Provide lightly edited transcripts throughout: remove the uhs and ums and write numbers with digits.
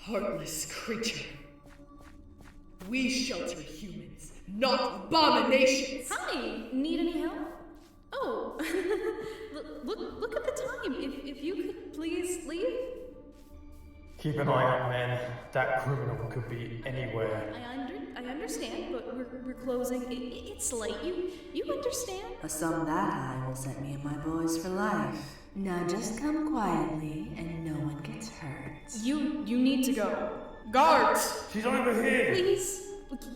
Heartless creature. We shelter humans, not abominations! Hi! Need any help? Oh, look at the time. If you could please leave? Keep an eye out, man. That criminal could be anywhere. I understand, but we're closing. It's late. You understand? A sum that high will set me and my boys for life. Now just come quietly and no one gets hurt. You need to go. Guards! She's over here! Please,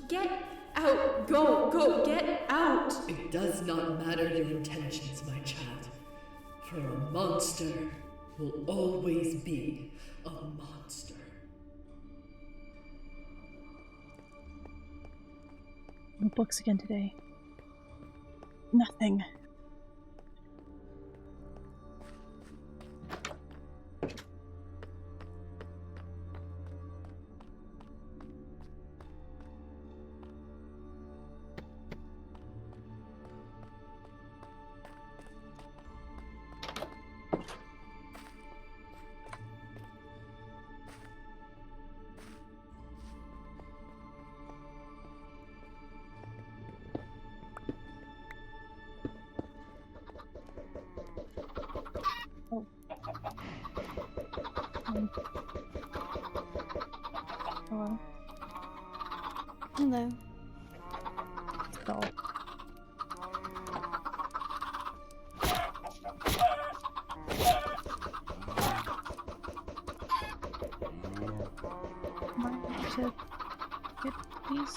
get out. Go, get out. It does not matter your intentions, my child. For a monster will always be a monster. No books again today. Nothing. Hello. Hello. Doll. To get these?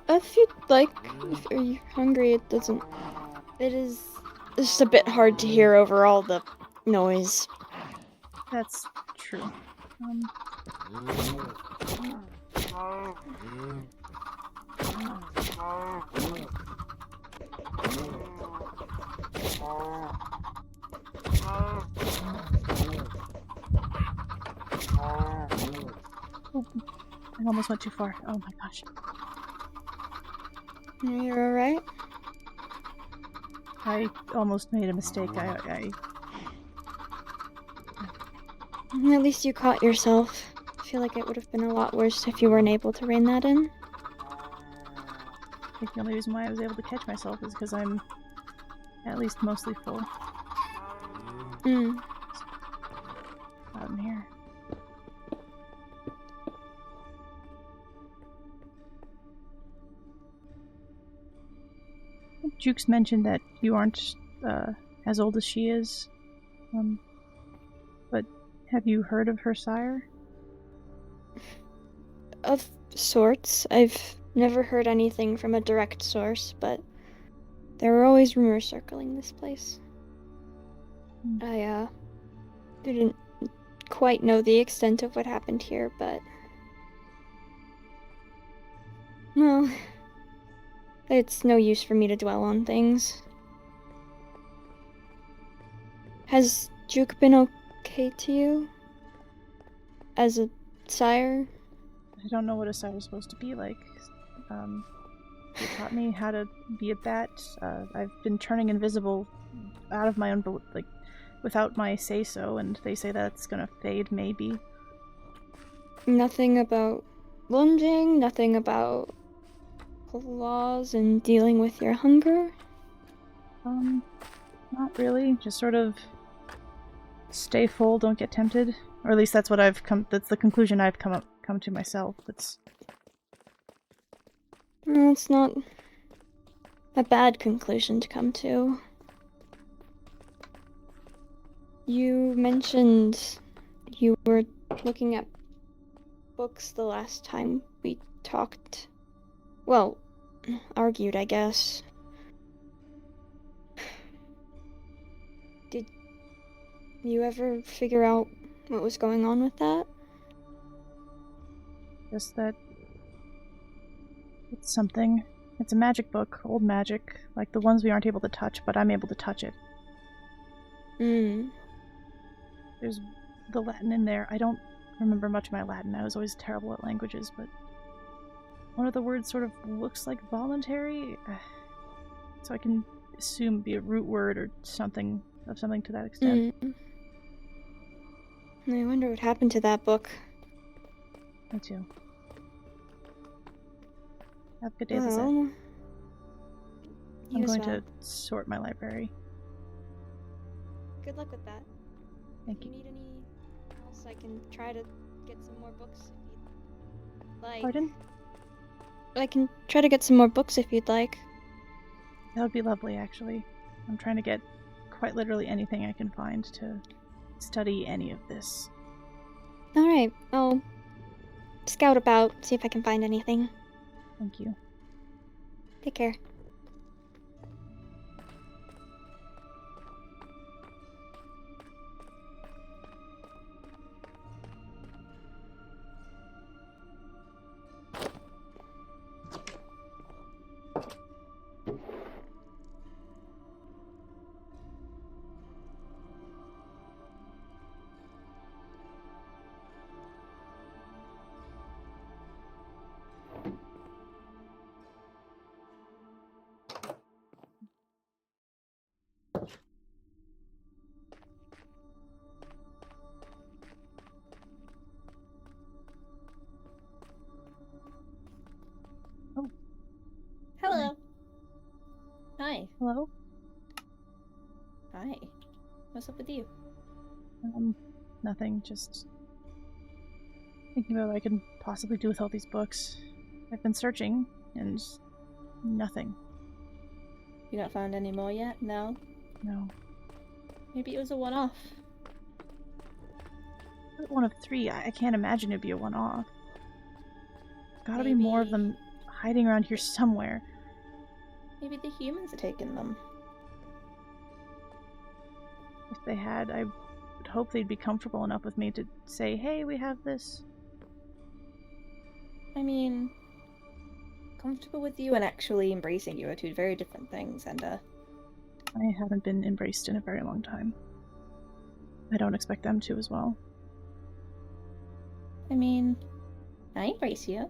If you'd like, if you're hungry, it doesn't. It's just a bit hard to hear over all the noise. That's true. Oh, I almost went too far. Oh my gosh. You're alright? I almost made a mistake. At least you caught yourself. I feel like it would have been a lot worse if you weren't able to rein that in. I think the only reason why I was able to catch myself is because I'm at least mostly full. Out in here. I think Jukes mentioned that you aren't as old as she is. But have you heard of her sire? Of sorts. I've never heard anything from a direct source, but there are always rumors circling this place. I didn't quite know the extent of what happened here, but well, it's no use for me to dwell on things. Has Juke been okay to you? As a sire? I don't know what a sire is supposed to be like. You taught me how to be a bat. I've been turning invisible out of my own, without my say-so, and they say that's gonna fade, maybe. Nothing about lunging, nothing about claws and dealing with your hunger? Not really. Just sort of stay full, don't get tempted. Or at least that's what that's the conclusion I've come to myself. Well, it's not a bad conclusion to come to. You mentioned you were looking at books the last time we talked. Well, argued, I guess. Did you ever figure out what was going on with that? Just that it's something. It's a magic book, old magic, like the ones we aren't able to touch, but I'm able to touch it. There's the Latin in there. I don't remember much of my Latin. I was always terrible at languages, but one of the words sort of looks like voluntary, so I can assume be a root word or something to that extent. I wonder what happened to that book. Me too. Have a good day, Lizette. Well, you I'm as going well. to sort my library. Good luck with that. Thank If you you. need any else, I can try to get some more books if you'd like. Pardon? I can try to get some more books if you'd like. That would be lovely, actually. I'm trying to get quite literally anything I can find to study any of this. Alright, I'll scout about, see if I can find anything. Thank you. Take care. Hello. Hi. Hello? Hi. What's up with you? Nothing, just thinking about what I can possibly do with all these books. I've been searching, and nothing. You not found any more yet? No? No. Maybe it was a one-off. One of three. I can't imagine it'd be a one-off. Gotta be more of Maybe- them hiding around here somewhere. Maybe the humans are taking them. If they had, I would hope they'd be comfortable enough with me to say, hey, we have this. I mean, comfortable with you and actually embracing you are two very different things, and I haven't been embraced in a very long time. I don't expect them to as well. I mean, I embrace you.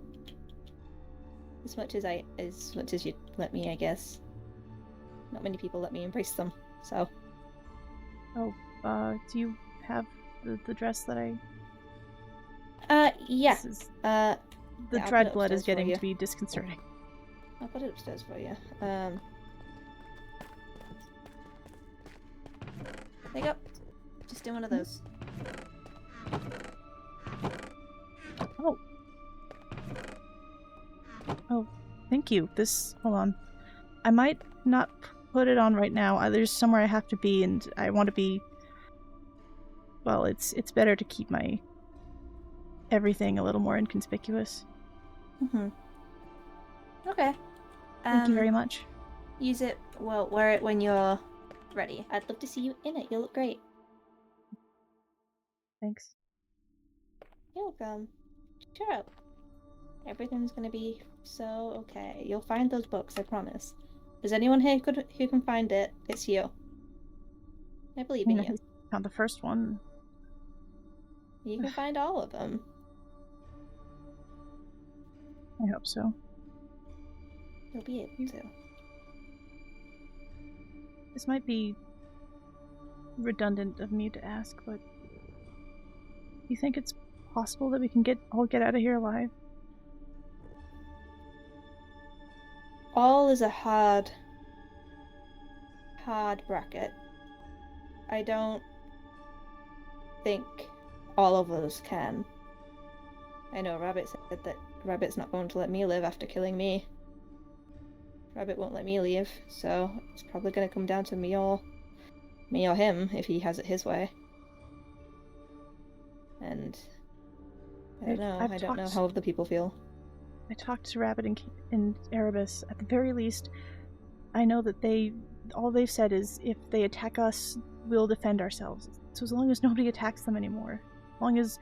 As much as you let me, I guess. Not many people let me embrace them, so. Do you have the dress that I... Yeah. This is... Yeah, The I'll dread put it blood is upstairs for getting you. to be disconcerting. I'll put it upstairs for you. There you go. Just do one of those. Oh, thank you. Hold on. I might not put it on right now. There's somewhere I have to be, and I want to be... Well, it's better to keep my everything a little more inconspicuous. Mm-hmm. Okay. Thank you very much. Use it, well, wear it when you're ready. I'd love to see you in it. You'll look great. Thanks. You're welcome. Cheer up. Everything's gonna be so okay. You'll find those books, I promise. If there's anyone here who can find it, it's you. I believe in you. Found the first one. You can find all of them. I hope so. You'll be able to. This might be redundant of me to ask, but you think it's possible that we can all get out of here alive? All is a hard bracket. I don't think all of us can. I know Rabbit said that Rabbit's not going to let me live after killing me. Rabbit won't let me leave, so it's probably going to come down to me or him if he has it his way. And I don't know. I don't know how other people feel. I talked to Rabbit and Erebus. At the very least, I know that all they've said is if they attack us, we'll defend ourselves. So as long as nobody attacks them anymore, as long as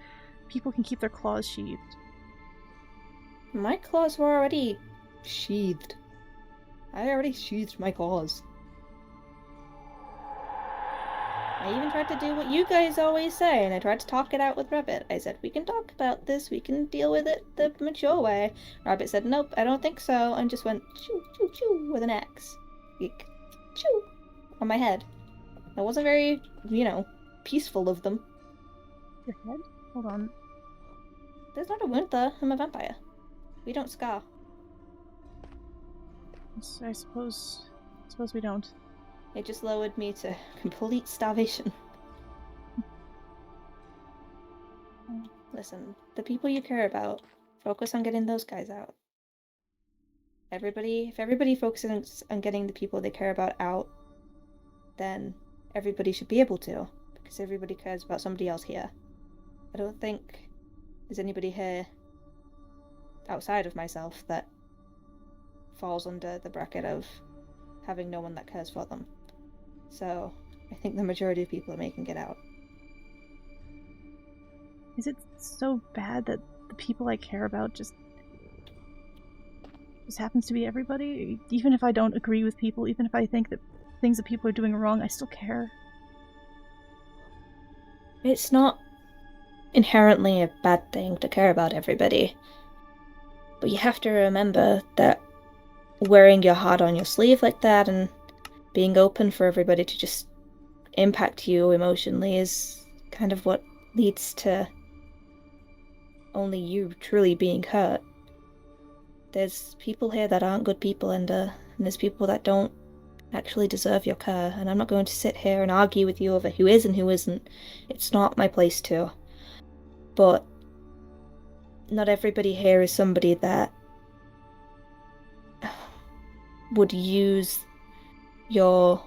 people can keep their claws sheathed. My claws were already sheathed. I already sheathed my claws. I even tried to do what you guys always say, and I tried to talk it out with Rabbit. I said, we can talk about this, we can deal with it the mature way. Rabbit said, nope, I don't think so, and just went choo choo choo with an axe. Like, choo on my head. That wasn't very, peaceful of them. Your head? Hold on. There's not a wound there. I'm a vampire. We don't scar. I suppose we don't. It just lowered me to complete starvation. Listen, the people you care about, focus on getting those guys out. If everybody focuses on getting the people they care about out, then everybody should be able to, because everybody cares about somebody else here. I don't think there's anybody here outside of myself that falls under the bracket of having no one that cares for them. So, I think the majority of people are making it out. Is it so bad that the people I care about just happens to be everybody? Even if I don't agree with people, even if I think that things that people are doing wrong, I still care. It's not inherently a bad thing to care about everybody. But you have to remember that wearing your heart on your sleeve like that and being open for everybody to just impact you emotionally is kind of what leads to only you truly being hurt. There's people here that aren't good people, and there's people that don't actually deserve your care, and I'm not going to sit here and argue with you over who is and who isn't. It's not my place to. But not everybody here is somebody that would use your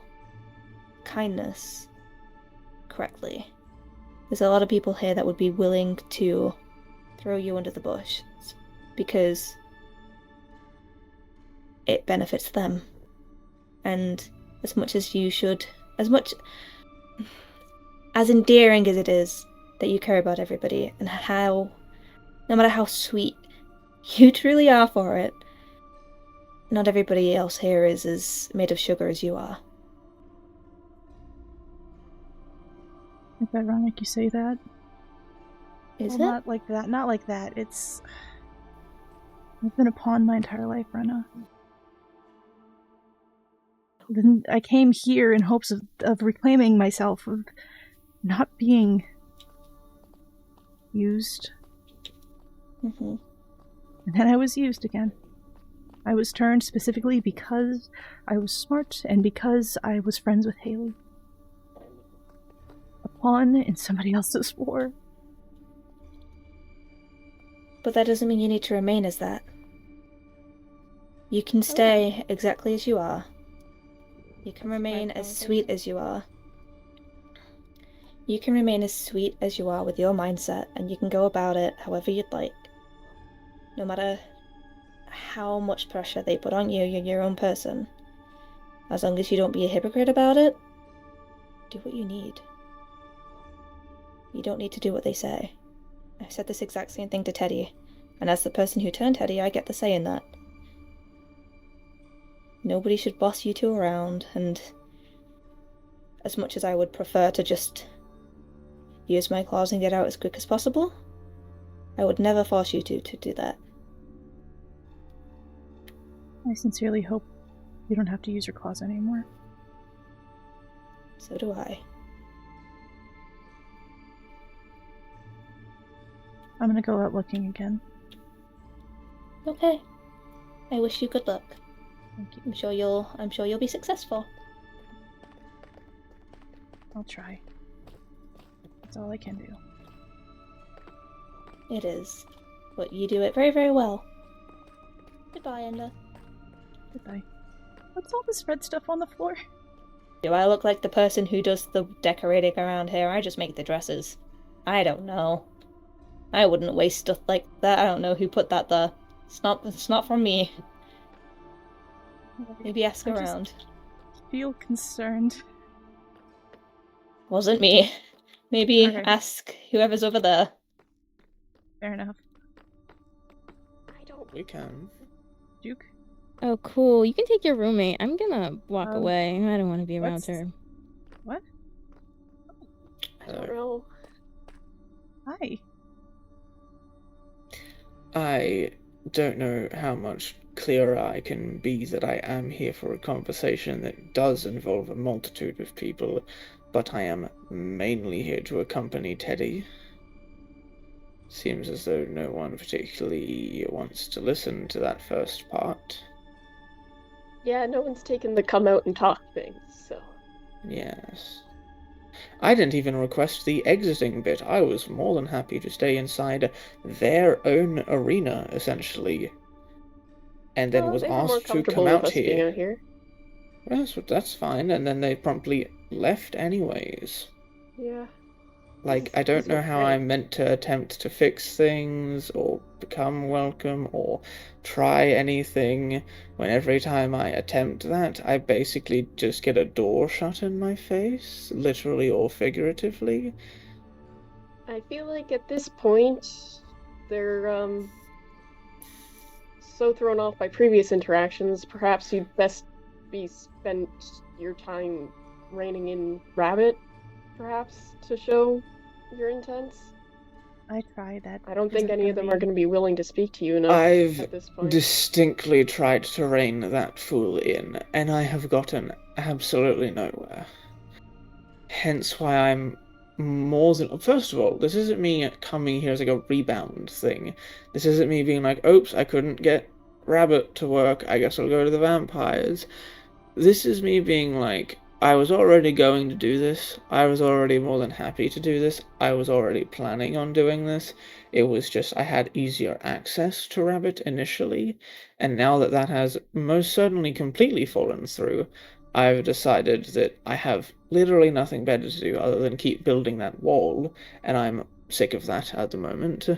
kindness correctly. There's a lot of people here that would be willing to throw you under the bush because it benefits them. And as much as you should, as endearing as it is that you care about everybody, and how, no matter how sweet you truly are for it, not everybody else here is as made of sugar as you are. It's ironic you say that. Is Well, it? not like that. Not like that. I've been a pawn my entire life, Renna. Then I came here in hopes of reclaiming myself, of not being used. Mm-hmm. And then I was used again. I was turned specifically because I was smart and because I was friends with Haley. A pawn in somebody else's war. But that doesn't mean you need to remain as that. You can stay exactly as you are. You can remain as sweet as you are. You can remain as sweet as you are with your mindset, and you can go about it however you'd like. No matter how much pressure they put on you, you're your own person. As long as you don't be a hypocrite about it, do what you need. You don't need to do what they say. I said this exact same thing to Teddy, and as the person who turned Teddy, I get the say in that. Nobody should boss you two around, and as much as I would prefer to just use my claws and get out as quick as possible, I would never force you to do that. I sincerely hope you don't have to use your claws anymore. So do I. I'm gonna go out looking again. Okay. I wish you good luck. Thank you. I'm sure you'll be successful. I'll try. That's all I can do. It is. But you do it very, very well. Goodbye, Enda. Goodbye. What's all this red stuff on the floor? Do I look like the person who does the decorating around here? I just make the dresses. I don't know. I wouldn't waste stuff like that. I don't know who put that there. It's not from me. Maybe ask around. I feel concerned. Wasn't me. Maybe Okay. ask whoever's over there. Fair enough. We can. Duke? Oh, cool. You can take your roommate. I'm gonna walk away. I don't want to be around what's- her. What? I don't know. Hi. I don't know how much clearer I can be that I am here for a conversation that does involve a multitude of people, but I am mainly here to accompany Teddy. Seems as though no one particularly wants to listen to that first part. Yeah, no one's taken the come out and talk things, so. Yes. I didn't even request the exiting bit. I was more than happy to stay inside their own arena, essentially. And then was They were more asked to come comfortable with out us being here. out here. Well, that's fine, and then they promptly left anyways. Yeah. Like, I don't know how I'm meant to attempt to fix things, or become welcome, or try anything, when every time I attempt that, I basically just get a door shut in my face, literally or figuratively. I feel like at this point, they're, so thrown off by previous interactions, perhaps you'd best be spent your time reining in Rabbit, perhaps, to show your intents. I tried that. I don't think any of them are going to be willing to speak to you enough at this point. I've distinctly tried to rein that fool in, and I have gotten absolutely nowhere. Hence why I'm more than... First of all, this isn't me coming here as like a rebound thing. This isn't me being like, oops, I couldn't get Rabbit to work, I guess I'll go to the vampires. This is me being like, I was already going to do this. I was already more than happy to do this. I was already planning on doing this. It was just I had easier access to Rabbit initially, and now that that has most certainly completely fallen through, I've decided that I have literally nothing better to do other than keep building that wall, and I'm sick of that at the moment.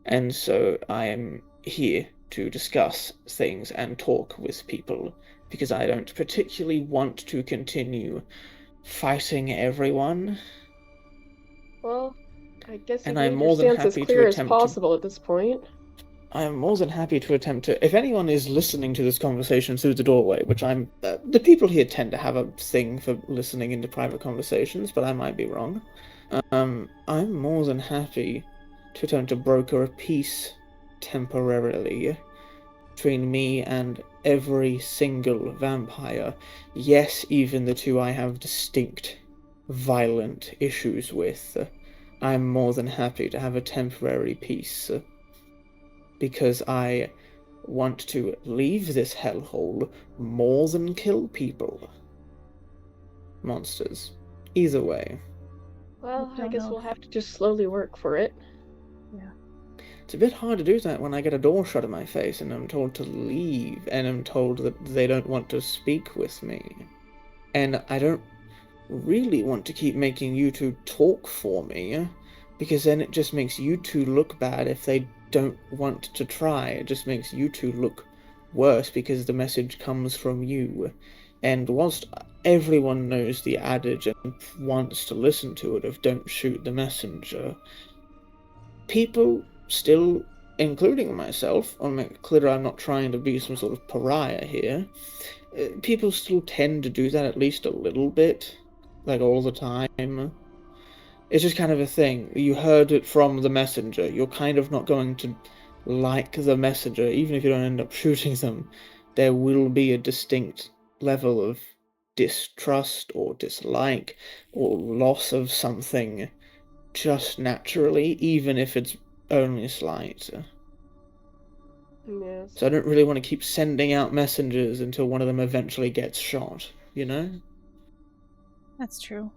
And so I am here to discuss things and talk with people, because I don't particularly want to continue fighting everyone. Well, I guess and you've I'm made more your than stance as happy clear to as attempt possible at this point. I'm more than happy to attempt to... If anyone is listening to this conversation through the doorway, which I'm... the people here tend to have a thing for listening into private conversations, but I might be wrong. I'm more than happy to attempt to broker a peace temporarily between me and every single vampire. Yes, even the two I have distinct, violent issues with. I'm more than happy to have a temporary peace. Because I want to leave this hellhole more than kill people. Monsters. Either way. Well, I guess we'll have to just slowly work for it. Yeah. It's a bit hard to do that when I get a door shut in my face and I'm told to leave, and I'm told that they don't want to speak with me. And I don't really want to keep making you two talk for me, because then it just makes you two look bad if they don't want to try. It just makes you two look worse because the message comes from you. And whilst everyone knows the adage and wants to listen to it of don't shoot the messenger, people still, including myself, I'll make it clear I'm not trying to be some sort of pariah here, people still tend to do that at least a little bit, like all the time. It's just kind of a thing. You heard it from the messenger. You're kind of not going to like the messenger, even if you don't end up shooting them. There will be a distinct level of distrust or dislike or loss of something just naturally, even if it's only slight. Yes. So I don't really want to keep sending out messengers until one of them eventually gets shot, you know? That's true.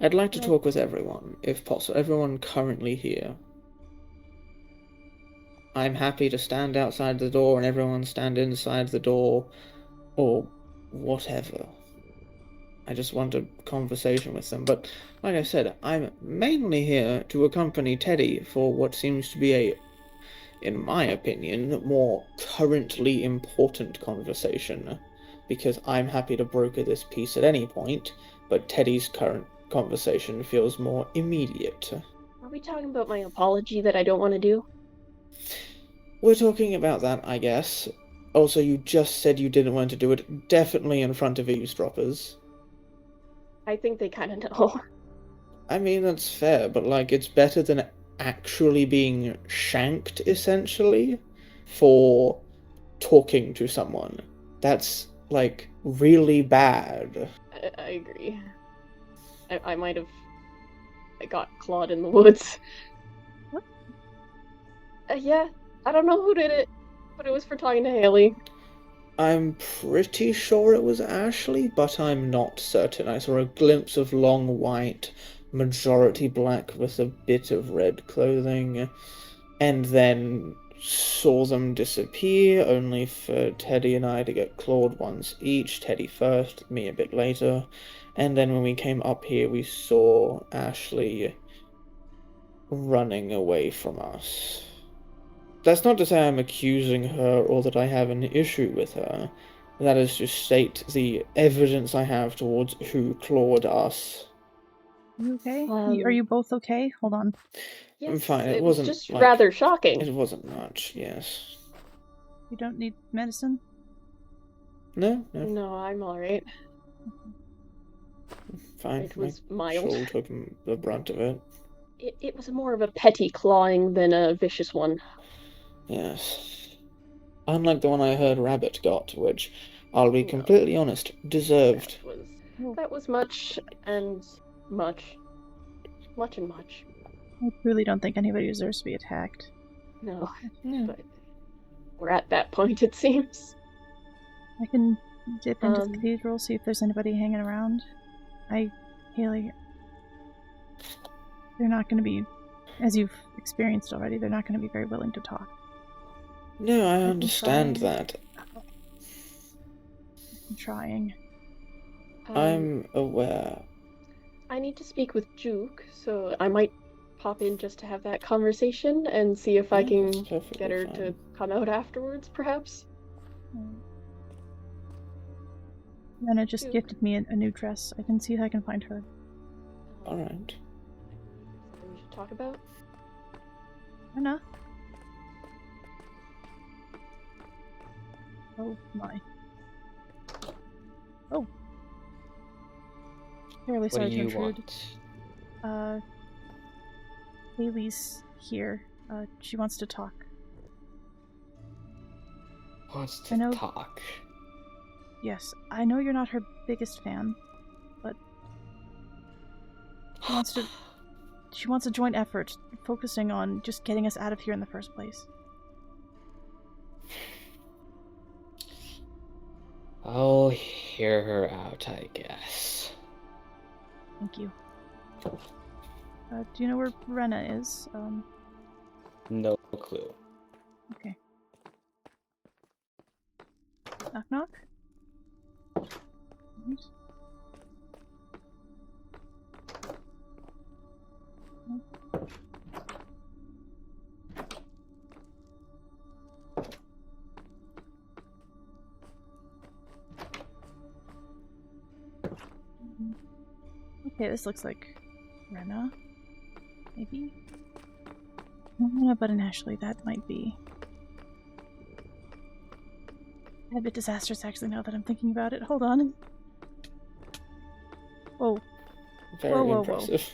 I'd like to talk with everyone, if possible. Everyone currently here. I'm happy to stand outside the door and everyone stand inside the door, or whatever. I just want a conversation with them. But, like I said, I'm mainly here to accompany Teddy for what seems to be a, in my opinion, more currently important conversation. Because I'm happy to broker this peace at any point, but Teddy's current conversation feels more immediate. Are we talking about my apology that I don't want to do? We're talking about that, I guess. Also, you just said you didn't want to do it, definitely in front of eavesdroppers. I think they kind of know. I mean, that's fair, but, like, it's better than actually being shanked, essentially, for talking to someone. That's, like, really bad. I agree. I might have... I got clawed in the woods. What? Yeah, I don't know who did it, but it was for talking to Haley. I'm pretty sure it was Ashley, but I'm not certain. I saw a glimpse of long white, majority black with a bit of red clothing, and then saw them disappear, only for Teddy and I to get clawed once each. Teddy first, me a bit later. And then when we came up here, we saw Ashley running away from us. That's not to say I'm accusing her or that I have an issue with her. That is to state the evidence I have towards who clawed us. You okay? Are you both okay? Hold on. Yes, I'm fine. It was wasn't just like, rather shocking. It wasn't much, yes. You don't need medicine? No. No, I'm alright. Fine. It was My mild. soul took the brunt of it. It was more of a petty clawing than a vicious one. Yes. Unlike the one I heard Rabbit got, which, I'll be completely honest, deserved. That was much and much. Much and much. I truly don't think anybody deserves to be attacked. No, but we're at that point, it seems. I can dip into the cathedral, see if there's anybody hanging around. Haley, they're not going to be, as you've experienced already, they're not going to be very willing to talk. No, I understand that. I'm trying. I'm aware. I need to speak with Juke, so I might pop in just to have that conversation and see if I can get her to come out afterwards, perhaps. Rena just gifted me a new dress. I can see if I can find her. Alright. Something we should talk about? Rena? Oh my. Oh. Fairly sorry to intrude. Haley's here. She wants to talk. Wants to talk? Yes, I know you're not her biggest fan, but she wants a joint effort, focusing on just getting us out of here in the first place. I'll hear her out, I guess. Thank you. Do you know where Rena is? No clue. Okay. Knock knock? Right. Okay, this looks like Rena. Maybe? But in Ashley, that might be a bit disastrous, actually, now that I'm thinking about it. Hold on. Whoa. Very impressive.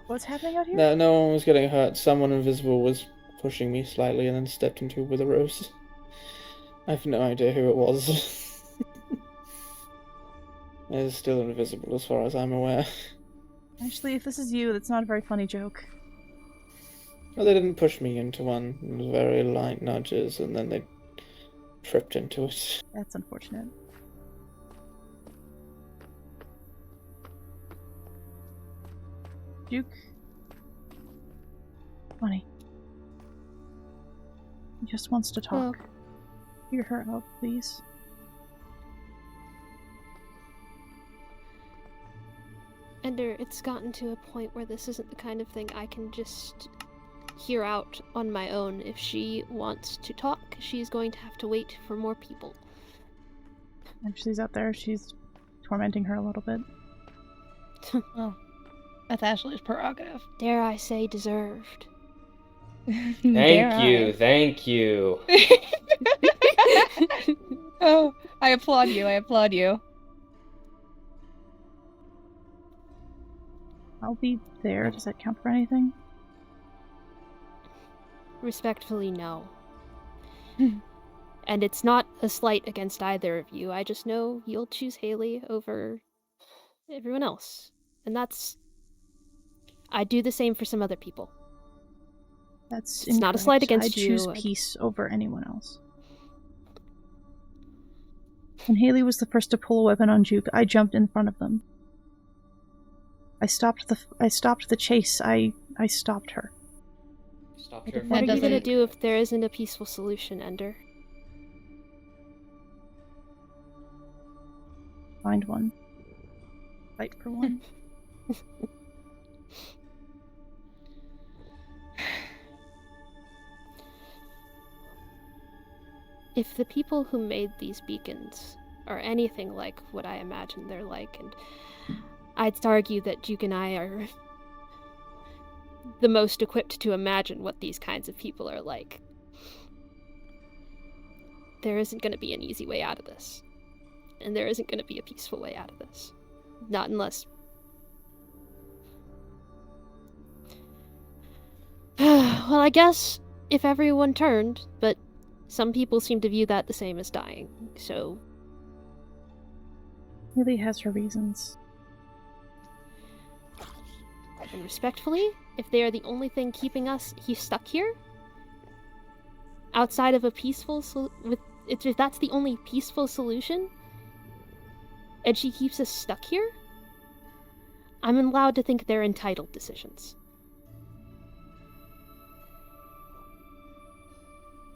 What's happening out here? No one was getting hurt. Someone invisible was pushing me slightly and then stepped into with a rose. I have no idea who it was. It is still invisible as far as I'm aware. Actually, if this is you, that's not a very funny joke. Well, they didn't push me into one. It was very light nudges, and then they tripped into it. That's unfortunate. Duke? Funny. He just wants to talk. Hear her out, please. Ender, it's gotten to a point where this isn't the kind of thing I can just hear out on my own. If she wants to talk, she's going to have to wait for more people. If she's out there, she's tormenting her a little bit. Well, that's Ashley's prerogative. Dare I say deserved. Thank you. Oh, I applaud you. I'll be there. Does that count for anything? Respectfully, no. And it's not a slight against either of you. I just know you'll choose Haley over everyone else. And that's... I do the same for some other people. That's It's not a slight incorrect. against I choose you. peace over anyone else. When Haley was the first to pull a weapon on Juke, I jumped in front of them. I stopped the chase. I stopped her. Stopped her. What are you gonna doesn't- do if there isn't a peaceful solution, Ender? Find one. Fight for one. If the people who made these beacons are anything like what I imagine they're like, and I'd argue that Duke and I are the most equipped to imagine what these kinds of people are like, there isn't going to be an easy way out of this. And there isn't going to be a peaceful way out of this. Not unless... Well, I guess if everyone turned, but some people seem to view that the same as dying, so... Haley has her reasons. And respectfully, if they are the only thing keeping us stuck here, outside of a peaceful if that's the only peaceful solution, and she keeps us stuck here, I'm allowed to think they're entitled decisions.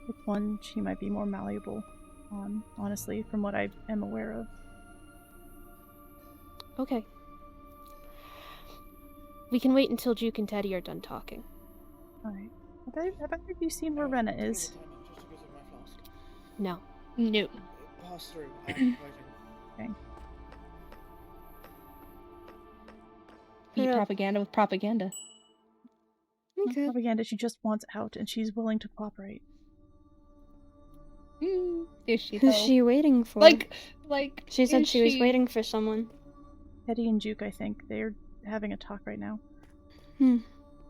With one, she might be more malleable on, honestly, from what I am aware of. Okay. We can wait until Juke and Teddy are done talking. Alright. Have either of you seen where Rena is? No. No. Pass through. I'm Okay. Beat Yeah. propaganda with propaganda. Not Okay. propaganda, she just wants out, and she's willing to cooperate. Is she Who's though? she waiting for? Like, She said is she was waiting for someone. Teddy and Juke, I think, they're having a talk right now. Hmm.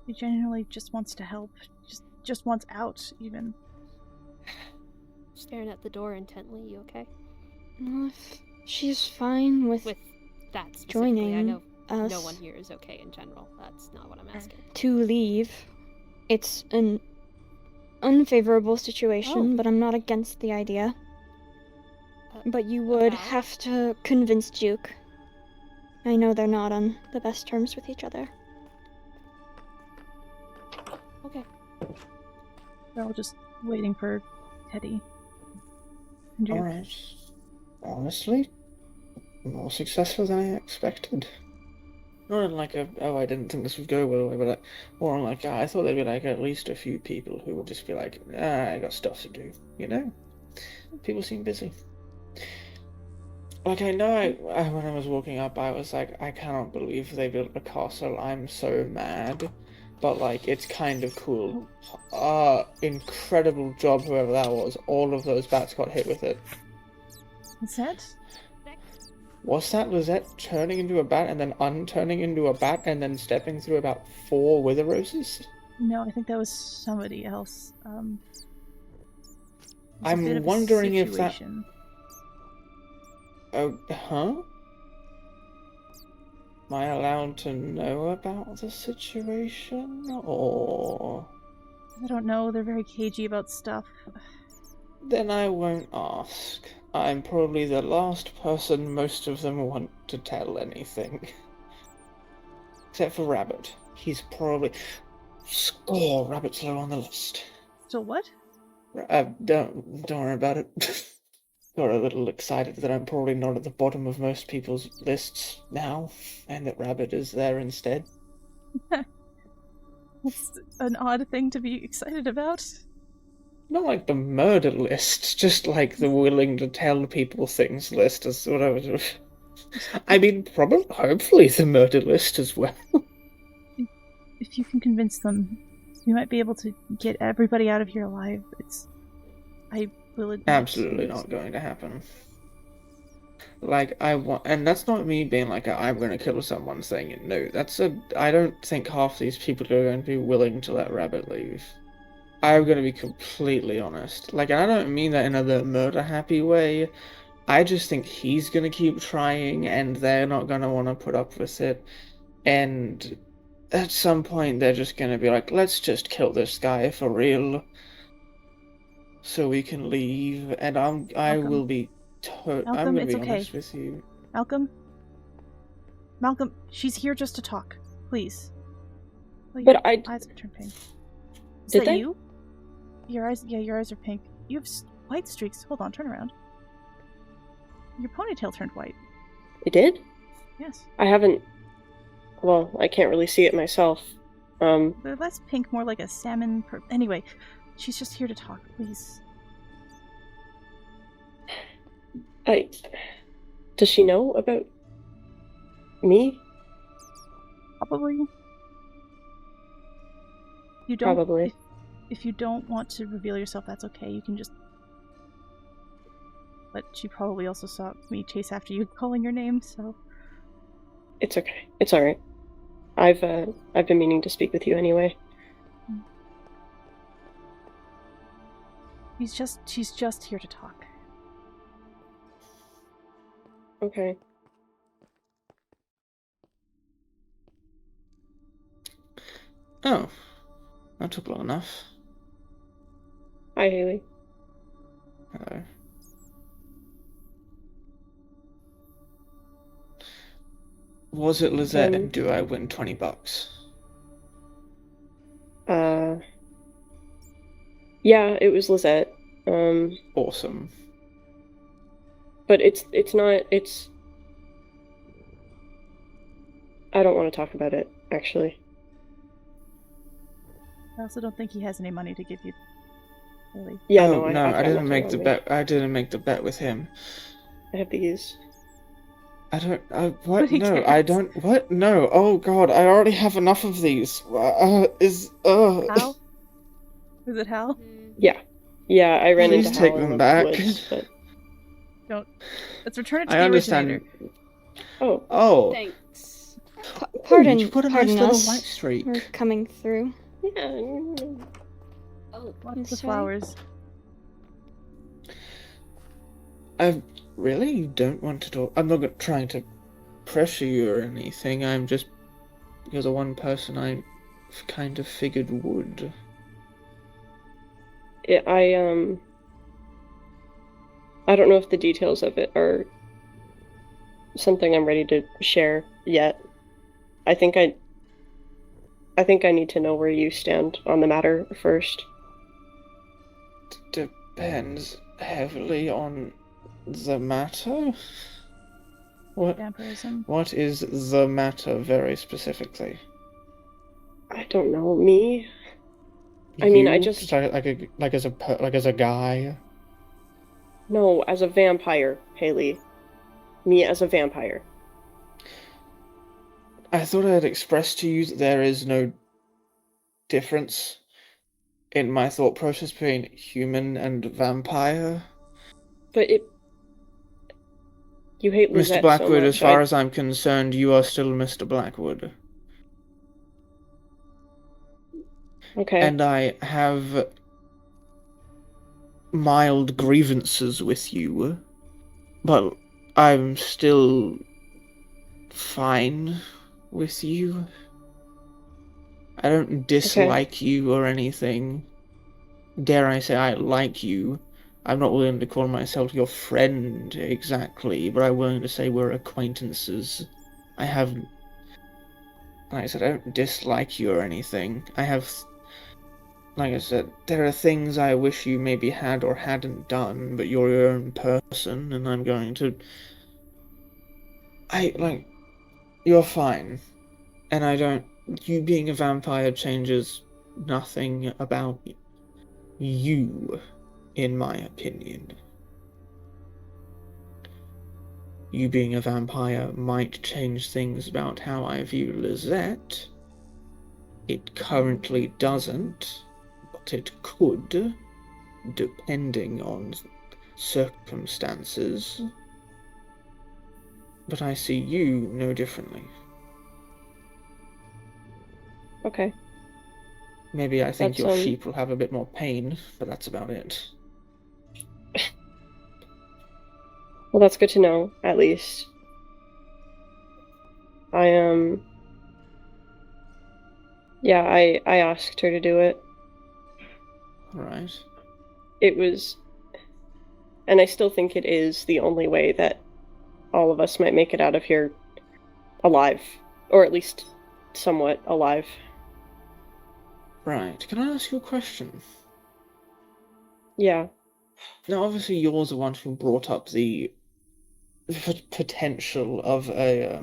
She genuinely just wants to help. Just wants out, even. Staring at the door intently, you okay? Well, if she's fine with With that specifically, I joining know us no one here is okay in general. That's not what I'm asking. to leave, it's an unfavorable situation, Oh. but I'm not against the idea. But you would about? have to convince Duke. I know they're not on the best terms with each other. Okay. They're all just waiting for Teddy. And Juke. Alright. Honestly, more successful than I expected. Not in like a, oh, I didn't think this would go well, but more in like, I thought there'd be like at least a few people who would just be like, I got stuff to do, you know? People seem busy. Like, I know when I was walking up, I was like, I cannot believe they built a castle, I'm so mad. But, like, it's kind of cool. Incredible job, whoever that was. All of those bats got hit with it. Is that? Was that Lizette turning into a bat and then unturning into a bat and then stepping through about 4 wither roses? No, I think that was somebody else. It was a I'm bit of a wondering if that- situation. Oh, huh? Am I allowed to know about the situation, or...? I don't know, they're very cagey about stuff. Then I won't ask. I'm probably the last person most of them want to tell anything. Except for Rabbit. He's probably... Score! Rabbit's low on the list. Still what? Don't worry about it. Got a little excited that I'm probably not at the bottom of most people's lists now, and that Rabbit is there instead. That's an odd thing to be excited about. Not like the murder list, just like the willing to tell people things list is what I was... I mean, probably, hopefully the murder list as well. If you can convince them, we might be able to get everybody out of here alive. I will admit. Absolutely not going to happen. Like, and that's not me being like, I'm going to kill someone saying it. No, I don't think half these people are going to be willing to let Rabbit leave. I'm going to be completely honest. Like, and I don't mean that in a murder-happy way. I just think he's going to keep trying, and they're not going to want to put up with it. And at some point they're just gonna be like, let's just kill this guy for real, so we can leave. And I will be. I'm Malcolm, gonna it's be okay. honest with you. Malcolm, she's here just to talk. Please. Well, But your I- eyes are turned pink. Is Did that they? you? Your eyes, yeah, your eyes are pink. You have white streaks. Hold on, turn around. Your ponytail turned white. It did? Yes. I haven't. Well, I can't really see it myself. They're less pink, more like a salmon. Anyway, she's just here to talk. Please. Does she know about me? Probably. You don't. Probably. If you don't want to reveal yourself, that's okay. You can just. But she probably also saw me chase after you, calling your name. So. It's okay. It's all right. I've been meaning to speak with you anyway. She's just here to talk. Okay. Oh, that took long enough. Hi, Haley. Hello. Was it Lizette, and do I win $20? Yeah, it was Lizette. Awesome. But it's not. I don't want to talk about it, actually. I also don't think he has any money to give you. Really. Yeah, no, no, I didn't make the bet. I didn't make the bet with him. I have these. I don't. What? No, I don't. What? No. Oh God, I already have enough of these. Hal? Is it Hal? Yeah. Yeah, I ran Please into take Hal in them the back. woods, but... Don't. Let's return it to I the understand. originator. Oh. Oh. Thanks. Pardon, you put a nice pardon little us. white streak. We're coming through. Yeah. Oh, Lots of This way? flowers. I really don't want to talk. I'm not trying to pressure you or anything. I'm just you're the one person I kind of figured would. I don't know if the details of it are something I'm ready to share yet. I think I need to know where you stand on the matter first. Depends heavily on the matter. What? Vampirism. What is the matter very specifically? I don't know. Me? I mean, I You? just... like as a guy. No, as a vampire, Haley. Me as a vampire. I thought I had expressed to you that there is no difference in my thought process between human and vampire. But you hate Lizette Mr. Blackwood, so much. as far as I'm concerned, you are still Mr. Blackwood. Okay. And I have mild grievances with you, but I'm still fine with you. I don't dislike you or anything. Dare I say I like you. I'm not willing to call myself your friend exactly, but I'm willing to say we're acquaintances. Like I said, I don't dislike you or anything. Like I said, there are things I wish you maybe had or hadn't done, but you're your own person, and I'm going to... You're fine. And you being a vampire changes nothing about you, in my opinion. You being a vampire might change things about how I view Lizette. It currently doesn't, but it could, depending on circumstances. But I see you no differently. Okay. Maybe I think your That's, sheep will have a bit more pain, but that's about it. Well, that's good to know, at least. Yeah, I asked her to do it. Right. It was, and I still think it is, the only way that all of us might make it out of here alive. Or at least somewhat alive. Right. Can I ask you a question? Yeah. Now, obviously, you're the one who brought up the potential of a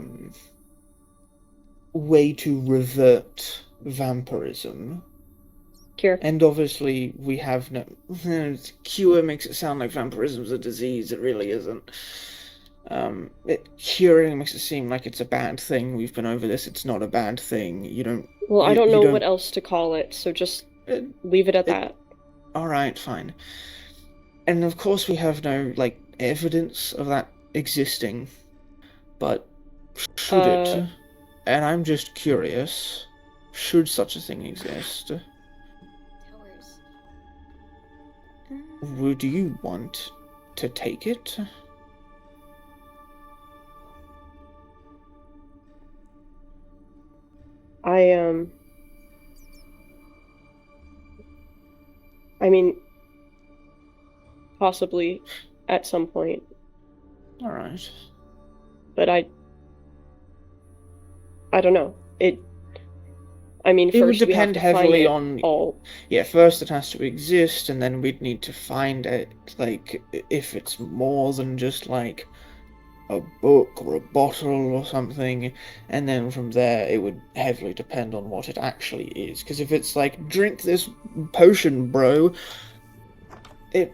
way to revert vampirism. Cure. And obviously, we have no... Cure makes it sound like vampirism's a disease. It really isn't. Curing makes it seem like it's a bad thing. We've been over this. It's not a bad thing. You don't... Well, I don't you know don't... what else to call it, so just leave it at that. Alright, fine. And of course we have no, like, evidence of that existing. But should it? And I'm just curious. Should such a thing exist? Would you want to take it? I mean, possibly at some point. Alright. But I don't know. I mean, it would first depend we have to heavily find it on all. Yeah, first it has to exist, and then we'd need to find it, like, if it's more than just, like, a book or a bottle or something, and then from there it would heavily depend on what it actually is. Because if it's like, drink this potion, bro,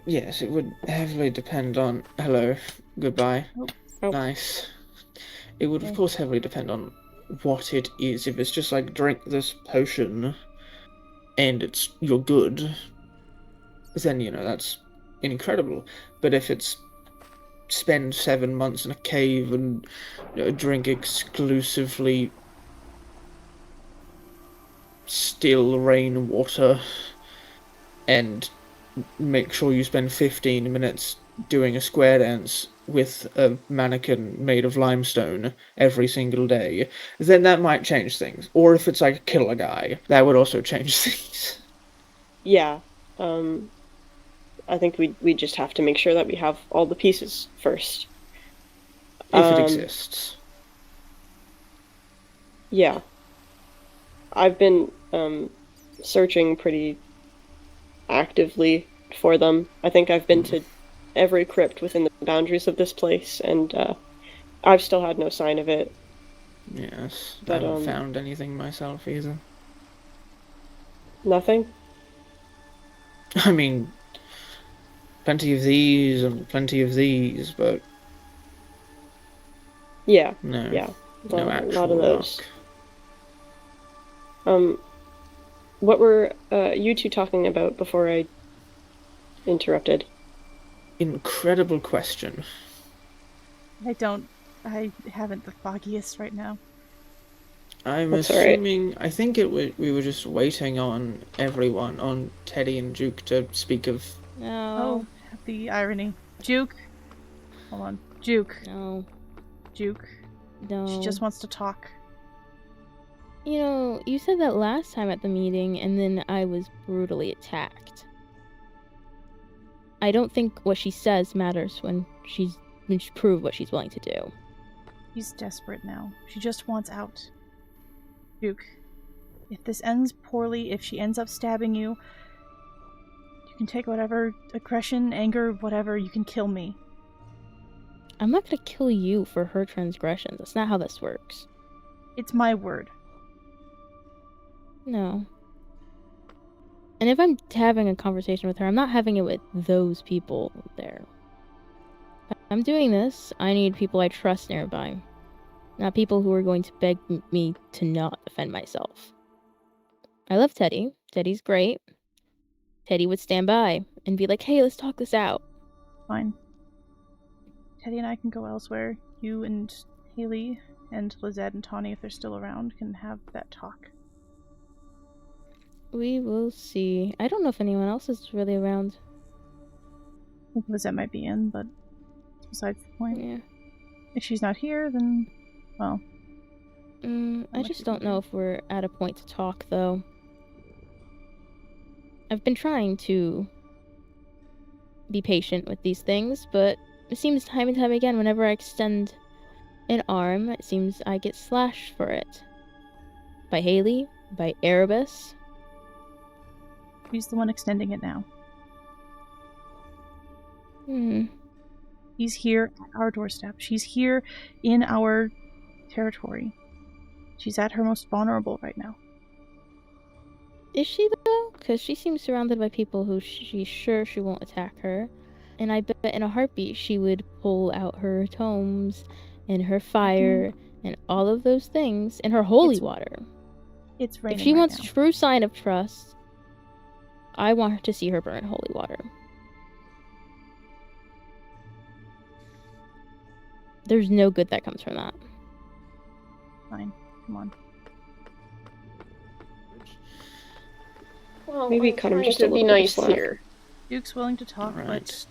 yes, it would heavily depend on... Hello, goodbye. Oh. Nice. It would, of course, heavily depend on what it is. If it's just like, drink this potion and you're good, then, you know, that's incredible. But if it's spend 7 months in a cave and, you know, drink exclusively still rainwater and make sure you spend 15 minutes doing a square dance with a mannequin made of limestone every single day, then that might change things. Or if it's like kill a guy, that would also change things. Yeah. I think we just have to make sure that we have all the pieces first. If it exists. Yeah. I've been searching pretty actively for them. I think I've been to every crypt within the boundaries of this place, and I've still had no sign of it. Yes, But, I haven't found anything myself either. Nothing? I mean, plenty of these and plenty of these, but... Yeah. No. Yeah. No A actual lot of those. luck. What were you two talking about before I interrupted? Incredible question. I haven't the foggiest right now. I'm That's assuming... I think we were just waiting on everyone, on Teddy and Duke, to speak of... No. Oh, the irony. Juke. Hold on. Juke. No. Juke. No. She just wants to talk. You know, you said that last time at the meeting, and then I was brutally attacked. I don't think what she says matters when she's proved what she's willing to do. She's desperate now. She just wants out. Duke, if this ends poorly, if she ends up stabbing you, you can take whatever aggression, anger, whatever, you can kill me. I'm not gonna kill you for her transgressions. That's not how this works. It's my word. No. And if I'm having a conversation with her, I'm not having it with those people there. If I'm doing this, I need people I trust nearby. Not people who are going to beg me to not defend myself. I love Teddy. Teddy's great. Teddy would stand by and be like, hey, let's talk this out. Fine. Teddy and I can go elsewhere. You and Haley and Lizette and Tawny, if they're still around, can have that talk. We will see. I don't know if anyone else is really around. I think Lizette might be in, but besides the point. Yeah. If she's not here, then, well. I just don't know if we're at a point to talk, though. I've been trying to be patient with these things, but it seems time and time again, whenever I extend an arm, it seems I get slashed for it. By Haley, by Erebus. He's the one extending it now. He's here at our doorstep. She's here in our territory. She's at her most vulnerable right now. Is she, though? Because she seems surrounded by people who she's sure she won't attack her. And I bet in a heartbeat she would pull out her tomes and her fire and all of those things and her holy water. It's raining. If she right wants now. true sign of trust, I want her to see her burn holy water. There's no good that comes from that. Fine. Come on. Well, maybe cut him just a to little be bit of nice slack. here. Duke's willing to talk, Right. but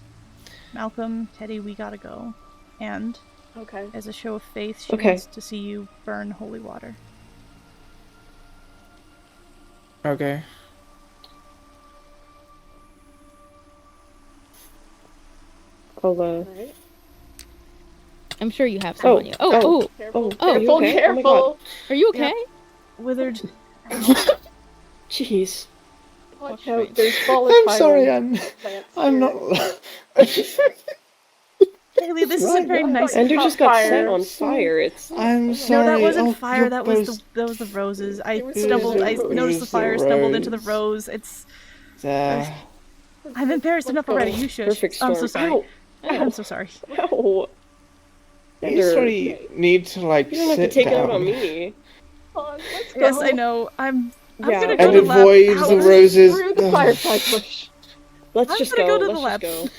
Malcolm, Teddy, we gotta go. And Okay. as a show of faith, she Okay. wants to see you burn holy water. Okay. I'll, Alright. I'm sure you have some Oh, on you. Oh, Careful, oh, careful, you okay? careful! Oh are you okay? Withered. Jeez. Watch out, there's volatile I'm sorry, plants I'm here. not. Haley, this isn't very nice. Ender just got fire. set on fire. It's I'm sorry. No, that wasn't Oh, fire. your That was post- the roses. I It was stumbled. the I roses. noticed the fire. Stumbled into the Rose. rose. It's. Uh, I'm embarrassed enough already. You should. perfect storm. I'm so sorry. Ow! I'm so sorry. Ow! you Ender, sorry need to like you don't have to sit take it down out on me. Come on, let's go. Yes, I know. I'm Yeah. gonna go and to the lab. avoid Ow. the roses. Through the fireside bush. Let's I'm just gonna go. go to the Let's lab. just go.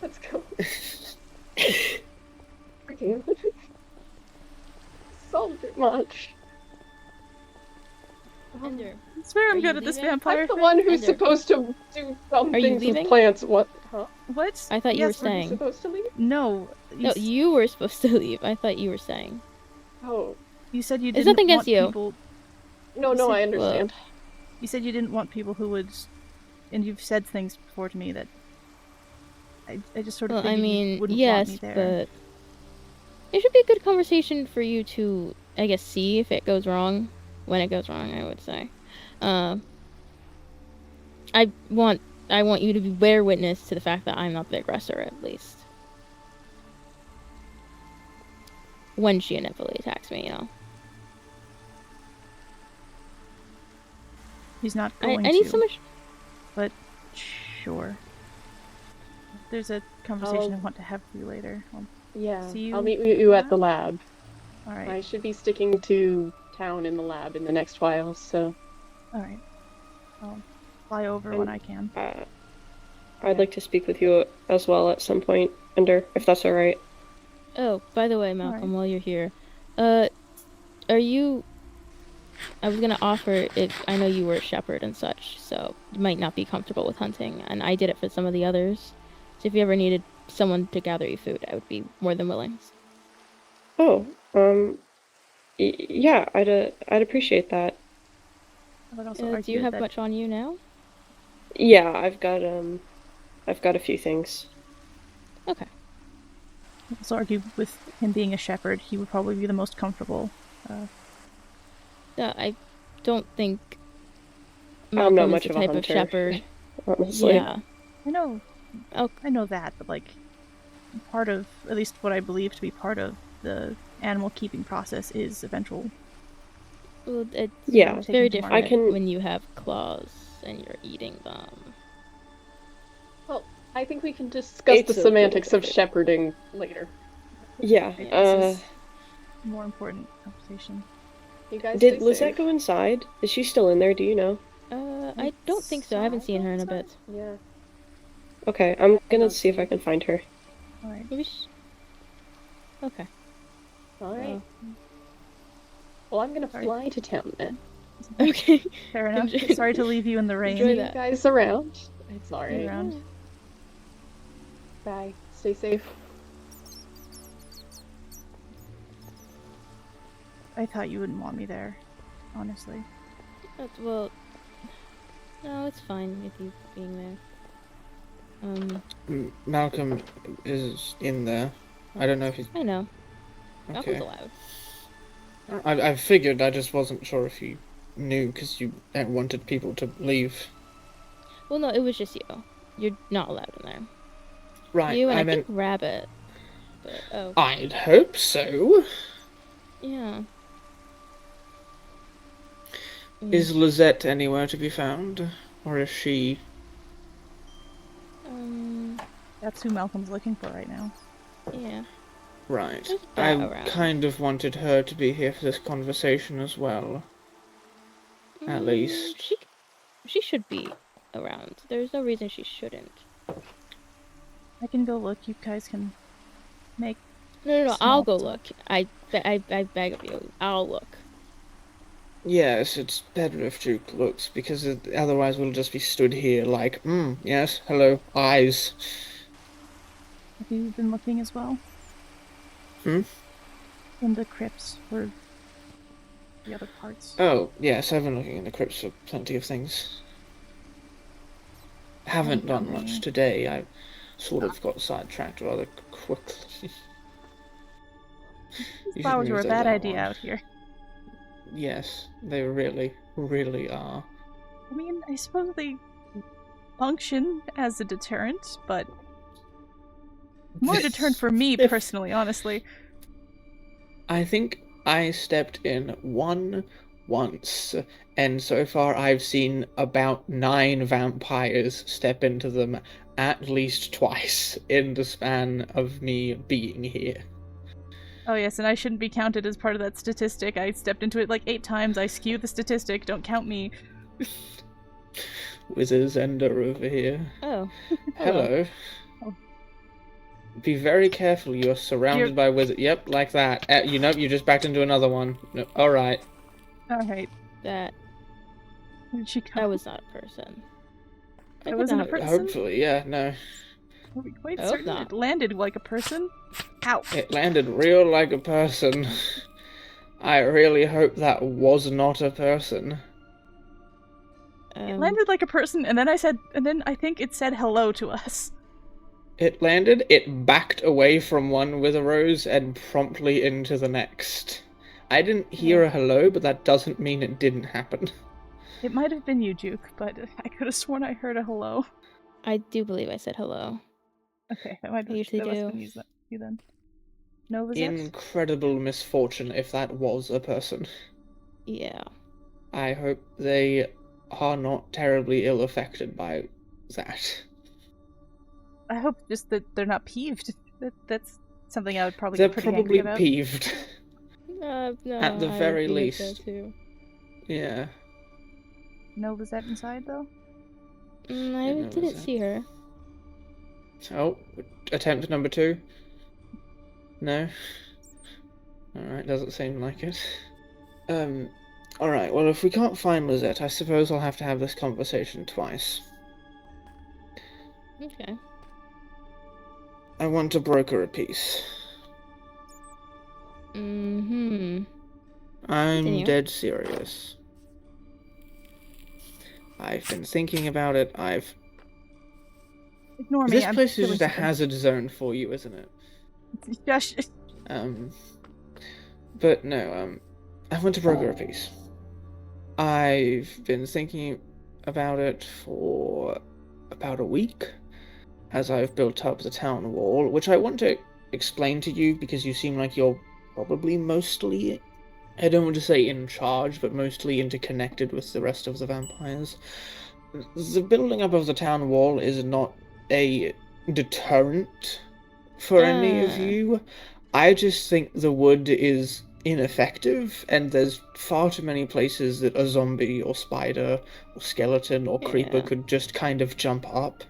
Let's go. Okay. Solved it much. Ender, I swear Are I'm you good at this leaving? vampire I'm the thing. one who's Ender. supposed to do some Are you things with leaving? plants. What? Huh? What? I thought you were Yes, Were you staying. supposed to leave? No. No, you were supposed to leave. I thought you were staying. Oh. You said you There's didn't nothing want against you. people. No, You said- I understand. You said you didn't want people who would, and you've said things before to me that I just sort of Well, I figured you mean, wouldn't yes, want me there. but it should be a good conversation for you to, I guess, see if it goes wrong. When it goes wrong, I would say. I want you to bear witness to the fact that I'm not the aggressor, at least. When she inevitably attacks me, you know. He's not I going need to. so much. But sure. There's a conversation I want to have with you later. Yeah. See you I'll meet you at the lab. All right. I should be sticking to town in the lab in the next while, so. All right. I'll fly over when I can. I'd like to speak with you as well at some point, Ender, if that's all right. Oh, by the way, Malcolm, Alright. while you're here, are you? I was gonna offer if I know you were a shepherd and such, so you might not be comfortable with hunting, and I did it for some of the others. So if you ever needed someone to gather you food, I would be more than willing. Oh, yeah, I'd appreciate that. I would also Do you argue have that much on you now? Yeah, I've got a few things. Okay. I would also argue with him being a shepherd, he would probably be the most comfortable. Yeah, I don't think I'm Malcolm not is much the of a type hunter, of shepherd. honestly. Yeah. I know. Oh. I know that, but like, part of, at least what I believe to be part of the animal keeping process is eventual. Well, it's Yeah. very taking to different market. when you have claws and you're eating them. Well, I think we can discuss It's the a semantics little of different. shepherding later. Yeah. This is more important conversation. You guys Did stay Lizette safe. go inside? Is she still in there? Do you know? I don't think so. I haven't seen her in a bit. Yeah. Okay, I'm gonna see if I can find her. Alright. Maybe okay. Alright. Well, I'm gonna fly to town then. Okay. Fair enough. Enjoy- Sorry to leave you in the rain. Enjoy See that. you guys around. It's See you alright. around. Bye. Stay safe. I thought you wouldn't want me there, honestly. Well, no, it's fine with you being there. Malcolm is in there. I don't know if he's... I know. Okay. Malcolm's allowed. I figured, I just wasn't sure if you knew, because you wanted people to leave. Well, no, it was just you. You're not allowed in there. Right, You and I I meant... think Rabbit. But, oh. I'd hope so. Yeah. Is Lizette anywhere to be found? Or is she... That's who Malcolm's looking for right now. Yeah. Right. There's I that around. kind of wanted her to be here for this conversation as well. At least. She should be around. There's no reason she shouldn't. I can go look. You guys can make. No. I'll go look. I beg of you. I'll look. Yes, it's better if Duke looks, because otherwise we'll just be stood here like, yes, hello, eyes. Have you been looking as well? In the crypts for the other parts. Oh, yes, I've been looking in the crypts for plenty of things. Haven't done much today. I sort of got sidetracked rather quickly. These flowers were a bad idea out here. Yes, they really, really are. I mean, I suppose they function as a deterrent, but more deterrent for me personally, honestly. I think I stepped in once, and so far I've seen about 9 vampires step into them at least twice in the span of me being here. Oh yes, and I shouldn't be counted as part of that statistic. I stepped into it like 8 times. I skew the statistic. Don't count me. Wizard's Ender over here. Oh. Hello. Oh. Be very careful. You're surrounded by wizards. Yep, like that. You know, you just backed into another one. No, all right. All right. That. Where did she come? That was not a person. That wasn't a person? Hopefully, yeah, no. Are we quite certain it landed like a person? Ow. It landed real like a person. I really hope that was not a person. It landed like a person, and then I think it said hello to us. It landed, it backed away from one with a rose, and promptly into the next. I didn't hear a hello, but that doesn't mean it didn't happen. It might have been you, Juke, but I could have sworn I heard a hello. I do believe I said hello. Okay, that might be. I usually do. You then. No, was it? Incredible misfortune if that was a person. Yeah. I hope they are not terribly ill affected by that. I hope just that they're not peeved. That's something I would probably They're get pretty probably angry about. peeved. No, At the very least. Too. Yeah. No Lizette inside though? I didn't see her. Oh, attempt number 2? No? Alright, doesn't seem like it. Alright, well if we can't find Lizette, I suppose I'll have to have this conversation twice. Okay. I want to broker a peace. Mm-hmm. I'm Continue. dead serious. I've been thinking about it, Ignore me. This I'm place is doing just a something. hazard zone for you, isn't it? Gosh. But no, I want to broker a peace. I've been thinking about it for about a week, as I've built up the town wall, which I want to explain to you because you seem like you're probably mostly, I don't want to say in charge, but mostly interconnected with the rest of the vampires. The building up of the town wall is not a deterrent for any of you. I just think the wood is ineffective, and there's far too many places that a zombie or spider or skeleton or creeper could just kind of jump up.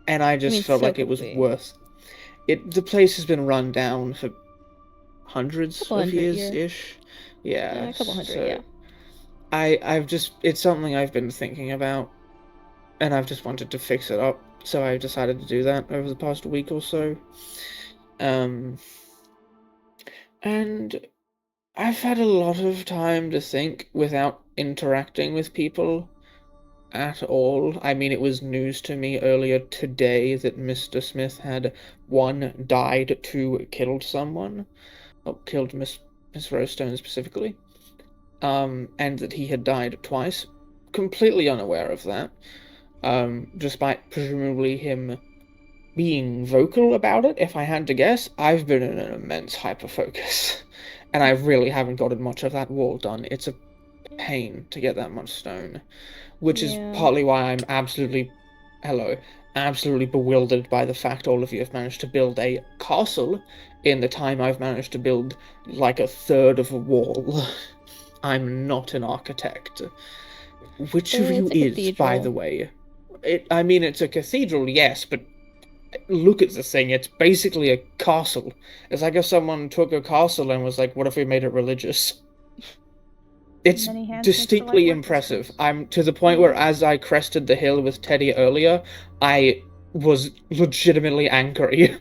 And I just felt like it was worth it. The place has been run down for hundreds of years-ish. Yeah, a couple hundred, so yeah. I've just, it's something I've been thinking about, and I've just wanted to fix it up, so I decided to do that over the past week or so. And I've had a lot of time to think without interacting with people at all. I mean, it was news to me earlier today that Mr. Smith had, 1, died, 2, killed someone. Oh, killed Miss Rosestone specifically. And that he had died twice. Completely unaware of that. Despite presumably him being vocal about it, if I had to guess, I've been in an immense hyperfocus. And I really haven't gotten much of that wall done. It's a pain to get that much stone. Which is partly why I'm absolutely bewildered by the fact all of you have managed to build a castle in the time I've managed to build like a third of a wall. I'm not an architect. Which of you is, by the way? I mean, it's a cathedral, yes, but look at the thing. It's basically a castle. It's like if someone took a castle and was like, what if we made it religious? It's distinctly impressive. I'm to the point where as I crested the hill with Teddy earlier, I was legitimately angry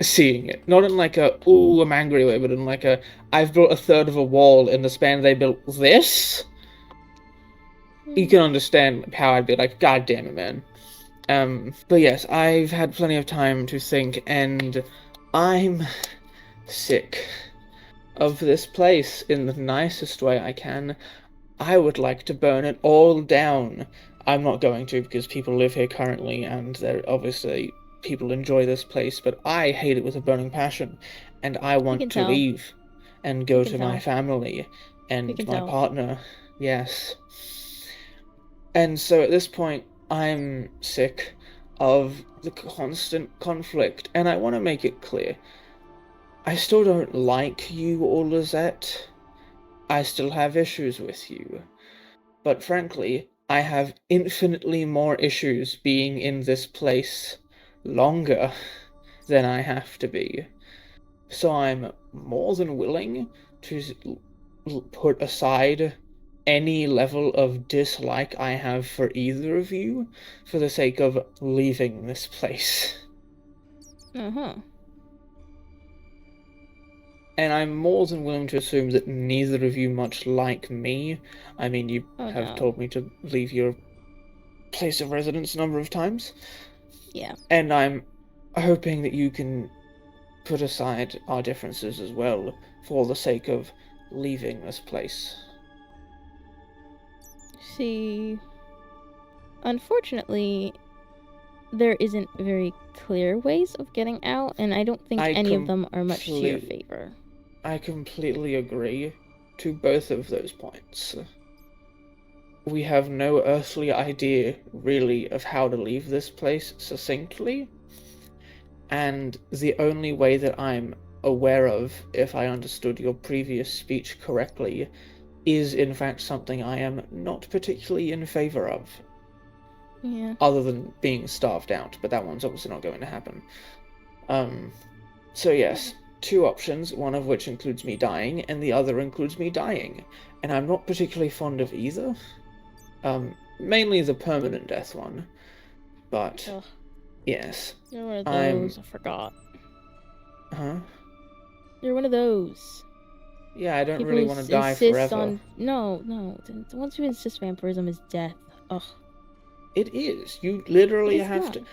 seeing it. Not in like a, ooh, I'm angry way, but in like a, I've built a third of a wall in the span they built this? You can understand how I'd be like, God damn it, man. But yes, I've had plenty of time to think, and I'm sick of this place in the nicest way I can. I would like to burn it all down. I'm not going to because people live here currently, and they're obviously people enjoy this place, but I hate it with a burning passion, and I want to leave and go to my family and my partner. Yes. And so at this point, I'm sick of the constant conflict, and I want to make it clear. I still don't like you or Lizette. I still have issues with you. But frankly, I have infinitely more issues being in this place longer than I have to be. So I'm more than willing to put aside any level of dislike I have for either of you for the sake of leaving this place. Uh-huh. And I'm more than willing to assume that neither of you much like me. I mean, you have told me to leave your place of residence a number of times. Yeah. And I'm hoping that you can put aside our differences as well for the sake of leaving this place. See, unfortunately, there isn't very clear ways of getting out, and I don't think any of them are much to your favor. I completely agree to both of those points. We have no earthly idea, really, of how to leave this place succinctly, and the only way that I'm aware of, if I understood your previous speech correctly, is in fact something I am not particularly in favor of. Yeah. Other than being starved out, but that one's obviously not going to happen. So yes, 2 options, one of which includes me dying, and the other includes me dying. And I'm not particularly fond of either. Mainly the permanent death one. But, yes. You're one of those, I forgot. Huh? You're one of those. Yeah, I don't really want to die forever. No. Once you insist vampirism is death. Ugh. It is. You literally have to...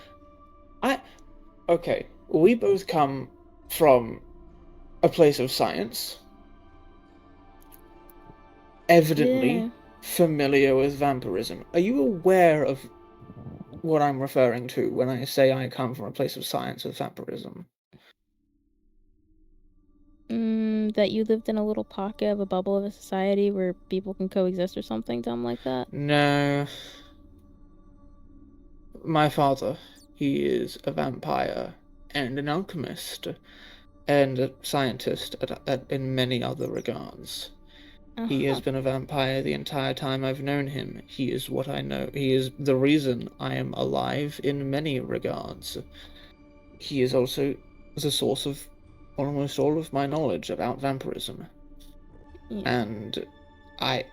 Okay, we both come from a place of science. Evidently familiar with vampirism. Are you aware of what I'm referring to when I say I come from a place of science with vampirism? That you lived in a little pocket of a bubble of a society where people can coexist or something dumb like that? No. My father, he is a vampire and an alchemist and a scientist in many other regards. He has been a vampire the entire time I've known him. He is what I know. He is the reason I am alive in many regards. He is also the source of almost all of my knowledge about vampirism. Yeah. And I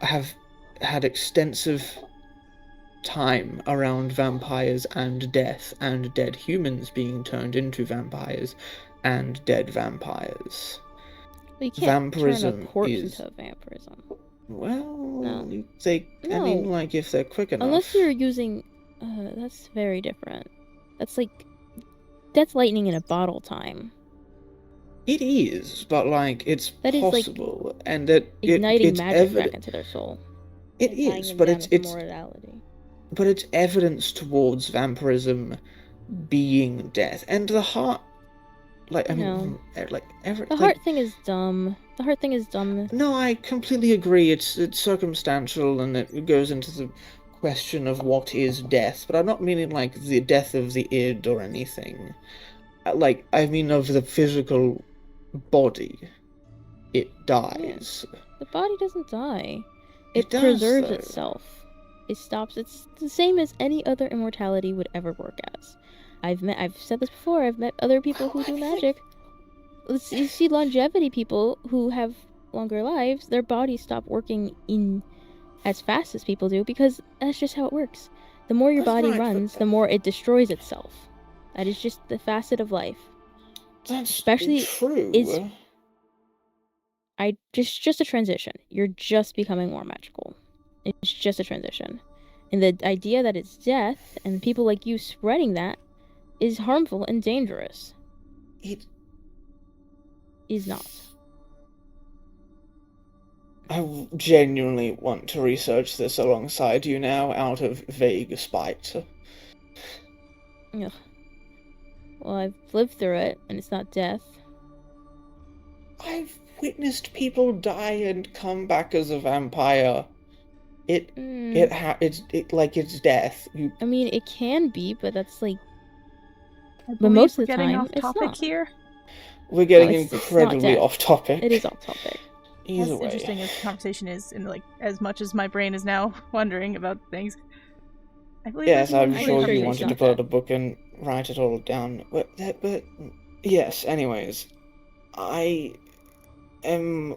have had extensive time around vampires and death, and dead humans being turned into vampires, and dead vampires. But you can't turn a vampirism corpse is... into vampirism. Well, No. I mean, like, if they're quick enough... Unless you're using... that's very different. That's like... That's lightning in a bottle time. It is, but, like, it's that possible, is like and that igniting it's magic back into their soul. It is, but it's mortality. But it's evidence towards vampirism being death, and the heart, like, I mean, like, the heart thing is dumb. The heart thing is dumb. No, I completely agree. It's circumstantial, and it goes into the question of what is death. But I'm not meaning like the death of the id or anything. Like, I mean of the physical body. It dies. Yeah. The body doesn't die. It does, preserves though. itself. It stops. It's the same as any other immortality would ever work as. I've said this before. I've met other people who do magic. You see longevity people who have longer lives. Their bodies stop working in as fast as people do because that's just how it works. The more your body runs, the more it destroys itself. That is just the facet of life. That's especially true. Just a transition. You're just becoming more magical. It's just a transition. And the idea that it's death and people like you spreading that is harmful and dangerous. It is not. I genuinely want to research this alongside you now, out of vague spite. Ugh. Well, I've lived through it, and it's not death. I've witnessed people die and come back as a vampire. It's death. I mean, it can be, but that's like. But most of the time, off topic it's not. Here. We're getting incredibly off topic. It is off topic. Either as way. Interesting as the conversation is, and like as much as my brain is now wondering about things. I believe yes, I'm sure you wanted to put out a book and write it all down. But yes, anyways, I am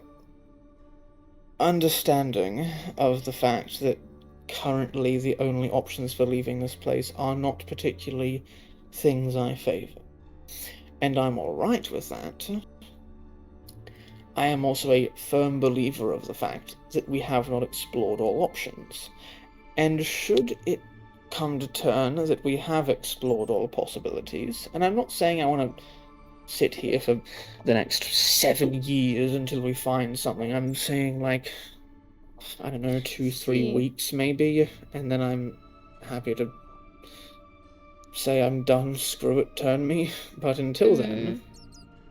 understanding of the fact that currently the only options for leaving this place are not particularly things I favour. And I'm alright with that. I am also a firm believer of the fact that we have not explored all options. And should it come to turn that we have explored all possibilities, and I'm not saying I want to sit here for the next 7 years until we find something, I'm saying like, I don't know, 2-3 weeks maybe, and then I'm happy to say I'm done, screw it, turn me, but until then,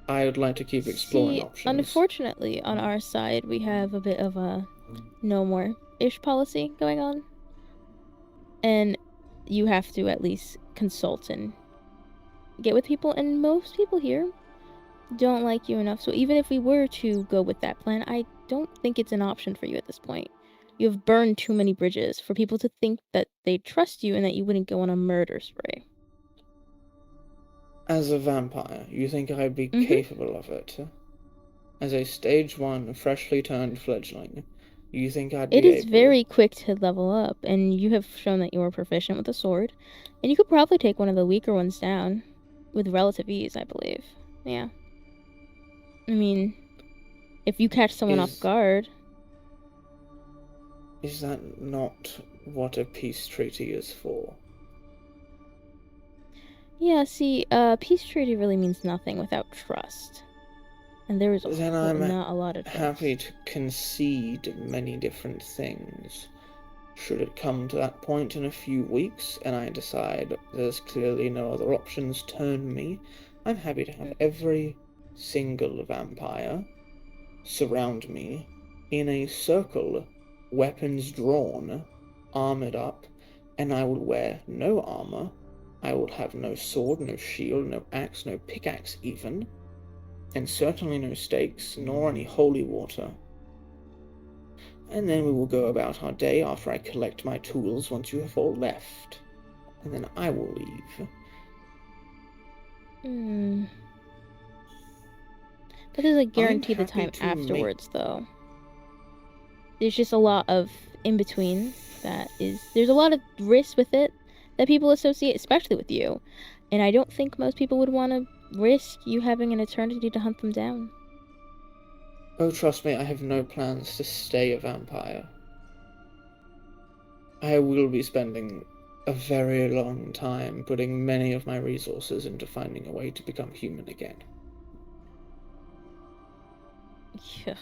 I would like to keep exploring options. Unfortunately, on our side, we have a bit of a no more-ish policy going on. And you have to at least consult and get with people, and most people here don't like you enough. So even if we were to go with that plan, I don't think it's an option for you at this point. You have burned too many bridges for people to think that they trust you and that you wouldn't go on a murder spree. As a vampire, you think I'd be capable of it? As a stage 1, freshly turned fledgling, you think I'd be able? It is able? very quick to level up, and you have shown that you are proficient with a sword. And you could probably take one of the weaker ones down with relative ease, I believe. Yeah. I mean, if you catch someone off guard. Is that not what a peace treaty is for? Yeah, see, peace treaty really means nothing without trust. And there is not a lot of trust. Happy to concede many different things. Should it come to that point in a few weeks, and I decide there's clearly no other options, turn me, I'm happy to have every single vampire surround me in a circle, weapons drawn, armored up, and I will wear no armor. I will have no sword, no shield, no axe, no pickaxe even, and certainly no stakes, nor any holy water. And then we will go about our day after I collect my tools once you have all left. And then I will leave. That doesn't guarantee the time afterwards, though. There's just a lot of in-between there's a lot of risk with it that people associate, especially with you. And I don't think most people would want to risk you having an eternity to hunt them down. Oh, trust me, I have no plans to stay a vampire. I will be spending a very long time putting many of my resources into finding a way to become human again. Yeah.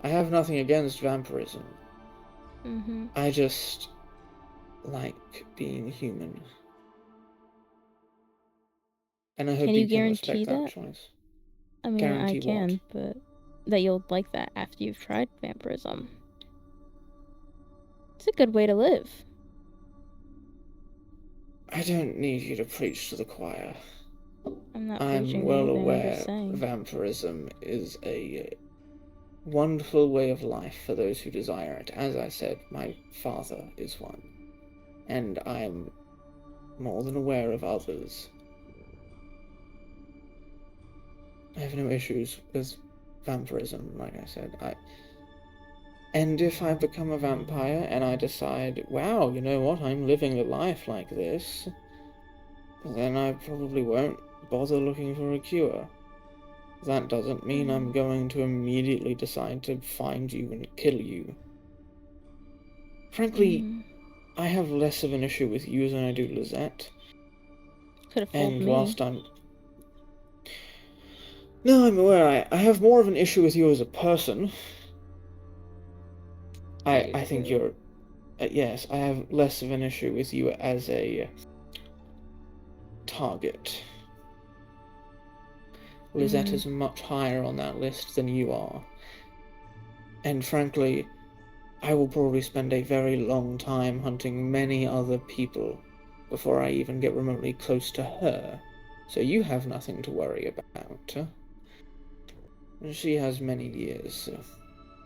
I have nothing against vampirism. Mm-hmm. I just like being human. And I hope Can you can respect guarantee that that? choice. I mean, Guarantee I can, what? but that you'll like that after you've tried vampirism. It's a good way to live. I don't need you to preach to the choir. I'm not I'm preaching well anything, I'm aware just saying. vampirism is a wonderful way of life for those who desire it. As I said, my father is one. And I'm more than aware of others. I have no issues with vampirism, like I said. And if I become a vampire and I decide, wow, you know what, I'm living a life like this, then I probably won't bother looking for a cure. That doesn't mean I'm going to immediately decide to find you and kill you. Frankly, I have less of an issue with you than I do Lizette. Could have fooled And me. whilst I'm... No, I'm aware I have more of an issue with you as a person. I think you're... yes, I have less of an issue with you as a target. Lizette is much higher on that list than you are. And frankly, I will probably spend a very long time hunting many other people before I even get remotely close to her. So you have nothing to worry about. She has many years.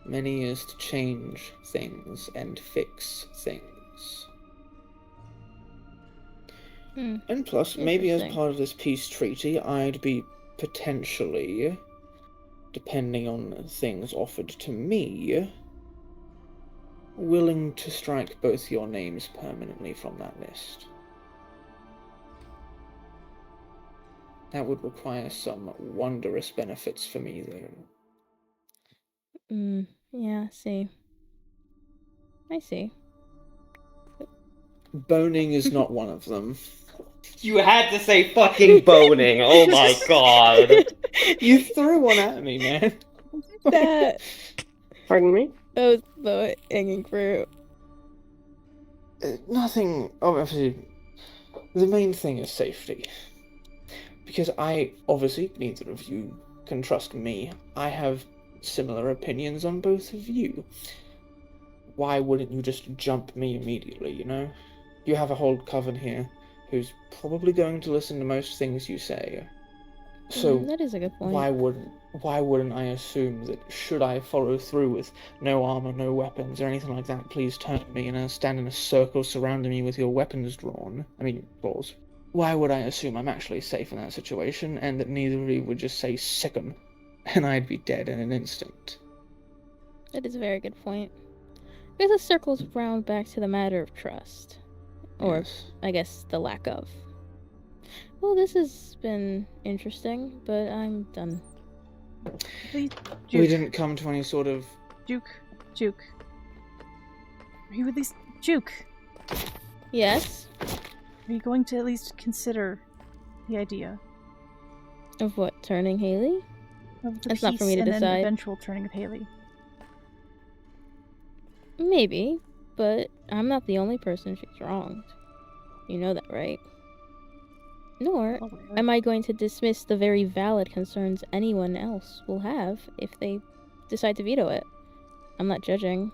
Many years to change things and fix things. And plus, maybe as part of this peace treaty, I'd be potentially, depending on things offered to me, willing to strike both your names permanently from that list. That would require some wondrous benefits for me, though. Yeah, I see. Boning is not one of them. You had to say fucking boning. Oh my god. You threw one at me, man. That. Pardon me? That was the hanging fruit. Nothing, obviously. The main thing is safety. Because obviously, neither of you can trust me. I have similar opinions on both of you. Why wouldn't you just jump me immediately, you know? You have a whole coven here who's probably going to listen to most things you say. So that is a good point. Why wouldn't I assume that should I follow through with no armor, no weapons, or anything like that, please turn me and stand in a circle surrounding me with your weapons drawn. I mean, balls. Why would I assume I'm actually safe in that situation, and that neither of you would just say sick 'em, and I'd be dead in an instant? That is a very good point. I guess it circles round back to the matter of trust. Or, yes. I guess, the lack of. Well, this has been interesting, but I'm done. Please, we didn't come to any sort of... Juke. Are you at least... Juke! Yes? Are you going to at least consider the idea? Of what, turning Haley? Of the That's peace not for me to and decide. Then eventual turning of Haley. Maybe, but I'm not the only person she's wronged. You know that, right? Nor am I going to dismiss the very valid concerns anyone else will have if they decide to veto it. I'm not judging.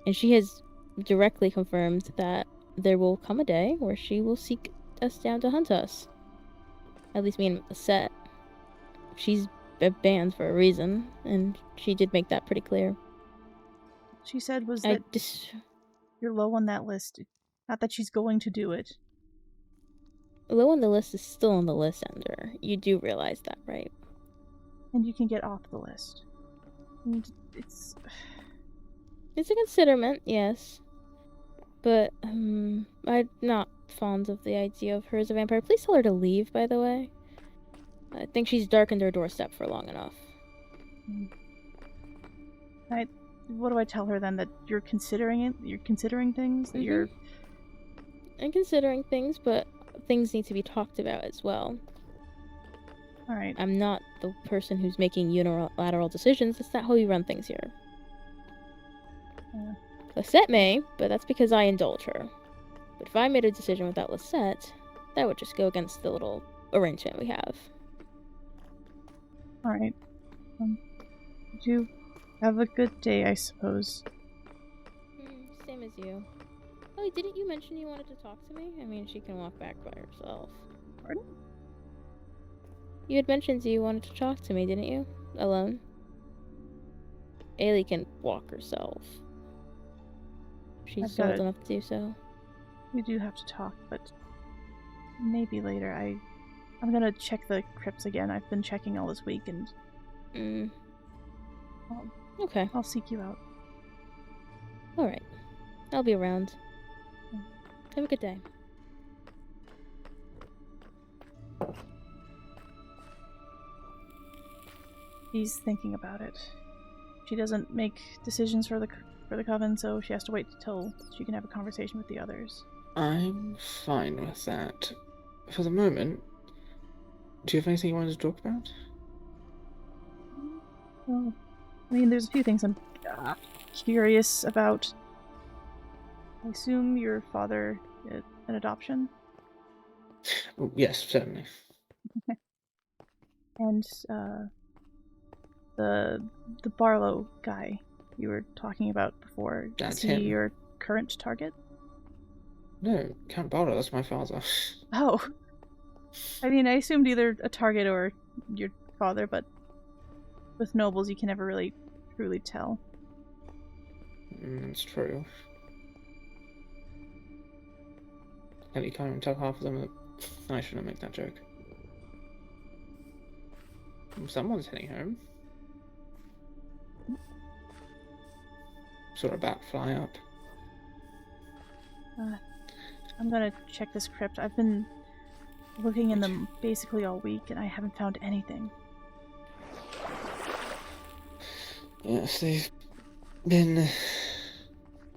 And she has directly confirmed that there will come a day where she will seek us down to hunt us. At least me and the set. She's banned for a reason, and she did make that pretty clear. She said was that you're low on that list. Not that she's going to do it. Low on the list is still on the list, Ender. You do realize that, right? And you can get off the list. And it's a considerment, yes. But, I'm not fond of the idea of her as a vampire. Please tell her to leave, by the way. I think she's darkened her doorstep for long enough. What do I tell her then? That you're considering it? You're considering things? That you're... I'm considering things, but things need to be talked about as well. Alright. I'm not the person who's making unilateral decisions. That's not how we run things here. Lisette may, but that's because I indulge her. But if I made a decision without Lisette, that would just go against the little arrangement we have. Alright. Did you have a good day, I suppose? Same as you. Oh, didn't you mention you wanted to talk to me? I mean, she can walk back by herself. Pardon? You had mentioned you wanted to talk to me, didn't you? Alone? Ailey can walk herself. She's old enough to do so. We do have to talk, but maybe later. I'm gonna check the crypts again. I've been checking all this week, and okay. I'll seek you out. Alright. I'll be around. Have a good day. She's thinking about it. She doesn't make decisions for the coven, so she has to wait till she can have a conversation with the others. I'm fine with that. For the moment, do you have anything you wanted to talk about? Well, I mean, there's a few things I'm curious about. I assume your father is an adoption? Oh, yes, certainly. Okay. And, the Barlow guy you were talking about before, That's is he him. your current target? No, Count Barlow, that's my father. Oh. I mean, I assumed either a target or your father, but with nobles you can never really truly tell. It's true. And you can't even tell half of them. I shouldn't make that joke. Someone's heading home. Saw a bat fly up. I'm gonna check this crypt. I've been looking in them basically all week, and I haven't found anything. Yes, they've been a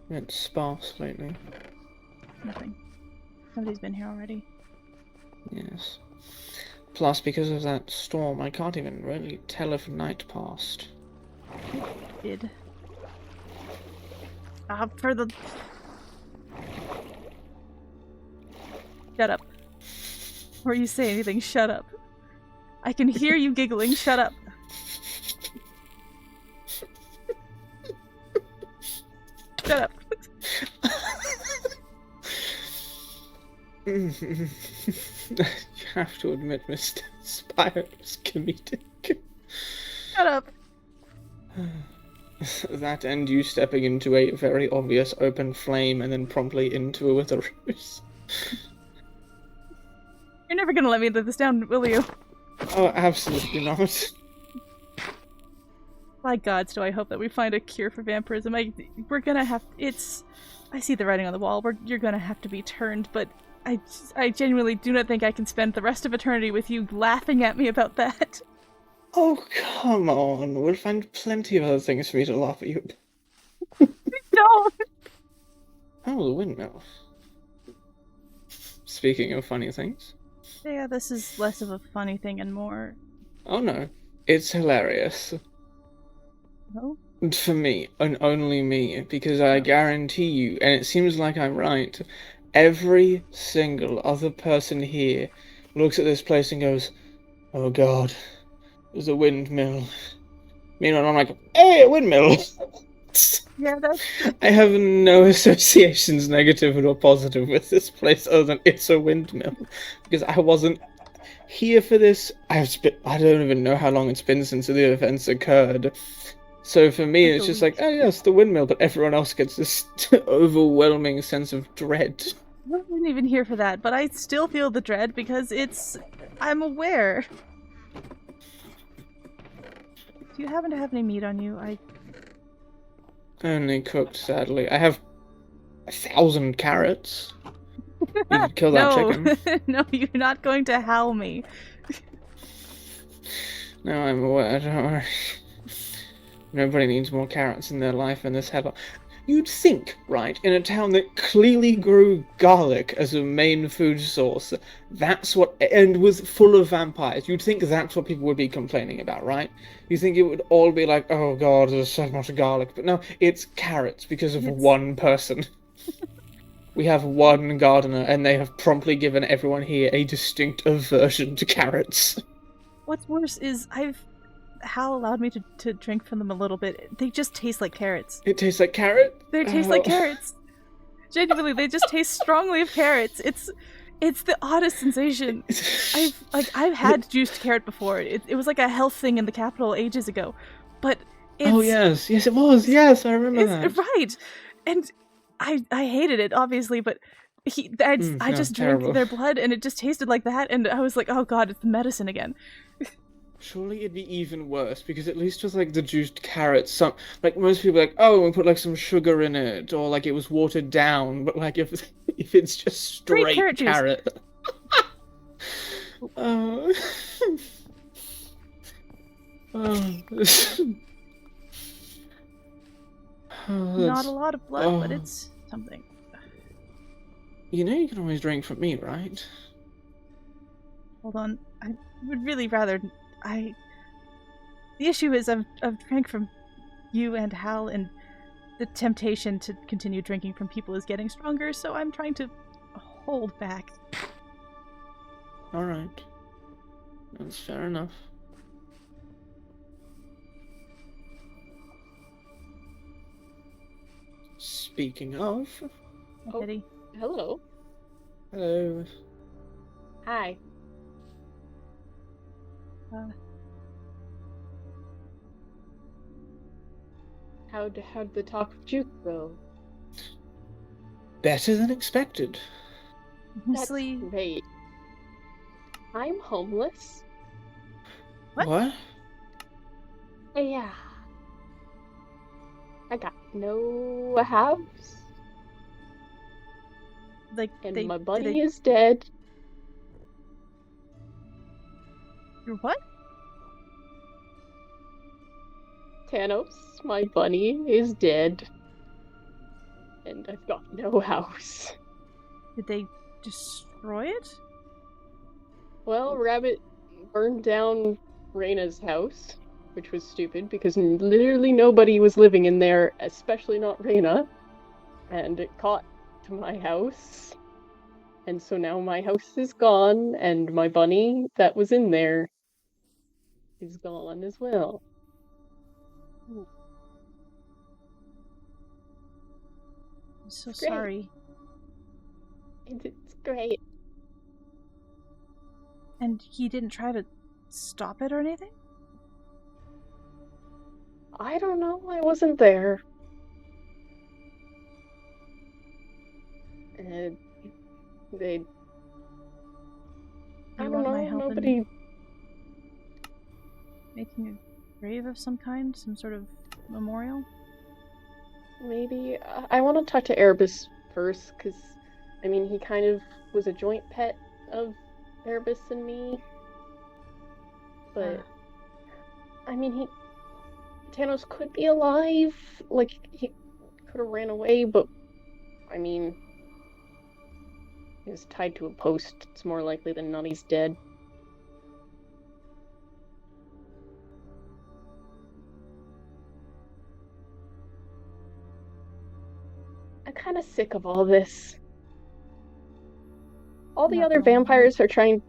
bit sparse lately. Nothing. Somebody's been here already. Yes. Plus, because of that storm, I can't even really tell if night passed. Did. For the... Shut up. Before you say anything, shut up. I can hear you giggling, shut up. Shut up. You have to admit, Mr. Spire is comedic. Shut up. That and you stepping into a very obvious open flame and then promptly into a wither rose. You're never gonna let me live this down, will you? Oh, absolutely not. My gods, do I hope that we find a cure for vampirism. We're gonna have... I see the writing on the wall. You're gonna have to be turned, but I genuinely do not think I can spend the rest of eternity with you laughing at me about that. Oh, come on. We'll find plenty of other things for me to laugh at you. No! Oh, the windmill. Speaking of funny things. Yeah, this is less of a funny thing and more... Oh no, it's hilarious. No? For me, and only me, because I guarantee you, and it seems like I'm right, every single other person here looks at this place and goes, oh god, there's a windmill. Meanwhile, I'm like, hey, a windmill! Yeah, that's... I have no associations, negative or positive, with this place other than it's a windmill. Because I wasn't here for this. I don't even know how long it's been since the events occurred. So for me, it's just like, oh yes, the windmill, but everyone else gets this overwhelming sense of dread. I wasn't even here for that, but I still feel the dread because I'm aware. Do you happen to have any meat on you? Only cooked, sadly. I have 1,000 carrots. You could kill that chicken. No, you're not going to howl me. No, I'm aware, don't worry. Nobody needs more carrots in their life in this headline. You'd think, right, in a town that clearly grew garlic as a main food source, and was full of vampires, you'd think that's what people would be complaining about, right? You think it would all be like, oh god, there's so much garlic, but no, it's carrots because of one person. We have one gardener, and they have promptly given everyone here a distinct aversion to carrots. What's worse is Hal allowed me to drink from them a little bit. They just taste like carrots. It tastes like carrot? They taste like carrots. Genuinely, they just taste strongly of carrots. It's the oddest sensation. I've had juiced carrot before. It was like a health thing in the capital ages ago, but it's, oh yes, it was. Yes, I remember that. Right, and I hated it obviously, but I just drank their blood and it just tasted like that, and I was like, oh god, it's the medicine again. Surely it'd be even worse, because at least with like the juiced carrots, like most people are like, oh, we put like some sugar in it, or like it was watered down. But like if it's just straight carrot. Not a lot of blood, but it's something. You know you can always drink from me, right? Hold on, I would really rather. The issue is I've drank from you and Hal, and the temptation to continue drinking from people is getting stronger, so I'm trying to hold back. Alright. That's fair enough. Speaking of... Oh, Eddie. Hello. Hello. Hi. How'd the talk with Juke go? Better than expected. That's great. I'm homeless. What? Yeah. I got no house. And my bunny is dead. Your what? Thanos, my bunny, is dead. And I've got no house. Did they destroy it? Well, Rabbit burned down Reyna's house, which was stupid because literally nobody was living in there, especially not Reyna. And it caught to my house. And so now my house is gone, and my bunny that was in there is gone as well. I'm so sorry. It's great. And he didn't try to stop it or anything? I don't know. I wasn't there. I don't know. My help Nobody. in making a grave of some kind, some sort of memorial. Maybe I want to talk to Erebus first, because I mean he kind of was a joint pet of Erebus and me. But I mean Thanos could be alive, like he could have ran away, but I mean he was tied to a post. It's more likely than not he's dead. I'm kind of sick of all this. All the other vampires are trying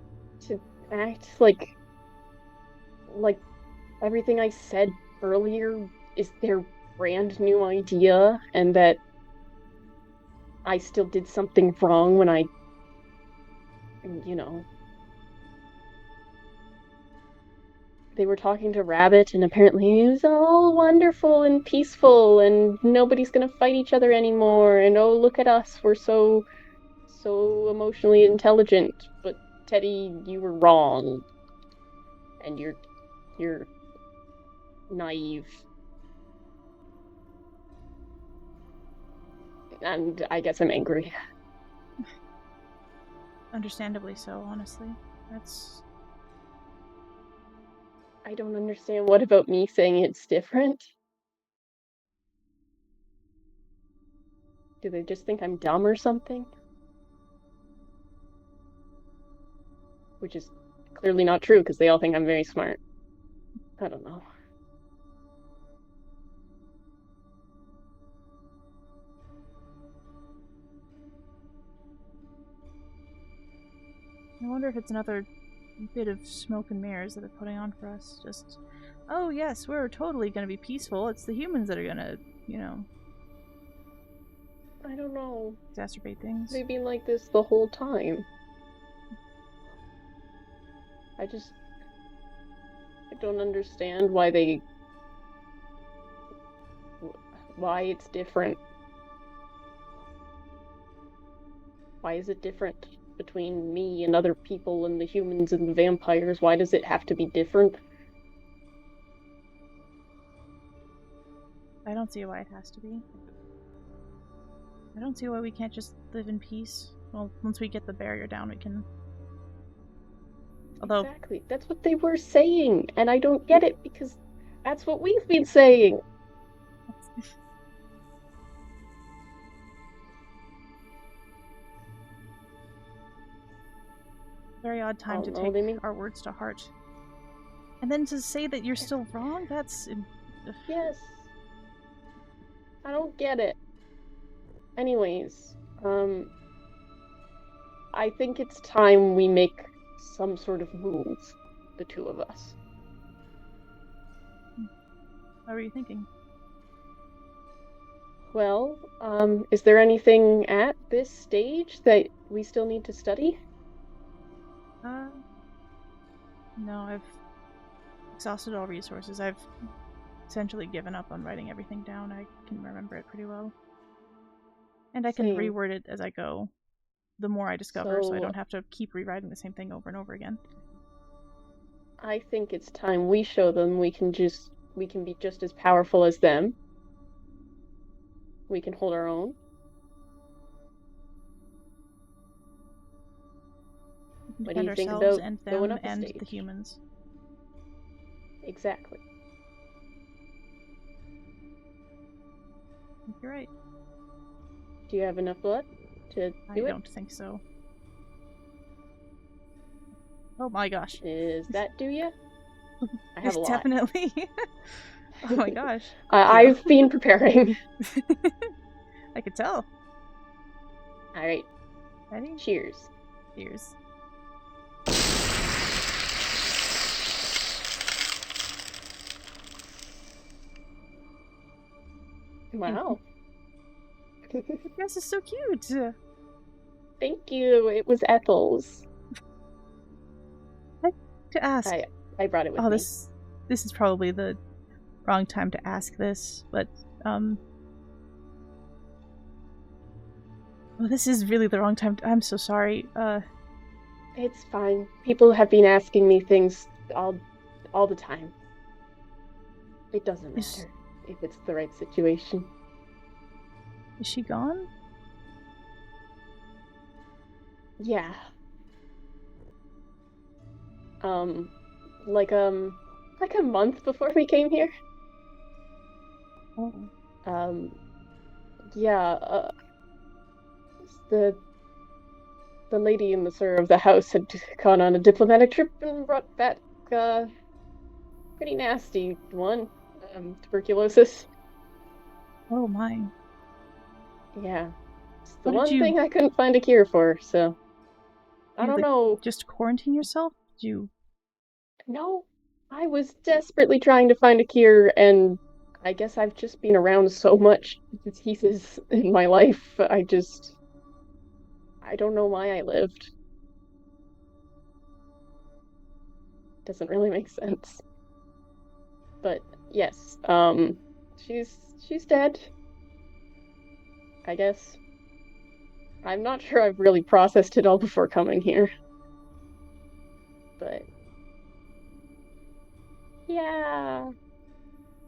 to act like everything I said earlier is their brand new idea, and that I still did something wrong when I, they were talking to Rabbit, and apparently it was all wonderful and peaceful, and nobody's gonna fight each other anymore, and oh, look at us, we're so emotionally intelligent. But Teddy, you were wrong. And you're naive. And I guess I'm angry. Understandably so, honestly. I don't understand. What about me saying it's different? Do they just think I'm dumb or something? Which is clearly not true, because they all think I'm very smart. I don't know. I wonder if it's another bit of smoke and mirrors that they're putting on for us. Just, oh yes, we're totally gonna be peaceful. It's the humans that are gonna, you know, I don't know. exacerbate things. They've been like this the whole time. I don't understand why it's different. Why is it different between me and other people and the humans and the vampires? Why does it have to be different? I don't see why it has to be. I don't see why we can't just live in peace. Well, once we get the barrier down, we can... Although... Exactly. That's what they were saying, and I don't get it, because that's what we've been saying. Very odd time to take our words to heart. And then to say that you're still wrong? That's... Yes. I don't get it. Anyways, I think it's time we make some sort of move, the two of us. What were you thinking? Well, is there anything at this stage that we still need to study? No, I've exhausted all resources. I've essentially given up on writing everything down. I can remember it pretty well. And I can reword it as I go. The more I discover, so I don't have to keep rewriting the same thing over and over again. I think it's time we show them we can be just as powerful as them. We can hold our own. What do you think about and going them up a and stage? the humans? Exactly. I think you're right. Do you have enough blood to do it? I don't think so. Oh my gosh. Is that do you? I have a lot. Definitely. Oh my gosh. I've been preparing. I could tell. Alright. Ready? Cheers. Cheers. Wow. This is so cute. Thank you. It was Ethel's. To ask. I brought it with me. This is probably the wrong time to ask this, but oh, this is really the wrong time. I'm so sorry. It's fine. People have been asking me things all the time. It doesn't matter if it's the right situation. Is she gone? Yeah. Like a month before we came here. Oh. Yeah, the lady in the center of the house had gone on a diplomatic trip and brought back pretty nasty one. Tuberculosis. Oh my. Yeah. It's the one thing I couldn't find a cure for, so I don't know. Just quarantine yourself? Did you? No. I was desperately trying to find a cure, and I guess I've just been around so much diseases in my life. I don't know why I lived. Doesn't really make sense. But yes, she's dead. I guess. I'm not sure I've really processed it all before coming here. But yeah.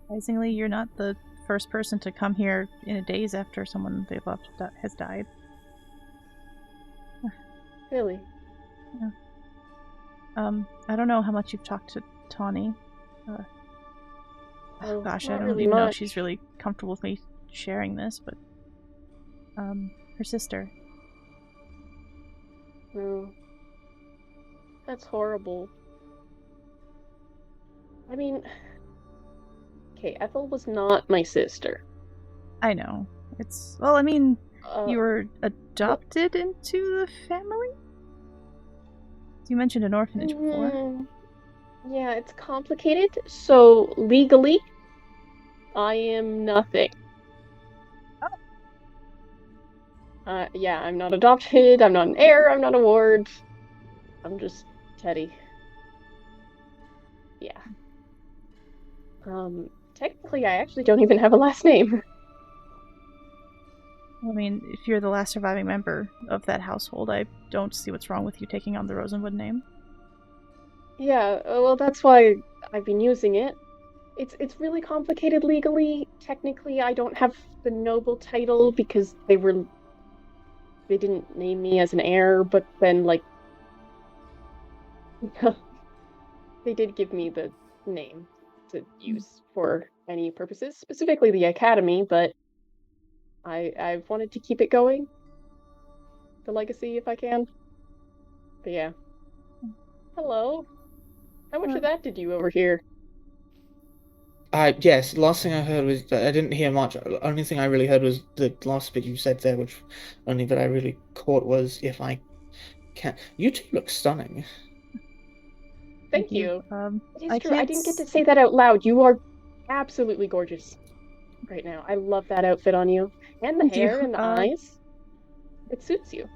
Surprisingly, you're not the first person to come here in a days after someone they loved has died. Really? Yeah. I don't know how much you've talked to Tawny. Gosh, I don't really even know if much. she's really comfortable with me sharing this, but her sister. Oh. That's horrible. I mean, okay, Ethel was not my sister. I know. It's, well, I mean, you were Well, adopted into the family? You mentioned an orphanage before. yeah, it's complicated. So, legally, I am nothing. Yeah, I'm not adopted, I'm not an heir, I'm not a ward. I'm just Teddy. Yeah. Technically, I actually don't even have a last name. I mean, if you're the last surviving member of that household, I don't see what's wrong with you taking on the Rosenwood name. Yeah, well, that's why I've been using it. It's really complicated legally. Technically, I don't have the noble title because they didn't name me as an heir, but then, like, they did give me the name to use for any purposes, specifically the academy, but I've wanted to keep it going, the legacy, if I can. But yeah. Hello. How much of that did you overhear? Yes, the last thing I heard was, I didn't hear much. The only thing I really heard was the last bit you said there, which only that I really caught was, if I can. You two look stunning. Thank you. It is true. I can't didn't get to say that out loud. You are absolutely gorgeous right now. I love that outfit on you. And the Thank you. hair and the eyes. It suits you.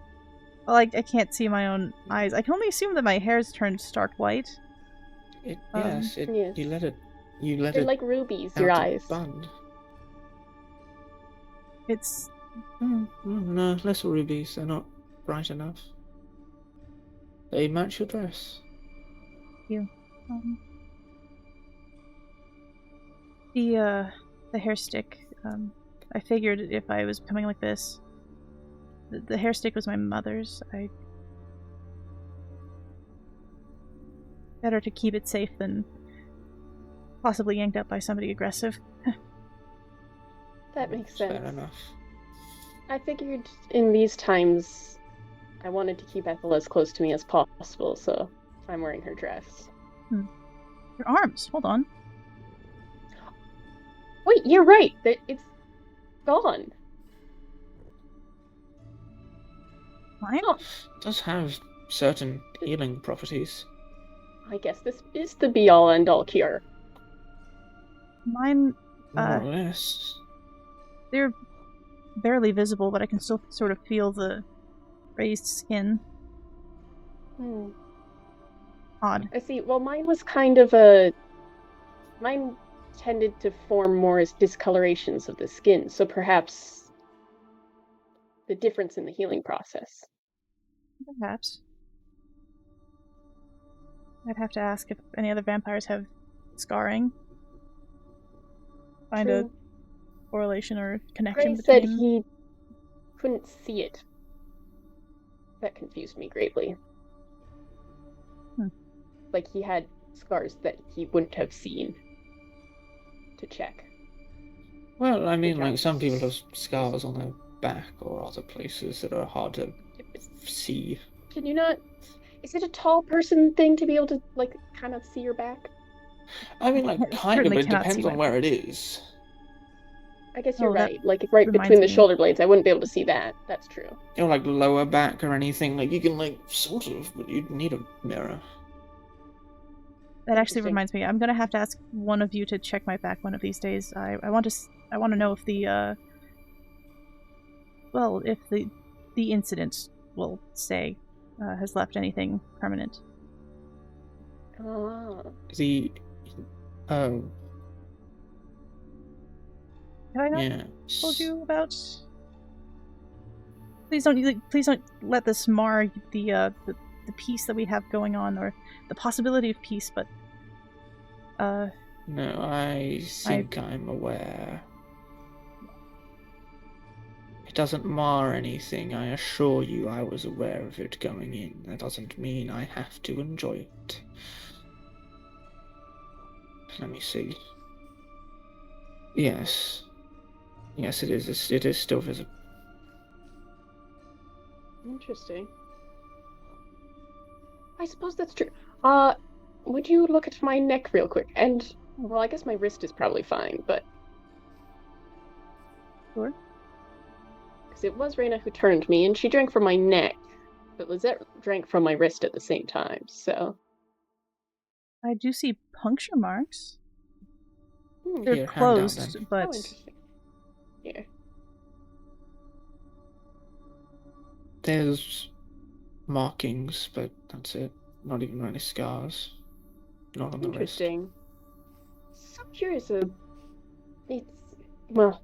Well, I can't see my own eyes. I can only assume that my hair's turned stark white. Yes. You let it. You let They're it. like rubies, your out eyes. of bud. It's. No, less rubies. They're not bright enough. They match your dress. You. The hair stick. I figured if I was becoming like this, the hair stick was my mother's. Better to keep it safe than possibly yanked up by somebody aggressive. That makes sense. Fair enough. I figured in these times I wanted to keep Ethel as close to me as possible, so I'm wearing her dress. Your arms. Hold on. Wait, you're right. It's gone. Mine? Oh, It does have certain healing properties. I guess this is the be-all end-all cure. Mine. More or less. They're barely visible, but I can still sort of feel the raised skin. Odd. I see. Well, mine was kind of mine tended to form more as discolorations of the skin, so perhaps the difference in the healing process. Perhaps. I'd have to ask if any other vampires have scarring. Find a correlation or connection Gray said between. he couldn't see it. That confused me greatly. Like he had scars that he wouldn't have seen to check. Well, I mean, like, some people have scars on their back or other places that are hard to see. Can you not... Is it a tall person thing to be able to, like, kind of see your back? I mean, like, kind of, but it depends on where it is. I guess you're right. Like, right between the shoulder blades, I wouldn't be able to see that. That's true. Or, like, lower back or anything. Like, you can, like, sort of, but you'd need a mirror. That actually reminds me. I'm gonna have to ask one of you to check my back one of these days. I want to know if the if the incident, we'll say, has left anything permanent. Have I not told you about? Please don't let this mar the peace that we have going on, or the possibility of peace. But no, I think I'm aware. It doesn't mar anything. I assure you, I was aware of it going in. That doesn't mean I have to enjoy it. Let me see. Yes. Yes, it is. It is still visible. Interesting. I suppose that's true. Would you look at my neck real quick? And, well, I guess my wrist is probably fine, but... Sure. Because it was Reyna who turned me, and she drank from my neck. But Lizette drank from my wrist at the same time, so... I do see puncture marks. They're Here, hand out closed, then. but... Oh, interesting. Yeah. There's markings, but that's it. Not even any scars. Not on the wrist. Interesting. So curious. It's... Well,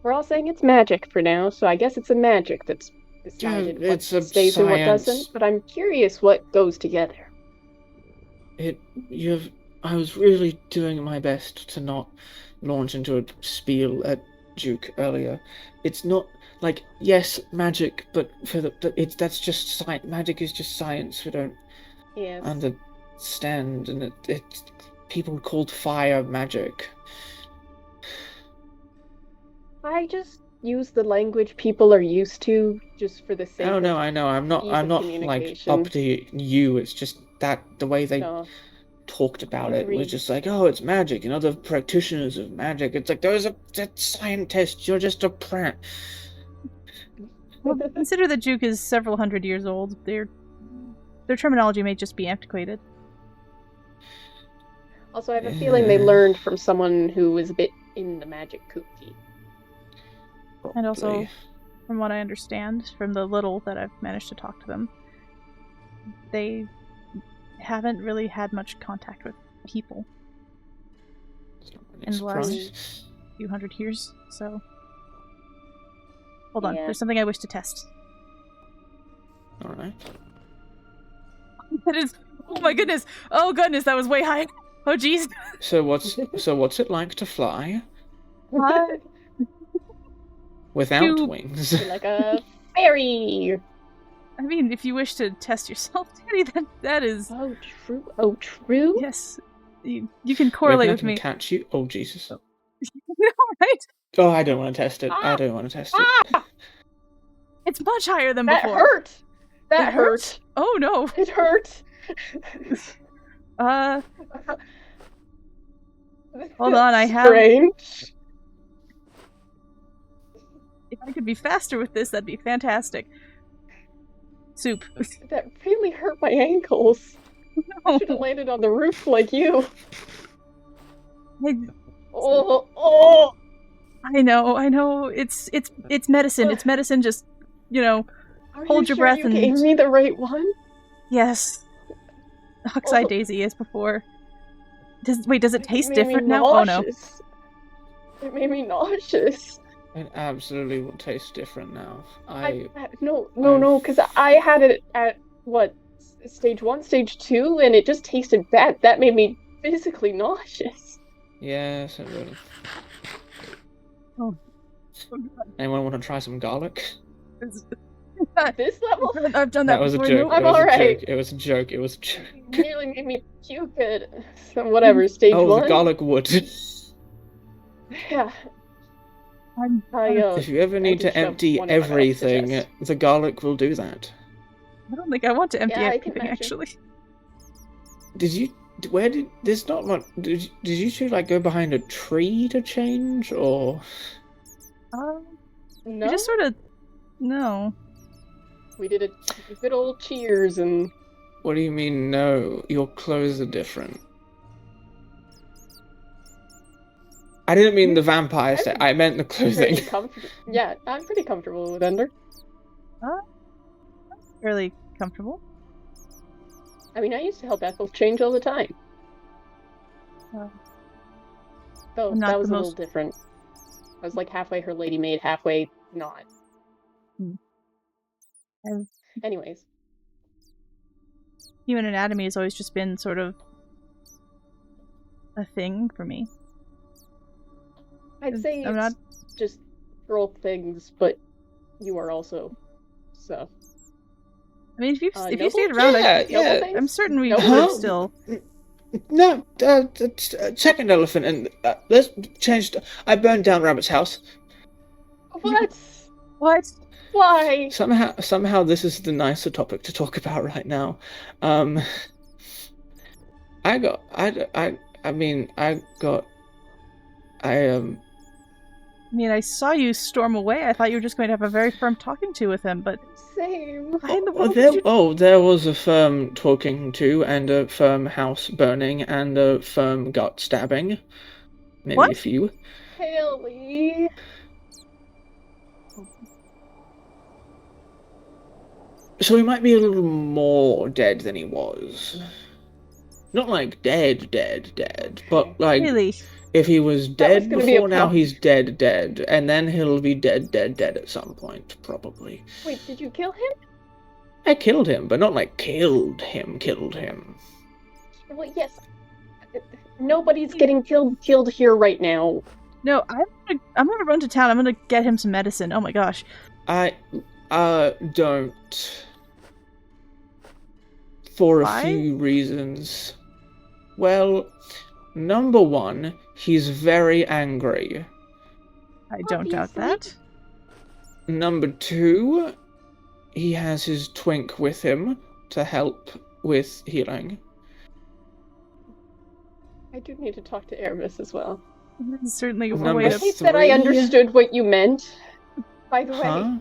we're all saying it's magic for now, so I guess it's a magic that's decided what it's a stays and what science. doesn't, but I'm curious what goes together. I was really doing my best to not launch into a spiel at Duke earlier. It's not like, yes, magic, but that's just science. Magic is just science. We don't understand, and it's people called fire magic. I just use the language people are used to, just for the sake. Oh of no, I know. I'm not ease of like communication. up to you. It's just that the way they talked about it was just like, oh, it's magic, and other practitioners of magic. It's like, there's a scientist. You're just a plant. Well, consider that Juke is several hundred years old. Their terminology may just be antiquated. Also, I have a feeling they learned from someone who was a bit in the magic kooky. And also, from what I understand, from the little that I've managed to talk to them, they haven't really had much contact with people in the last few hundred years, so... Hold on, there's something I wish to test. Alright. That is... Oh my goodness! Oh goodness, that was way high! Oh jeez! So what's it like to fly? What? Without wings? Like a fairy! I mean, if you wish to test yourself, Daddy, then that is... Oh, true. Oh, true? Yes. You can correlate with me. Catch you? Oh, Jesus. Right? Oh, I don't want to test it. I don't want to test it. It's much higher than that before. Hurt! That It hurt! Oh no! It hurt! Hold on, I have... Strange. If I could be faster with this, that'd be fantastic. Soup. That really hurt my ankles. No. I should have landed on the roof like you. I know. It's medicine. It's medicine. Just, hold your breath you and... gave me the right one? Yes. Oxide Daisy as before. Does it taste made me different now? Oh no. nauseous. It made me nauseous. It absolutely will taste different now. No, because I had it at, stage 1, stage 2, and it just tasted bad. That made me physically nauseous. Yes, it will. Oh. Anyone want to try some garlic? At this level? I've done that was a before. joke. I'm alright. It was a joke. It was a joke. It nearly made me puke at whatever, stage 1. Oh, the garlic would. Yeah. If you ever need to empty everything, the garlic will do that. I don't think I want to empty I can everything, imagine. actually. Did you two go behind a tree to change, or? No. We just sort of... No. We did a good old cheers and... What do you mean, no? Your clothes are different. I didn't mean the vampire set, I meant the clothing. Yeah, I'm pretty comfortable with Ender. Fairly comfortable. I mean, I used to help Ethel change all the time. Though I'm not that was the a most- little different. I was like halfway her lady maid, halfway not. Anyways. Human anatomy has always just been sort of a thing for me. I'd say I'm it's just girl things, but you are also, so. I mean, if you noble- stayed around, yeah. I'm certain we Noble- would still... No, second elephant, and let's change. I burned down Rabbit's house. What? What? Why? Somehow this is the nicer topic to talk about right now. I mean, I saw you storm away. I thought you were just going to have a very firm talking to with him, but Same. why in the world did you... there was a firm talking to, and a firm house burning, and a firm gut stabbing. Maybe What? a few. Haley. So he might be a little more dead than he was. Not like dead, but like Really? if he was That was dead gonna be a before, now problem. he's dead, and then he'll be dead at some point, probably. Wait, did you kill him? I killed him, but not like killed him. Well, yes. Nobody's getting killed here right now. No, I'm gonna run to town. I'm gonna get him some medicine. Oh my gosh. I don't. For Why? a few reasons. Well, number one, he's very angry. I don't doubt that. Number two, he has his twink with him to help with healing. I do need to talk to Erebus as well. This is certainly a Number way I to... hate that I three? understood what you meant. By the way,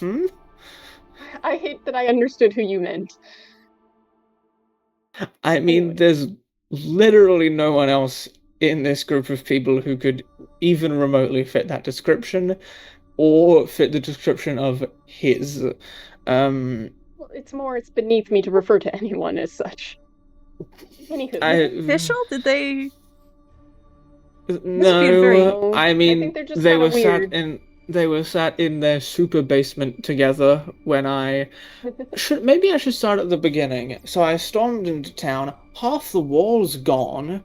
Huh? I hate that I understood who you meant. I mean, Anyway. there's literally no one else in this group of people who could even remotely fit that description, or fit the description of his. Well, it's beneath me to refer to anyone as such. Anywho. Official? Did they... No, I mean, think they're just they kinda were weird. they were sat in their super basement together when maybe I should start at the beginning. So I stormed into town, half the wall's gone.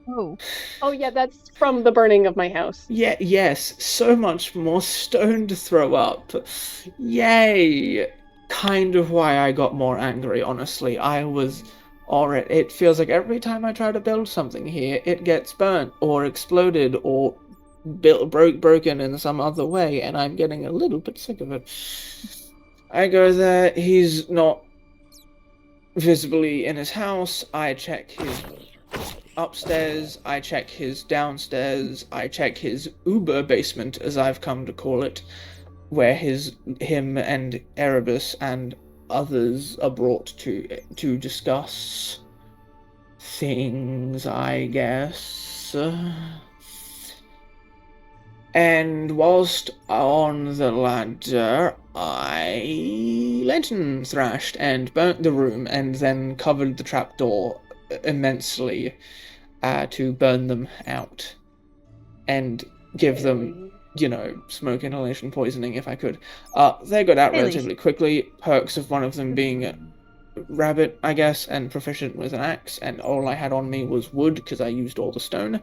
Oh. Oh yeah, that's from the burning of my house. Yeah, yes, so much more stone to throw up. Yay! Kind of why I got more angry, honestly. It feels like every time I try to build something here, it gets burnt or exploded or broken in some other way, and I'm getting a little bit sick of it. I go there, he's not visibly in his house. I check his upstairs, I check his downstairs, I check his Uber basement, as I've come to call it, where him and Erebus and others are brought to discuss things, I guess. And whilst on the ladder, I lantern thrashed and burnt the room, and then covered the trapdoor immensely to burn them out and give them, smoke inhalation poisoning if I could. They got out Really? relatively quickly, perks of one of them being rabbit, I guess, and proficient with an axe, and all I had on me was wood because I used all the stone.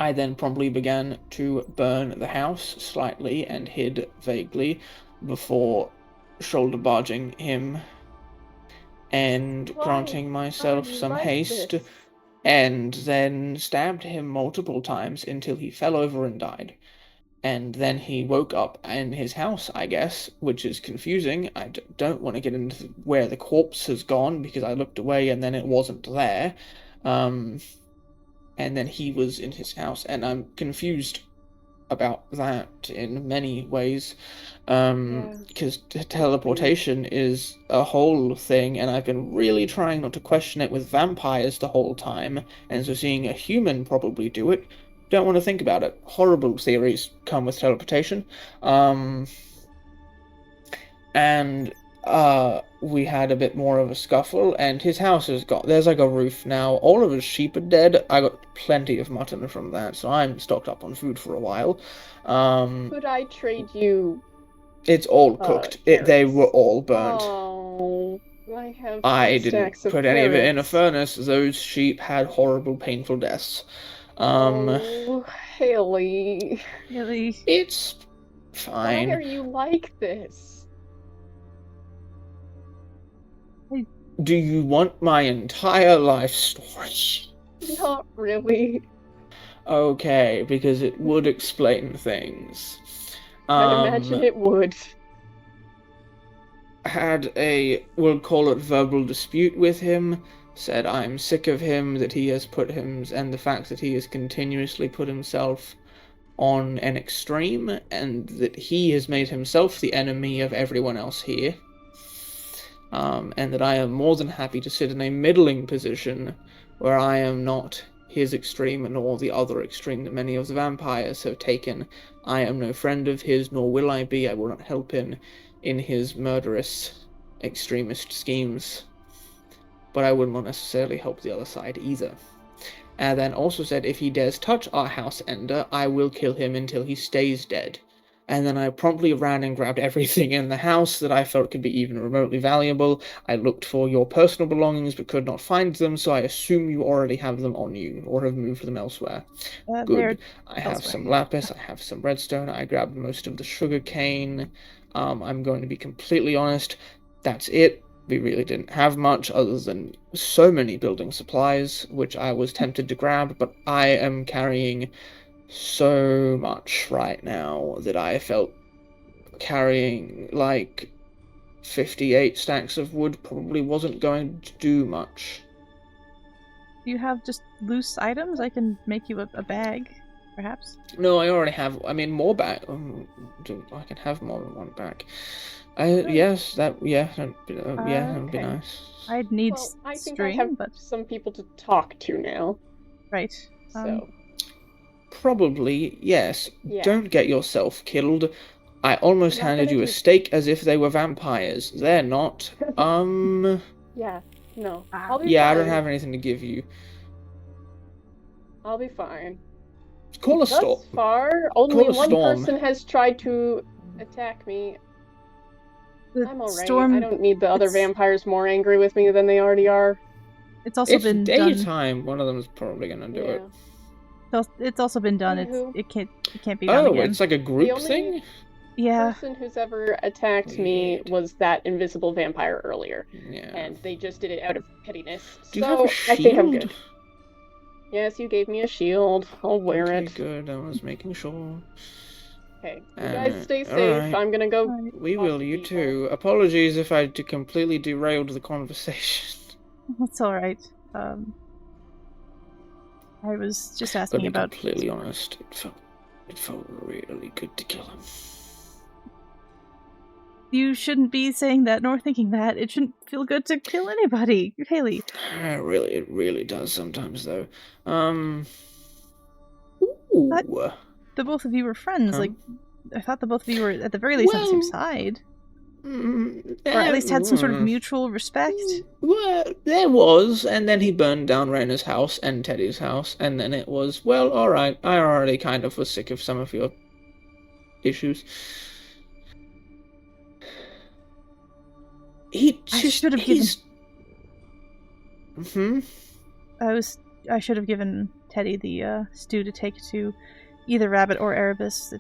I then promptly began to burn the house slightly and hid vaguely before shoulder barging him and granting myself some haste, and then stabbed him multiple times until he fell over and died. And then he woke up in his house, I guess, which is confusing. I don't want to get into where the corpse has gone, because I looked away and then it wasn't there. And then he was in his house, and I'm confused about that in many ways, because teleportation is a whole thing, and I've been really trying not to question it with vampires the whole time, and so seeing a human probably do it, don't want to think about it. Horrible theories come with teleportation. We had a bit more of a scuffle, and his house is gone. There's like a roof now. All of his sheep are dead. I got plenty of mutton from that, so I'm stocked up on food for a while. Could I trade you? It's all cooked. They were all burnt. Oh, I didn't put any of it in a furnace. Those sheep had horrible, painful deaths. Oh, Haley. Really? It's fine. Why are you like this? Do you want my entire life story? Not really. Okay, because it would explain things. I imagine it would. Had a, we'll call it verbal dispute with him, said I'm sick of him, that he has put him, and the fact that he has continuously put himself on an extreme, and that he has made himself the enemy of everyone else here. And that I am more than happy to sit in a middling position where I am not his extreme nor the other extreme that many of the vampires have taken. I am no friend of his, nor will I be. I will not help him in his murderous extremist schemes. But I will not necessarily help the other side either. And then also said if he dares touch our house ender, I will kill him until he stays dead. And then I promptly ran and grabbed everything in the house that I felt could be even remotely valuable. I looked for your personal belongings but could not find them, so I assume you already have them on you, or have moved them elsewhere. Good. I have some lapis, I have some redstone, I grabbed most of the sugar cane. I'm going to be completely honest, that's it. We really didn't have much other than so many building supplies, which I was tempted to grab, but I am carrying so much right now that I felt carrying like 58 stacks of wood probably wasn't going to do much. Do you have just loose items? I can make you a bag, perhaps? No, I already have, I mean, more bag. I can have more than one bag. Yes, that'd be nice. I'd need I think string, I have but some people to talk to now. Right. So. Probably, yes. Yeah. Don't get yourself killed. I almost handed you a steak as if they were vampires. They're not. Yeah, no. I'll be yeah, fine. I don't have anything to give you. I'll be fine. Call a storm. Thus far, only one person has tried to attack me. I'm alright. I don't need the other vampires more angry with me than they already are. It's also been daytime. One of them is probably gonna do it. It's also been done. Anywho. It can't be done again. Oh, it's like a group The thing? Yeah. Person who's ever attacked me was that invisible vampire earlier. Yeah. And they just did it out of pettiness. Do you have a I think I'm shield? good. Yes, you gave me a shield. I'll wear it. Good, I was making sure. Okay, you guys stay safe. Right. I'm gonna go. We will, you too. Apologies if I completely derailed the conversation. That's alright. I was just asking about. To be completely honest, it felt really good to kill him. You shouldn't be saying that nor thinking that. It shouldn't feel good to kill anybody, Haley. It really does sometimes, though. Ooh. The both of you were friends. Like, I thought the both of you were at the very least on the same side. Or at least had some sort of mutual respect. Well, there was, and then he burned down Raina's house and Teddy's house, and then it was, well, alright, I already kind of was sick of some of your issues. I should have given... I should have given Teddy the stew to take to either Rabbit or Erebus.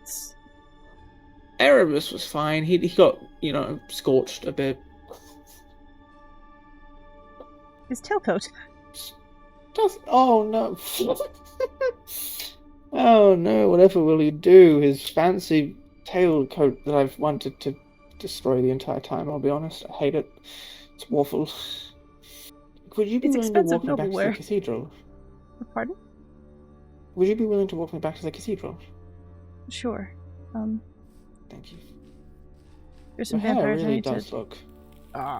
Erebus was fine. He got, scorched a bit. His tailcoat. Oh no. Oh no, whatever will he do? His fancy tailcoat that I've wanted to destroy the entire time, I'll be honest. I hate it. It's waffle. Would you be willing to walk me back to the cathedral? Pardon? Would you be willing to walk me back to the cathedral? Sure. Thank you. There's some Your hair vampires really I need does to... look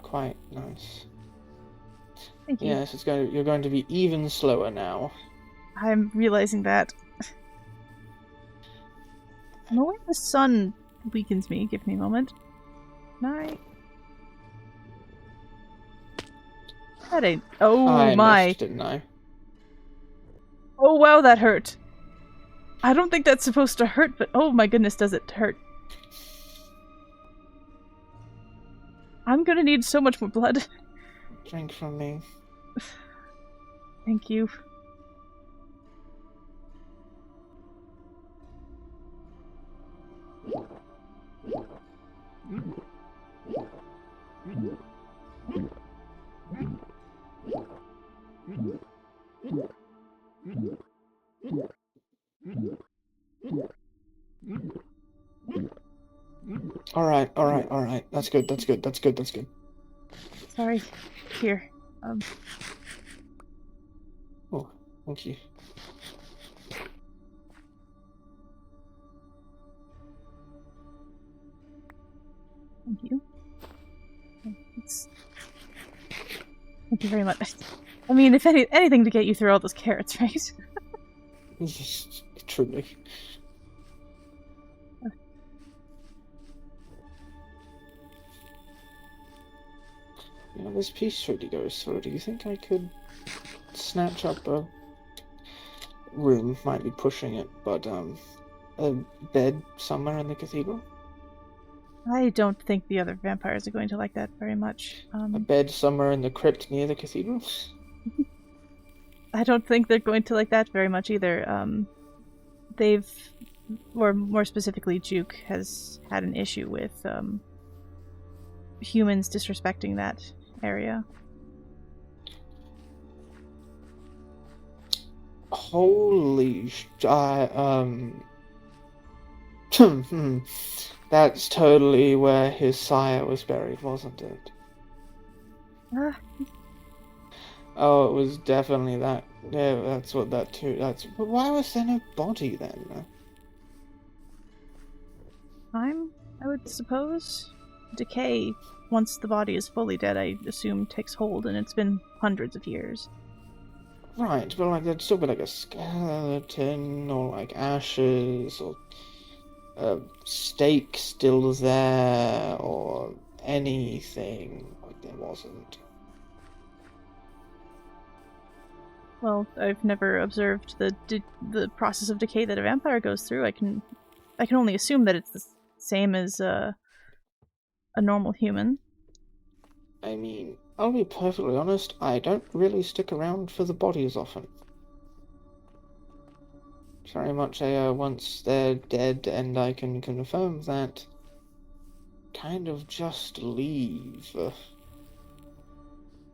quite nice. Thank you. Yes, you're going to be even slower now. I'm realizing that. Knowing the sun weakens me. Give me a moment. Night. That ain't... Oh I my. missed, didn't I? Oh wow, that hurt. I don't think that's supposed to hurt, but oh my goodness, does it hurt. I'm gonna need so much more blood. Drink from me. Thank you. All right. That's good. Sorry. Here. Oh, thank you. Thank you. Thank you very much. I mean, if anything to get you through all those carrots, right? Truly. This piece really goes through. Do you think I could snatch up a room? Might be pushing it, but a bed somewhere in the cathedral? I don't think the other vampires are going to like that very much. A bed somewhere in the crypt near the cathedral? I don't think they're going to like that very much either. Or more specifically, Juke has had an issue with humans disrespecting that area. Holy that's totally where his sire was buried, wasn't it? Oh, it was definitely that. Yeah, that's what that too. But why was there no body then? Time, I would suppose. Decay, once the body is fully dead, I assume takes hold, and it's been hundreds of years. Right, but like there'd still be like a skeleton, or like ashes, or a stake still there, or anything. Like there wasn't. Well, I've never observed the process of decay that a vampire goes through. I can only assume that it's the same as a normal human. I mean, I'll be perfectly honest, I don't really stick around for the bodies often. It's very much once they're dead and I can confirm that, kind of just leave.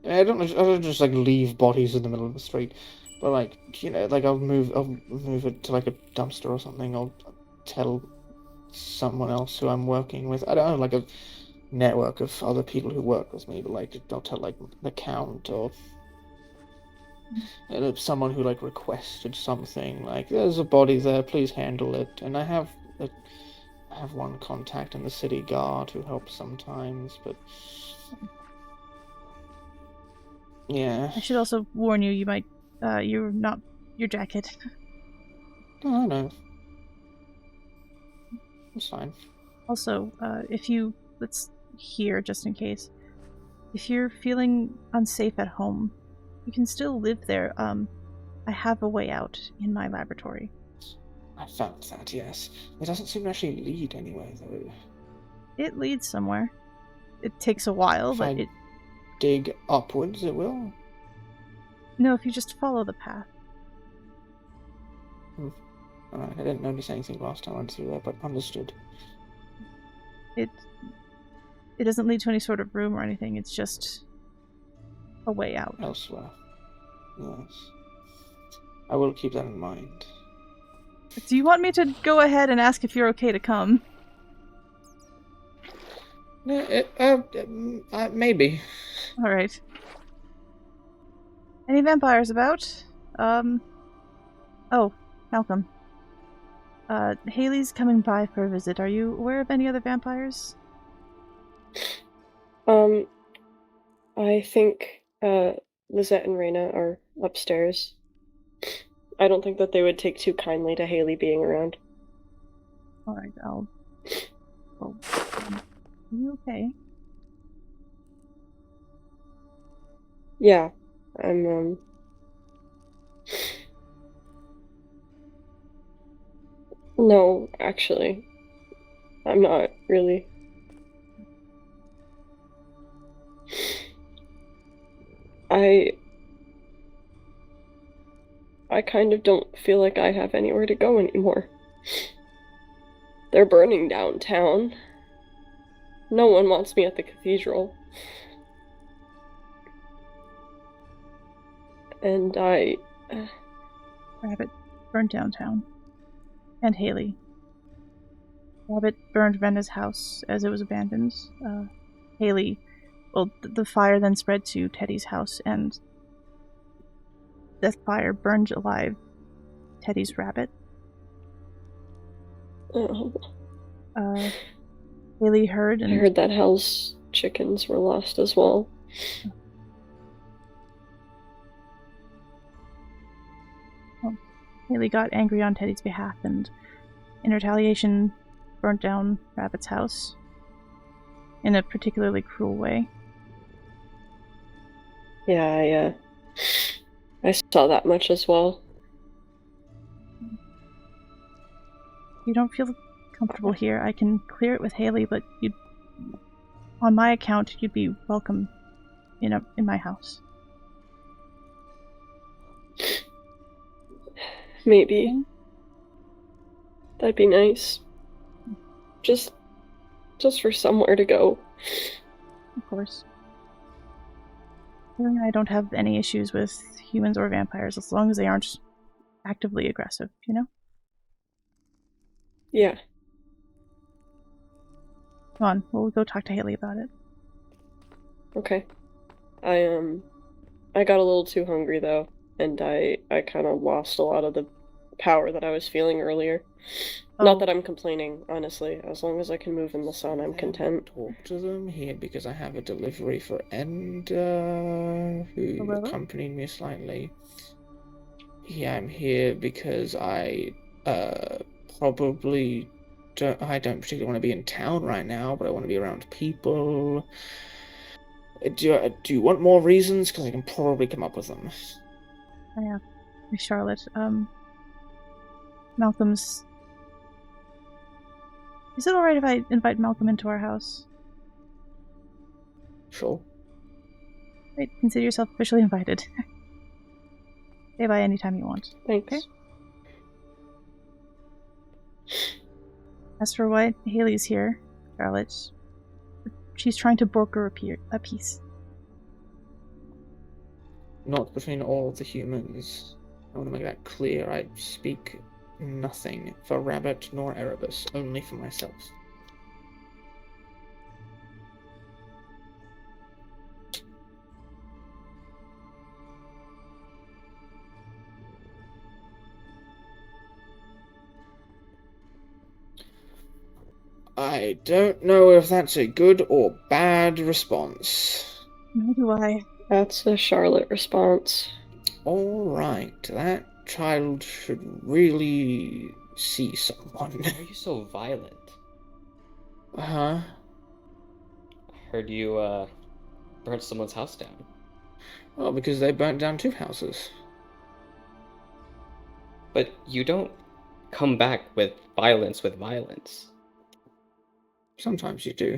I don't just like leave bodies in the middle of the street, but like, like I'll move it to like a dumpster or something. I'll tell someone else who I'm working with. I don't know, like a network of other people who work with me, but like I'll tell like the count or someone who like requested something, like there's a body there, please handle it. And I have one contact in the city guard who helps sometimes, but yeah. I should also warn you, you might you're not your jacket. No, no. It's fine. Also, if you let's hear just in case. If you're feeling unsafe at home, you can still live there. I have a way out in my laboratory. I found that, yes. It doesn't seem to actually lead anywhere, though. It leads somewhere. It takes a while, If but I dig upwards, it will? No, if you just follow the path. Alright, I didn't notice anything last time I went through there, but understood. It doesn't lead to any sort of room or anything, it's just a way out. Elsewhere. Yes. I will keep that in mind. Do you want me to go ahead and ask if you're okay to come? Maybe. Alright. Any vampires about? Oh, Malcolm. Haley's coming by for a visit. Are you aware of any other vampires? I think, Lizette and Reyna are upstairs. I don't think that they would take too kindly to Haley being around. Alright, are you okay? Yeah, I'm, No, actually. I'm not, really. I kind of don't feel like I have anywhere to go anymore. They're burning downtown. No one wants me at the cathedral. And Rabbit burned downtown. And Haley. Rabbit burned Venda's house as it was abandoned. Haley, well, the fire then spread to Teddy's house, and that fire burned alive Teddy's rabbit. Oh. Haley heard, and I heard that Hell's chickens were lost as well. Haley got angry on Teddy's behalf, and in retaliation, burnt down Rabbit's house in a particularly cruel way. Yeah, I saw that much as well. If you don't feel comfortable here, I can clear it with Haley, but on my account, you'd be welcome in my house. Maybe. That'd be nice. Just for somewhere to go. Of course. I don't have any issues with humans or vampires as long as they aren't actively aggressive, you know? Yeah. Come on, we'll go talk to Haley about it. Okay. I got a little too hungry though, and I kind of lost a lot of the power that I was feeling earlier. Not that I'm complaining, honestly. As long as I can move in the sun, I'm content. Talk to them here because I have a delivery for Ender, who accompanied me slightly. Yeah, I'm here because I probably don't particularly want to be in town right now, but I want to be around people. Do you want more reasons? Because I can probably come up with them. Yeah, Charlotte. Malcolm's. Is it alright if I invite Malcolm into our house? Sure. Right, consider yourself officially invited. Say bye anytime you want. Thanks. Okay? As for why Haley's here, Charlotte, she's trying to broker a peace. Not between all of the humans. I want to make that clear. I speak nothing for Rabbit nor Erebus, only for myself. I don't know if that's a good or bad response. Nor do I. That's a Charlotte response. Alright, that child should really see someone. Why are you so violent? Huh? I heard you, burnt someone's house down. Well, because they burnt down 2 houses. But you don't come back with violence. Sometimes you do.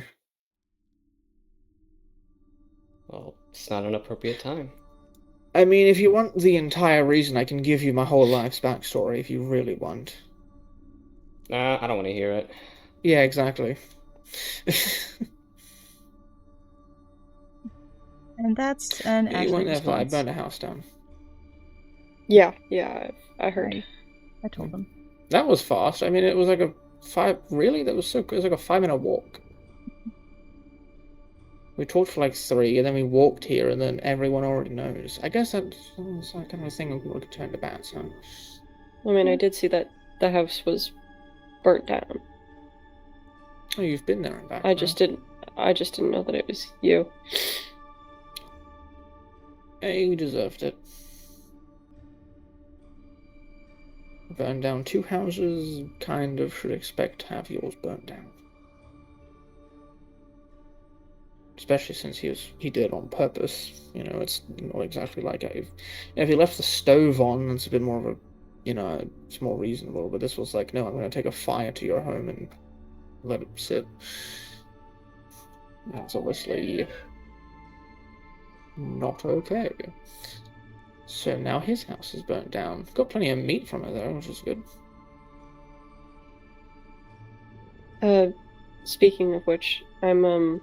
Well, it's not an appropriate time. I mean, if you want the entire reason, I can give you my whole life's backstory if you really want. Nah, I don't want to hear it. Yeah, exactly. And that's an You weren't there for that. I response. burned a house down. Yeah, I heard. I told them. That was fast. I mean, it was like a 5... Really? That was so... It was like a 5-minute walk. We talked for like 3, and then we walked here, and then everyone already knows. I guess that's kind of a thing we could turn to bats, huh? I mean, I did see that the house was burnt down. Oh, you've been there and back. I just didn't know that it was you. Hey, you deserved it. Burned down 2 houses, kind of should expect to have yours burnt down. Especially since he did it on purpose. You know, it's not exactly like if he left the stove on, it's a bit more of a, you know, it's more reasonable. But this was like, no, I'm going to take a fire to your home and let it sit. That's obviously not okay. So now his house is burnt down. Got plenty of meat from it though, which is good. Speaking of which, I'm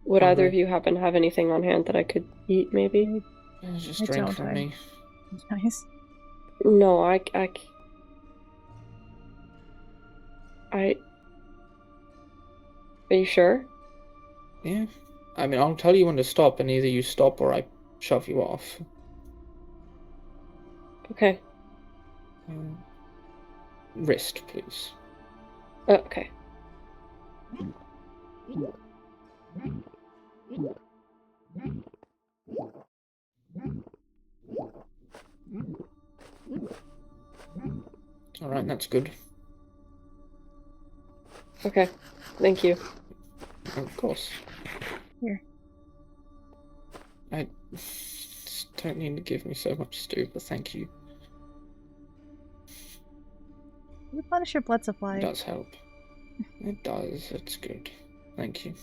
would either of you happen to have anything on hand that I could eat, maybe? Just drink from me. Nice. No, Are you sure? Yeah. I mean, I'll tell you when to stop, and either you stop or I shove you off. Okay. Wrist, please. Okay. Alright, that's good. Okay. Thank you. Of course. Here. I don't need to give me so much stew, but thank you. Replenish your blood supply. It does help. It does. It's good. Thank you.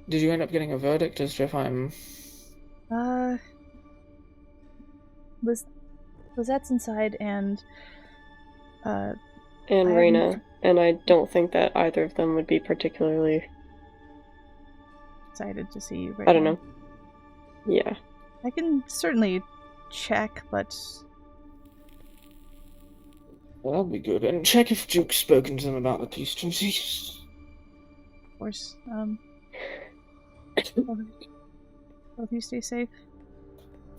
Did you end up getting a verdict as to if I'm... Lizette's inside and Raina, and I don't think that either of them would be particularly excited to see you right I don't now. know. Yeah. I can certainly check, but... Well, that'll be good. And check if Duke's spoken to them about the peace treaty. Of course. Both you stay safe.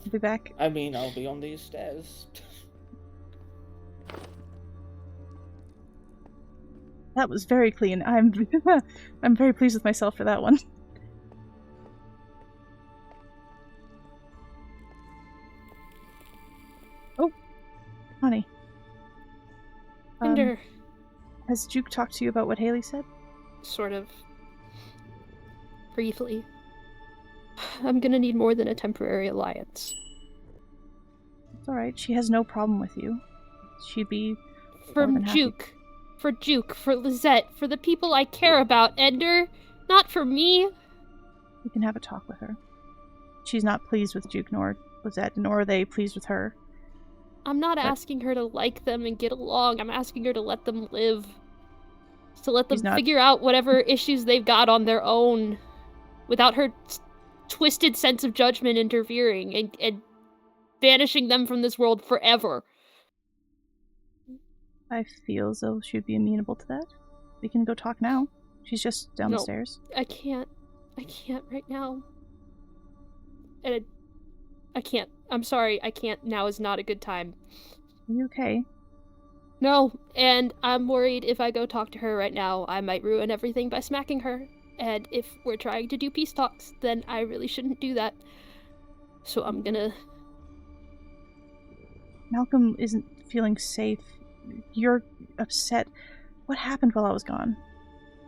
I'll be back. I mean, I'll be on these stairs. That was very clean. I'm very pleased with myself for that one. Oh, honey. Ender. Has Juke talked to you about what Haley said? Sort of. Briefly. I'm gonna need more than a temporary alliance. It's alright. She has no problem with you. She'd be... For Juke. For Juke. For Lizette. For the people I care about, Ender. Not for me. We can have a talk with her. She's not pleased with Juke nor Lizette, nor are they pleased with her. I'm not asking her to like them and get along. I'm asking her to let them live. To let them figure out whatever issues they've got on their own. Without her twisted sense of judgment interfering and banishing them from this world forever. I feel as though she'd be amenable to that. We can go talk now. She's just down the stairs. I can't. I can't right now. And I can't. I'm sorry, I can't. Now is not a good time. Are you okay? No, and I'm worried if I go talk to her right now, I might ruin everything by smacking her. And if we're trying to do peace talks, then I really shouldn't do that. So I'm gonna... Malcolm isn't feeling safe. You're upset. What happened while I was gone?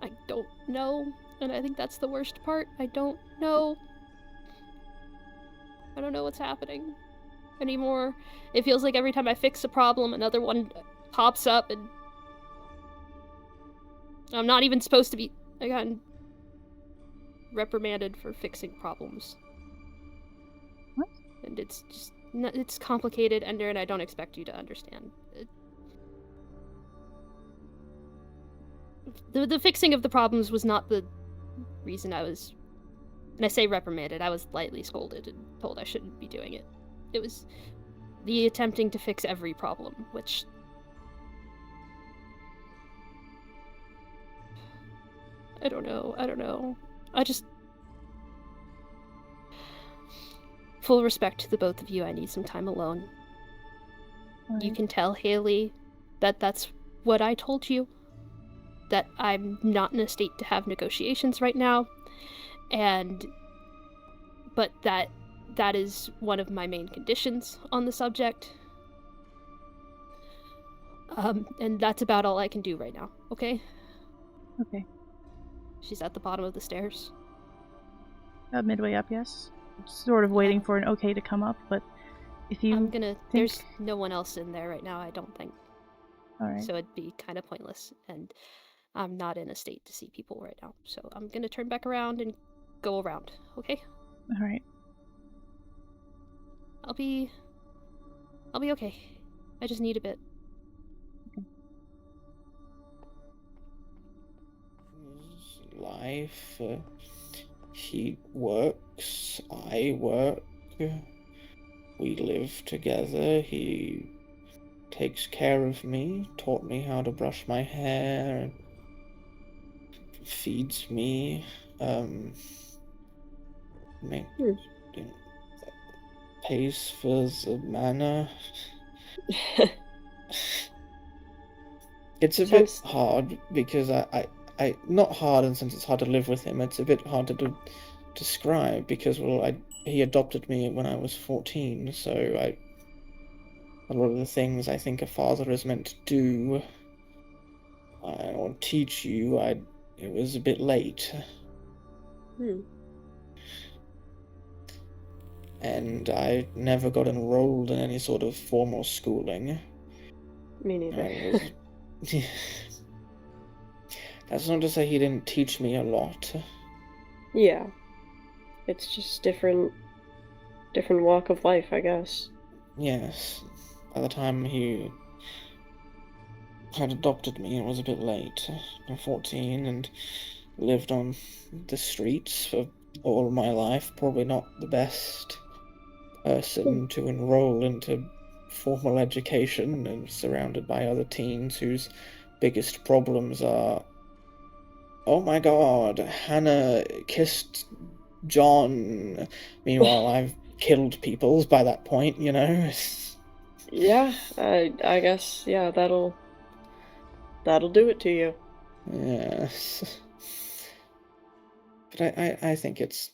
I don't know, and I think that's the worst part. I don't know. I don't know what's happening anymore. It feels like every time I fix a problem, another one pops up, and I'm not even supposed to be... I got reprimanded for fixing problems. What? And it's just... It's complicated, Ender, and I don't expect you to understand. The fixing of the problems was not the reason I was... And I say reprimanded, I was lightly scolded and told I shouldn't be doing it. It was the attempting to fix every problem, which... I don't know. I just... Full respect to the both of you, I need some time alone. Right. You can tell Haley that that's what I told you. That I'm not in a state to have negotiations right now. But that is one of my main conditions on the subject. And that's about all I can do right now, okay? Okay. She's at the bottom of the stairs. Midway up, yes. Sort of waiting for an okay to come up, but if you There's no one else in there right now, I don't think. Alright. So it'd be kind of pointless, and I'm not in a state to see people right now. So I'm gonna turn back around and go around, okay? Alright. I'll be okay. I just need a bit. Okay. Life. He works, I work. We live together. He takes care of me, taught me how to brush my hair, feeds me, pays for the manor. It's a bit hard because I not hard in the sense it's hard to live with him. It's a bit hard to describe because, well, he adopted me when I was 14, so a lot of the things I think a father is meant to do or teach you, it was a bit late. And I never got enrolled in any sort of formal schooling. Me neither. That's not to say he didn't teach me a lot. Yeah. It's just different walk of life, I guess. Yes. By the time he had adopted me, it was a bit late. I'm 14 and lived on the streets for all my life. Probably not the best person to enroll into formal education, and surrounded by other teens whose biggest problems are, oh my god, Hannah kissed John. Meanwhile, I've killed people by that point, you know? Yeah, I guess, yeah, that'll do it to you. Yes. But I think it's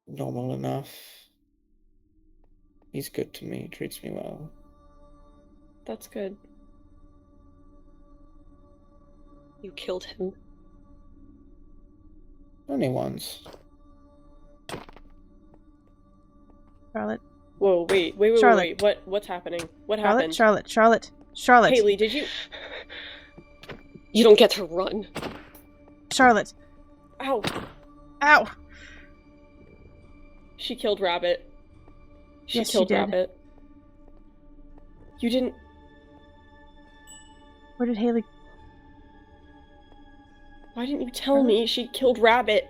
normal enough. He's good to me, treats me well. That's good. You killed him. Only once. Charlotte. Whoa, wait, what's happening? What happened? Charlotte. Haley, did you... You don't get to run. Charlotte. Ow. Ow. She killed Rabbit. Yes, she did. Rabbit. You didn't... Where did Haley... Why didn't you tell me she killed Rabbit?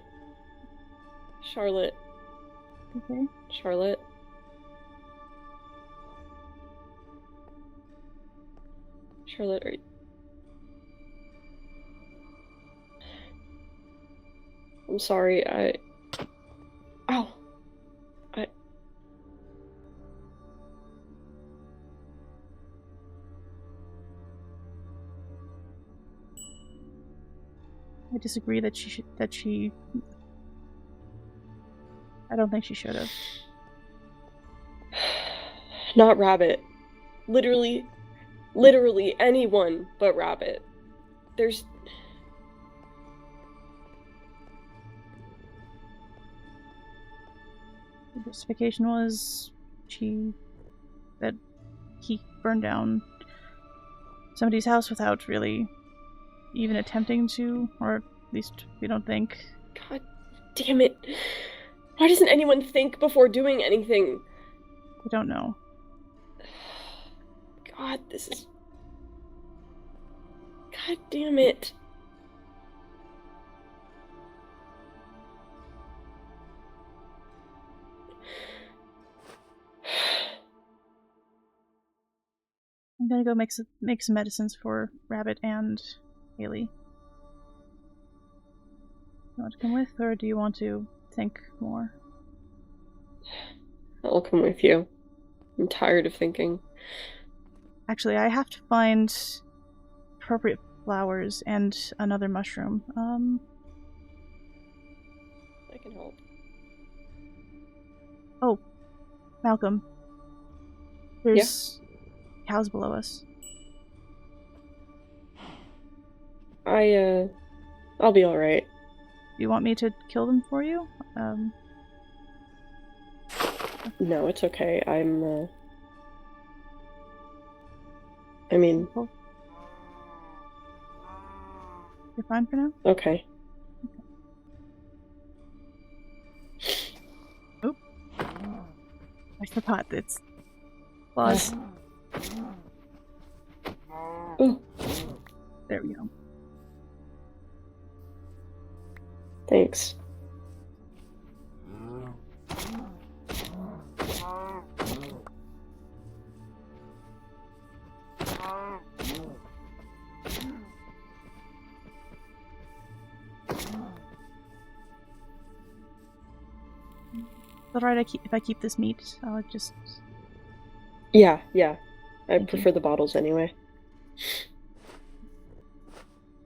Charlotte. Okay. Charlotte. Charlotte, are you... I'm sorry, Ow! I disagree that she I don't think she should have. Not Rabbit. Literally anyone but Rabbit. The justification was that he burned down somebody's house without really even attempting to, or at least we don't think. God damn it. Why doesn't anyone think before doing anything? I don't know. God, this is... God damn it. I'm gonna go make some medicines for Rabbit and Haley. You want to come with, or do you want to think more? I'll come with you. I'm tired of thinking. Actually, I have to find appropriate flowers and another mushroom. I can help. Oh, Malcolm. There's cows below us. I'll be alright. Do you want me to kill them for you? No, it's okay. I mean... You're fine for now? Okay. Oop. I forgot it's claws. Ooh. There we go. Thanks. alright if I keep this meat? I'll just... Yeah. I Thank prefer you. the bottles anyway.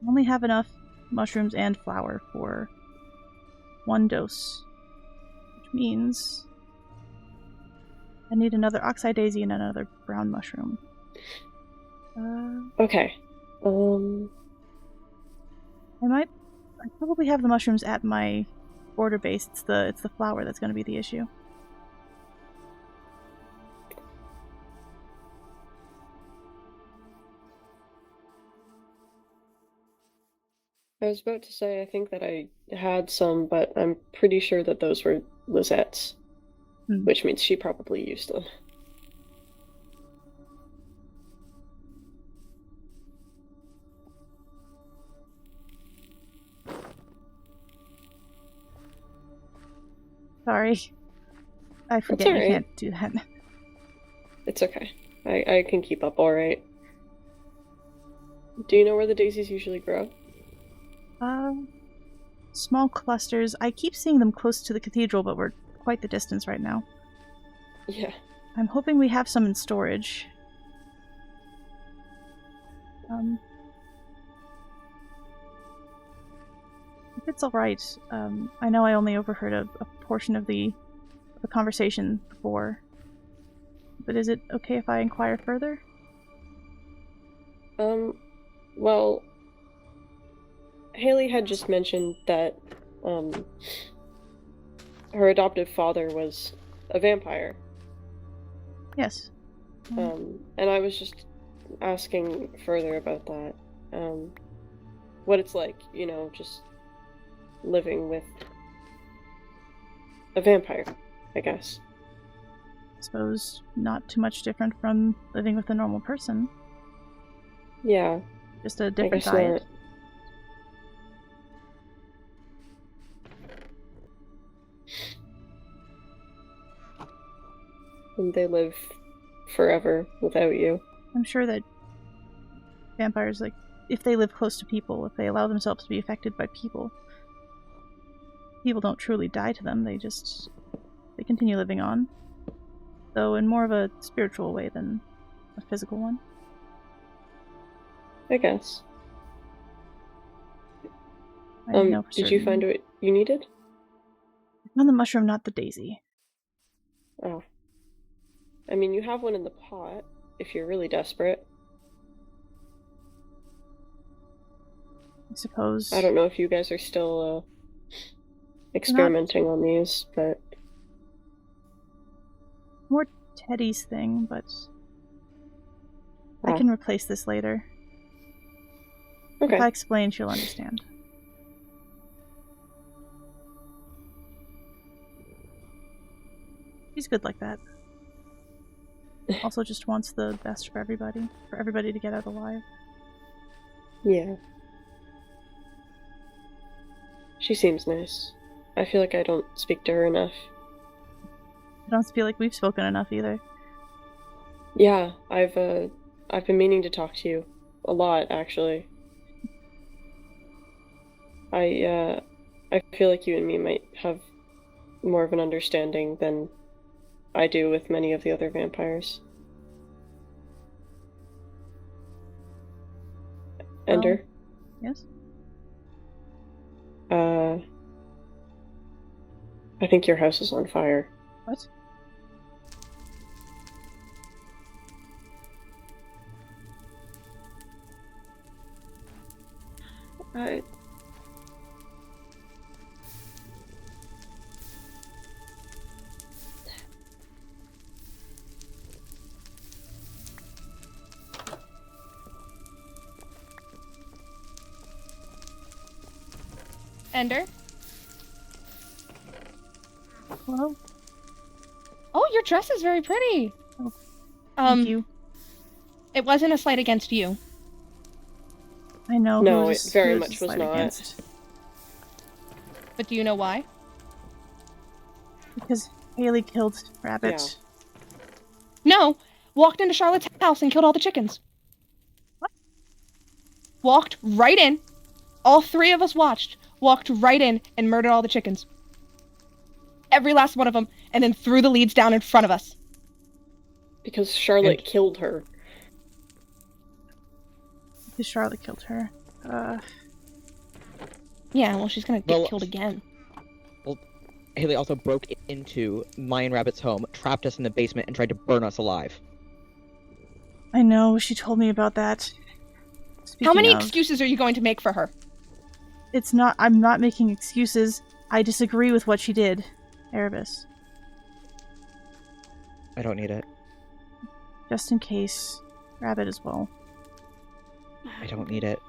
I only have enough mushrooms and flour for 1 dose, which means I need another oxeye daisy and another brown mushroom. Okay. I probably have the mushrooms at my border base. It's the flour that's going to be the issue. I was about to say I think that I had some, but I'm pretty sure that those were Lizette's, which means she probably used them. Sorry. I forget you can't do that. It's okay. I can keep up alright. Do you know where the daisies usually grow? Small clusters. I keep seeing them close to the cathedral, but we're quite the distance right now. Yeah. I'm hoping we have some in storage. If it's alright, I know I only overheard a portion of the conversation before, but is it okay if I inquire further? Well, Haley had just mentioned that, her adoptive father was a vampire. Yes. And I was just asking further about that. What it's like, just living with a vampire, I guess. I suppose not too much different from living with a normal person. Yeah. Just a different I guess diet. Not. And they live forever without you. I'm sure that vampires, if they live close to people, if they allow themselves to be affected by people, people don't truly die to them, they continue living on. Though in more of a spiritual way than a physical one. I guess. I don't know for did you find what you needed? I found the mushroom, not the daisy. Oh. I mean, you have one in the pot, if you're really desperate. I suppose. I don't know if you guys are still, experimenting on these, but... More Teddy's thing, but... I can replace this later. Okay. If I explain, she'll understand. She's good like that. Also just wants the best for everybody to get out alive. Yeah. She seems nice. I feel like I don't speak to her enough. I don't feel like we've spoken enough either. Yeah, I've been meaning to talk to you a lot, actually. I feel like you and me might have more of an understanding than I do with many of the other vampires. Ender? Yes? I think your house is on fire. What? Ender? Hello? Oh, your dress is very pretty. Oh, thank you. It wasn't a slight against you. I know. No, it very much was not. Against. But do you know why? Because Haley killed Rabbit. Yeah. No! Walked into Charlotte's house and killed all the chickens. What? Walked right in. All 3 of us watched. Walked right in and murdered all the chickens. every last one of them and then threw the leads down in front of us. Because Charlotte killed her. Because Charlotte killed her. Yeah, well, she's gonna get killed again. Well, Haley also broke into my and Rabbit's home, trapped us in the basement, and tried to burn us alive. I know, she told me about that. How many excuses are you going to make for her? I'm not making excuses. I disagree with what she did, Erebus. I don't need it. Just in case. Rabbit as well. I don't need it.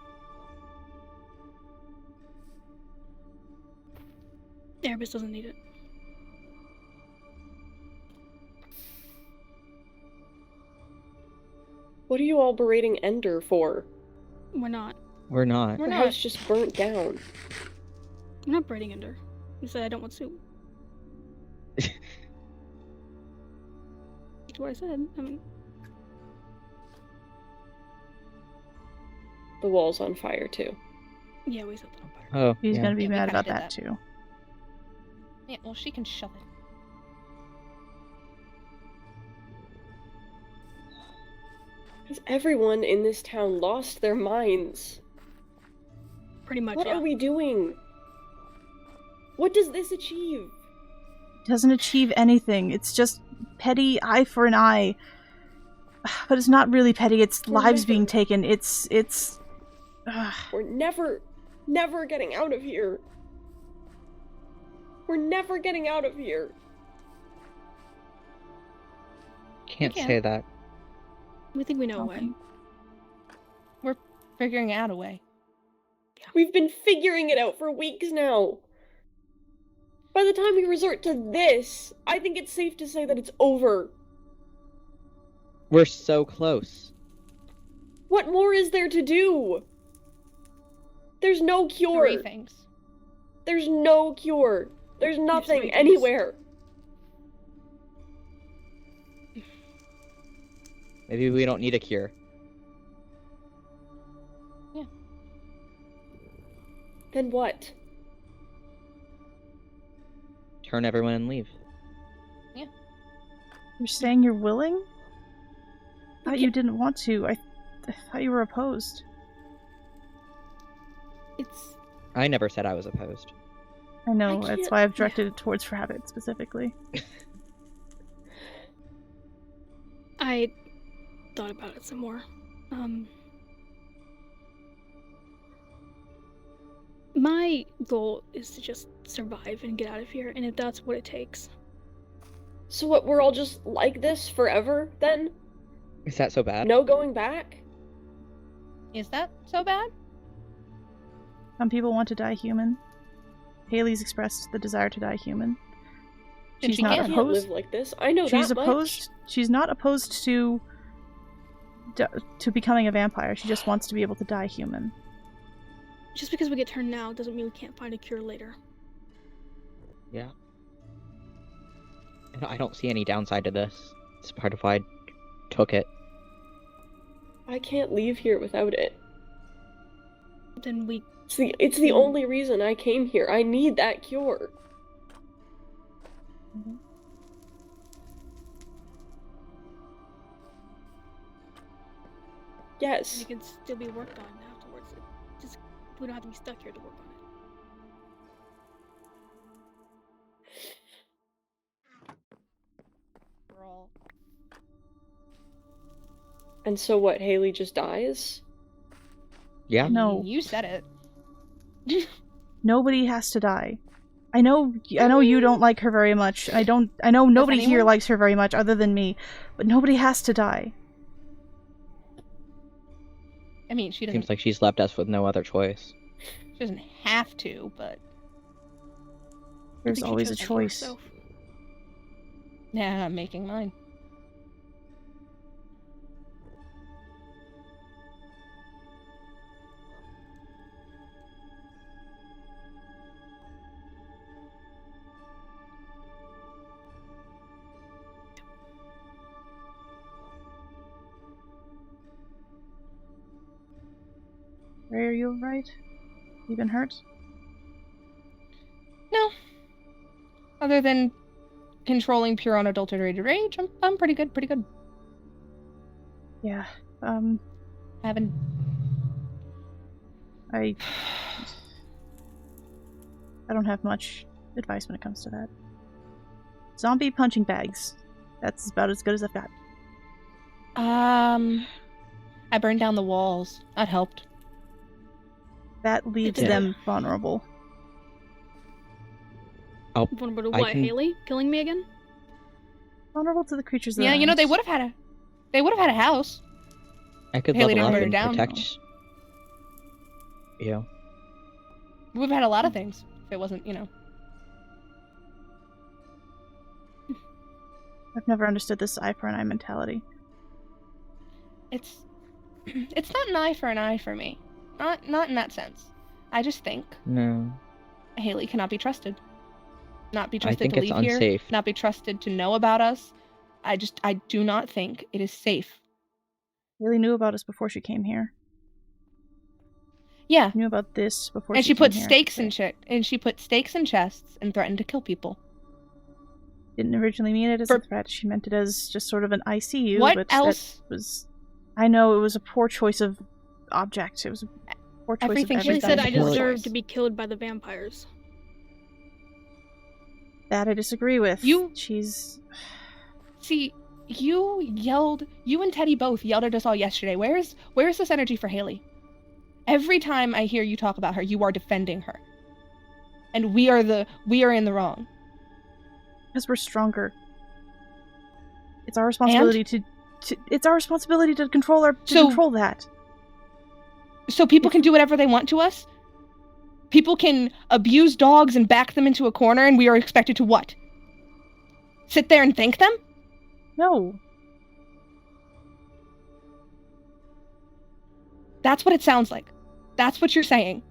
Erebus doesn't need it. What are you all berating Ender for? We're not. We're not. The house just burnt down. I'm not braiding Ender. You said I don't want soup. That's what I said. I mean... The wall's on fire, too. Yeah, we set that on fire. Oh, He's yeah. gonna be Yeah, we mad kinda about did that that. too. Yeah, well, she can shove it. Has everyone in this town lost their minds? Pretty much, What yeah. are we doing? What does this achieve? It doesn't achieve anything. It's just petty eye for an eye. But it's not really petty. It's lives being taken. It's. We're never getting out of here. We're never getting out of here. Can't say that. We think we know a way. We're figuring out a way. We've been figuring it out for weeks now. By the time we resort to this, I think it's safe to say that it's over. We're so close. What more is there to do? There's no cure. 3 things. There's no cure. There's nothing 3 things. anywhere. Maybe we don't need a cure. Yeah. Then what? Turn everyone and leave. Yeah. You're saying you're willing? I thought you didn't want to. I thought you were opposed. It's... I never said I was opposed. I know, I that's can't- why I've directed it towards Rabbit specifically. I thought about it some more. My goal is to just survive and get out of here, and if that's what it takes. So what, we're all just like this forever, then? Is that so bad? No going back? Is that so bad? Some people want to die human. Haley's expressed the desire to die human. Then She's she not can. I can't opposed. live like this. I know She's that much. opposed. She's not opposed to becoming a vampire. She just wants to be able to die human. Just because we get turned now doesn't mean we can't find a cure later. Yeah. I don't see any downside to this. It's part of why I took it. I can't leave here without it. Then we... It's the only reason I came here. I need that cure. Mm-hmm. Yes. It can still be worked on afterwards. Just we don't have to be stuck here to work on it. And so what, Haley just dies? Yeah. No. You said it. Nobody has to die. I know you don't like her very much. I know nobody here anyone? likes her very much other than me, but nobody has to die. I mean, she doesn't. Seems like she's left us with no other choice. She doesn't have to, but There's think she always a chose that for choice. herself. nah, I'm making mine. Ray, are you alright? You been hurt? No. Other than controlling pure unadulterated rage, I'm pretty good, pretty good. Yeah. Haven't. I don't have much advice when it comes to that. Zombie punching bags. That's about as good as I've got. I burned down the walls. That helped. That leaves Yeah. them vulnerable. Vulnerable to what? Haley killing me again? Vulnerable to the creatures. Yeah, you know they would have had a house. I could Haley level didn't up burn it and down. protect. Yeah. We've had a lot of things. If it wasn't, I've never understood this eye for an eye mentality. It's not an eye for an eye for me. Not in that sense. I just think No. Haley cannot be trusted. Not be I trusted think to it's leave here. unsafe. Not be trusted to know about us. I do not think it is safe. Haley knew about us before she came here. Yeah. Knew about this before And she she put came here. stakes in she put stakes in chests and threatened to kill people. Didn't originally mean it as a threat. She meant it as just sort of an I see you. What but else? That was. I know it was a poor choice of object. It was a poor choice Everything of she Haley everything. said I Poor deserve choice. to be killed by the vampires. That I disagree with. She's. See, you and Teddy both yelled at us all yesterday. Where's this energy for Haley? Every time I hear you talk about her, you are defending her. And we are in the wrong. Because we're stronger. It's our responsibility to control that. So people can do whatever they want to us? People can abuse dogs and back them into a corner, and we are expected to what? Sit there and thank them? No. That's what it sounds like. That's what you're saying.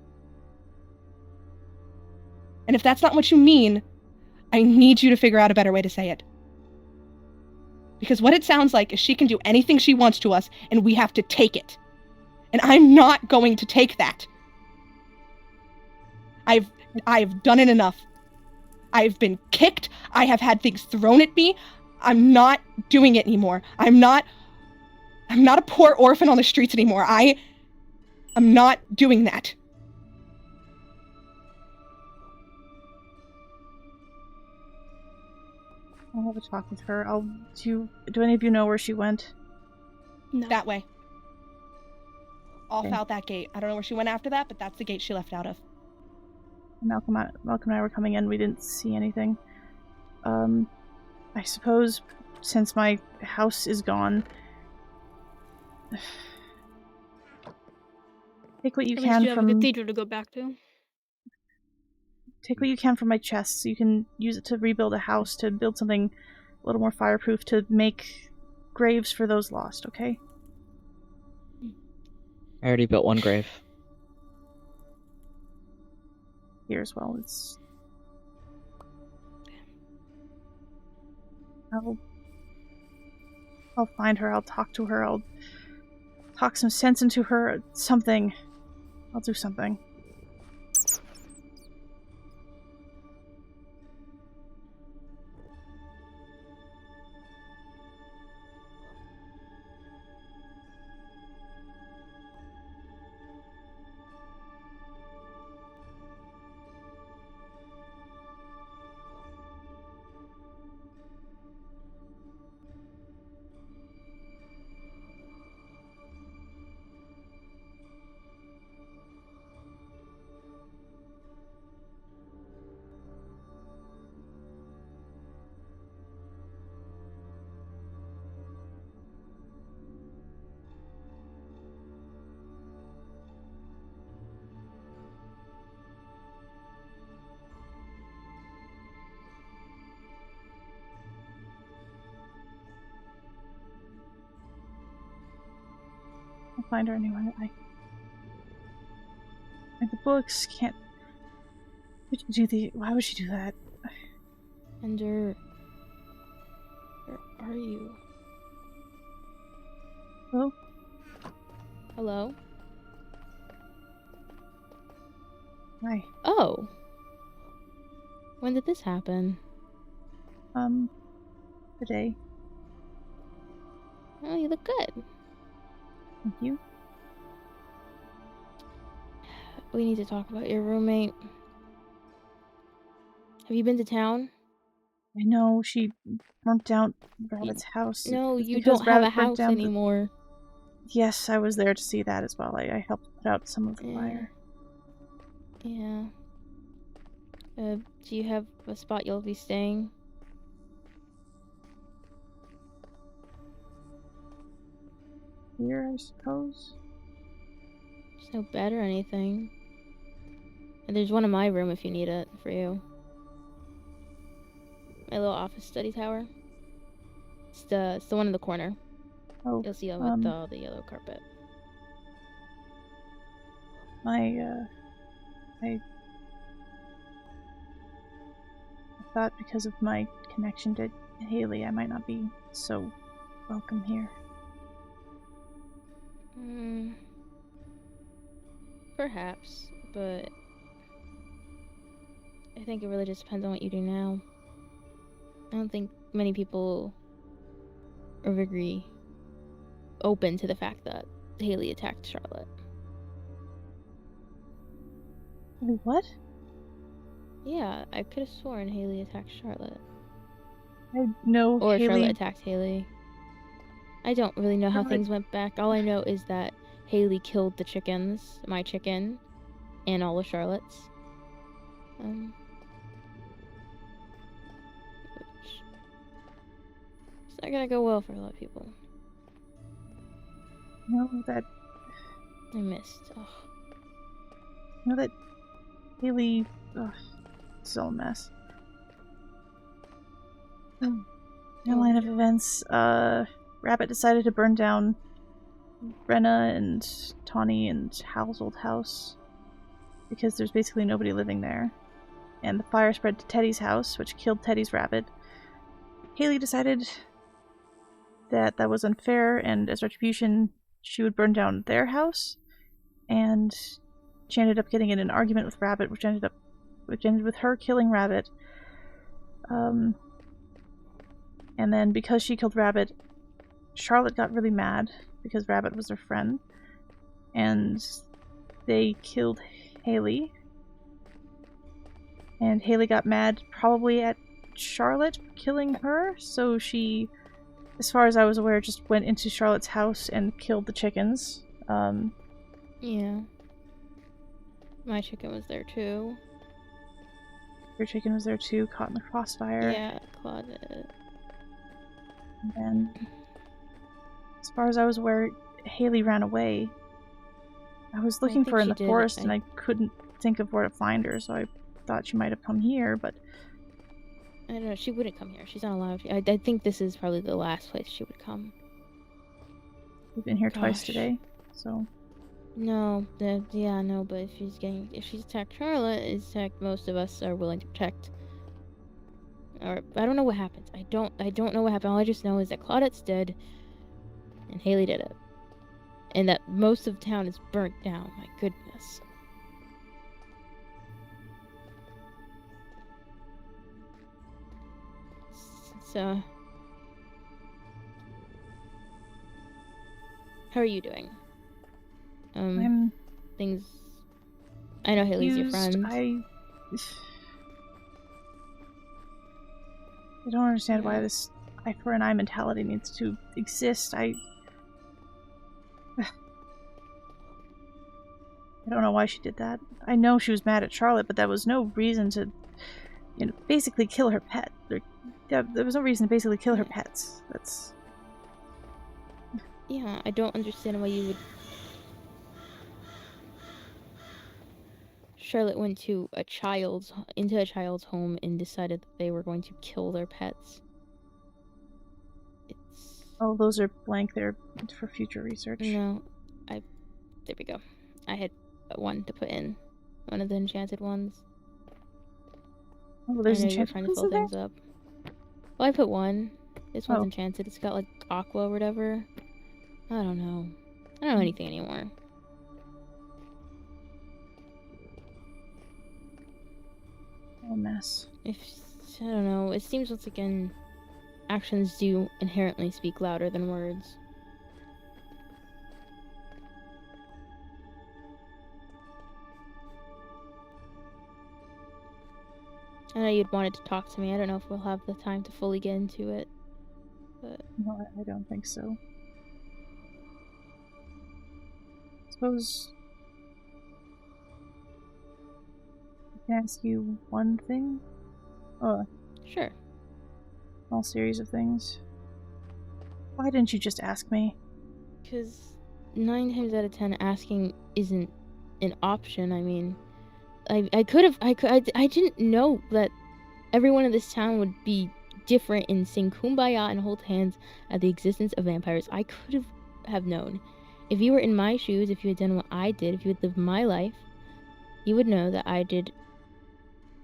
And if that's not what you mean, I need you to figure out a better way to say it. Because what it sounds like is she can do anything she wants to us, and we have to take it. And I'm not going to take that. I've done it enough. I've been kicked. I have had things thrown at me. I'm not doing it anymore. I'm not a poor orphan on the streets anymore. I'm not doing that. I'll have a talk with her. Do any of you know where she went? No. That way. Off Okay. out that gate. I don't know where she went after that, but that's the gate she left out of. Malcolm and I were coming in. We didn't see anything. I suppose since my house is gone, take what you At least can you have from a cathedral to go back to. take what you can from my chest, so you can use it to rebuild a house, to build something a little more fireproof, to make graves for those lost. Okay. I already built one grave. Here as well. I'll find her. I'll talk to her. I'll talk some sense into her. Something. I'll do something. I'll find her anyway. The books can't. Why would she do that? Ender, where are you? Hello? Hello? Hi. Oh. When did this happen? the day. Oh, you look good. Thank you. We need to talk about your roommate. Have you been to town? I know she burnt down Rabbit's house. No, It's you because don't have a Rabbit burnt house down anymore. Yes, I was there to see that as well. I helped put out some of the fire. Yeah. Do you have a spot you'll be staying? Here, I suppose. There's no bed or anything. And there's one in my room if you need it for you. My little office study tower. It's the one in the corner. Oh, you'll see it with the yellow carpet. I thought because of my connection to Haley, I might not be so welcome here. Perhaps, but I think it really just depends on what you do now. I don't think many people are very open to the fact that Haley attacked Charlotte. What? Yeah, I could have sworn Haley attacked Charlotte. I know Or Haley... Charlotte attacked Haley. I don't really know how things went back. All I know is that Haley killed the chickens, my chicken, and all of Charlotte's. It's not gonna go well for a lot of people. No, that... I missed. Oh. No, that Haley... Ugh, it's all a mess. In a line of events, Rabbit decided to burn down Brenna and Tawny and Hal's old house because there's basically nobody living there. And the fire spread to Teddy's house, which killed Teddy's rabbit. Haley decided that that was unfair, and as retribution, she would burn down their house. And she ended up getting in an argument with Rabbit, which ended with her killing Rabbit. And then because she killed Rabbit, Charlotte got really mad because Rabbit was her friend, and they killed Haley. And Haley got mad probably at Charlotte for killing her, so she, as far as I was aware, just went into Charlotte's house and killed the chickens. Yeah. My chicken was there too. Your chicken was there too, caught in the crossfire. Yeah, caught it. And then, as far as I was aware, Haley ran away. I was looking for her in the forest, and I couldn't think of where to find her, so I thought she might have come here, but... I don't know, she wouldn't come here. She's not allowed to. I think this is probably the last place she would come. We've been here twice today, so... No, no, but if she's attacked Charlotte, it's attacked most of us are willing to protect. Or, I don't know what happens. I don't know what happened. All I just know is that Claudette's dead, and Haley did it. And that most of town is burnt down. My goodness. So... How are you doing? I'm... Things... I know Haley's your friend. I don't understand why this eye for an eye mentality needs to exist. I don't know why she did that. I know she was mad at Charlotte, but that was no reason to, basically kill her pet. There was no reason to basically kill her pets. That's... Yeah, I don't understand why you would... Charlotte went into a child's home and decided that they were going to kill their pets. Oh, those are blank. They're for future research. No, there we go. I had one to put in. One of the enchanted ones. Oh, there's enchanted trying to fill things up. Well, I put one. This one's enchanted. It's got like aqua or whatever. I don't know. I don't know anything anymore. Oh, mess. If I don't know. It seems once again, actions do inherently speak louder than words. I know you'd wanted to talk to me. I don't know if we'll have the time to fully get into it, but... No, I don't think so. Suppose I can ask you one thing? Sure. All series of things. Why didn't you just ask me? Because 9 times out of 10, asking isn't an option. I mean, I didn't know that everyone in this town would be different and sing Kumbaya and hold hands at the existence of vampires. I could have known. If you were in my shoes, if you had done what I did, if you had lived my life, you would know that I did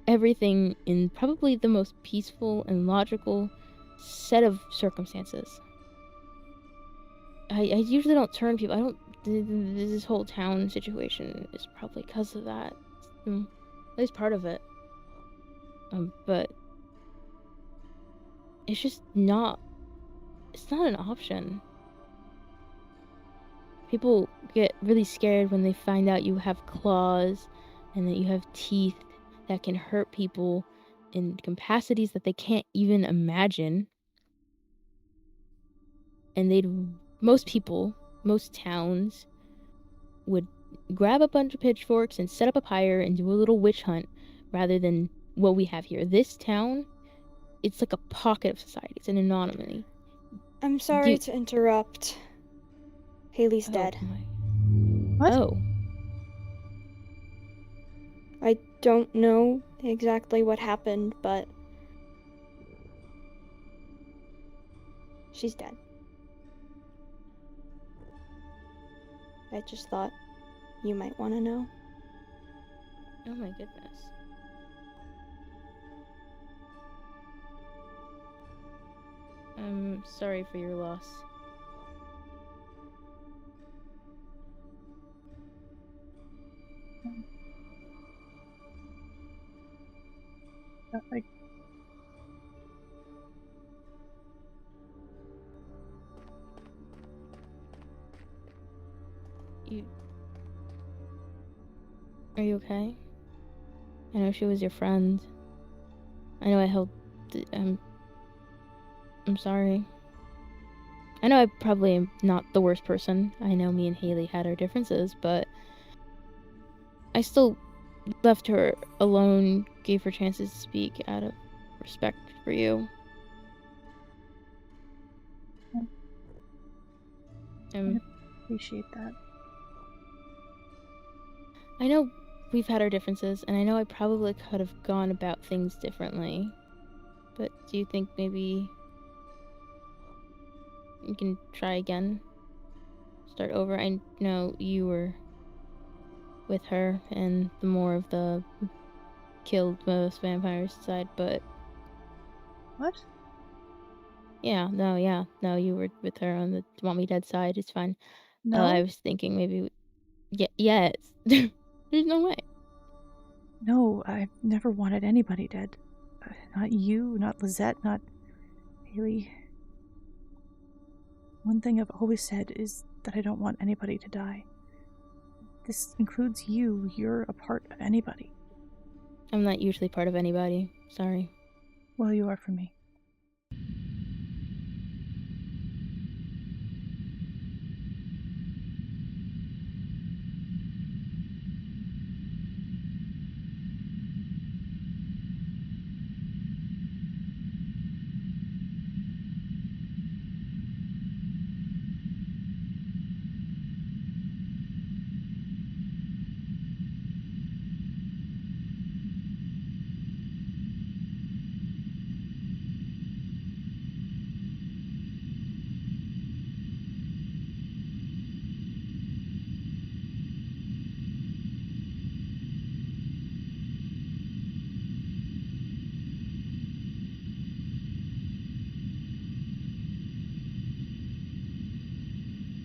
everything in probably the most peaceful and logical set of circumstances. I usually don't turn people. I don't. This whole town situation is probably because of that. At least part of it. But it's just not. It's not an option. People get really scared when they find out you have claws and that you have teeth that can hurt people in capacities that they can't even imagine. And most people, most towns, would grab a bunch of pitchforks and set up a pyre and do a little witch hunt rather than what we have here. This town, it's like a pocket of society. It's an anonymity. I'm sorry to interrupt. Haley's dead. What? Oh. I don't know exactly what happened, but she's dead. I just thought you might want to know. Oh my goodness. I'm sorry for your loss. Are you okay? I know she was your friend. I know I helped. I'm sorry. I know I probably am not the worst person. I know me and Haley had our differences, but I still left her alone, gave her chances to speak out of respect for you. I appreciate that. I know we've had our differences, and I know I probably could have gone about things differently. But do you think maybe you can try again? Start over? I know you were with her and the more of the killed most vampires side, but... What? Yeah, no, you were with her on the mommy dead side. It's fine. No? I was thinking maybe... yes. There's no way. No, I've never wanted anybody dead. Not you, not Lizette, not Haley. One thing I've always said is that I don't want anybody to die. This includes you. You're a part of anybody. I'm not usually part of anybody. Sorry. Well, you are for me.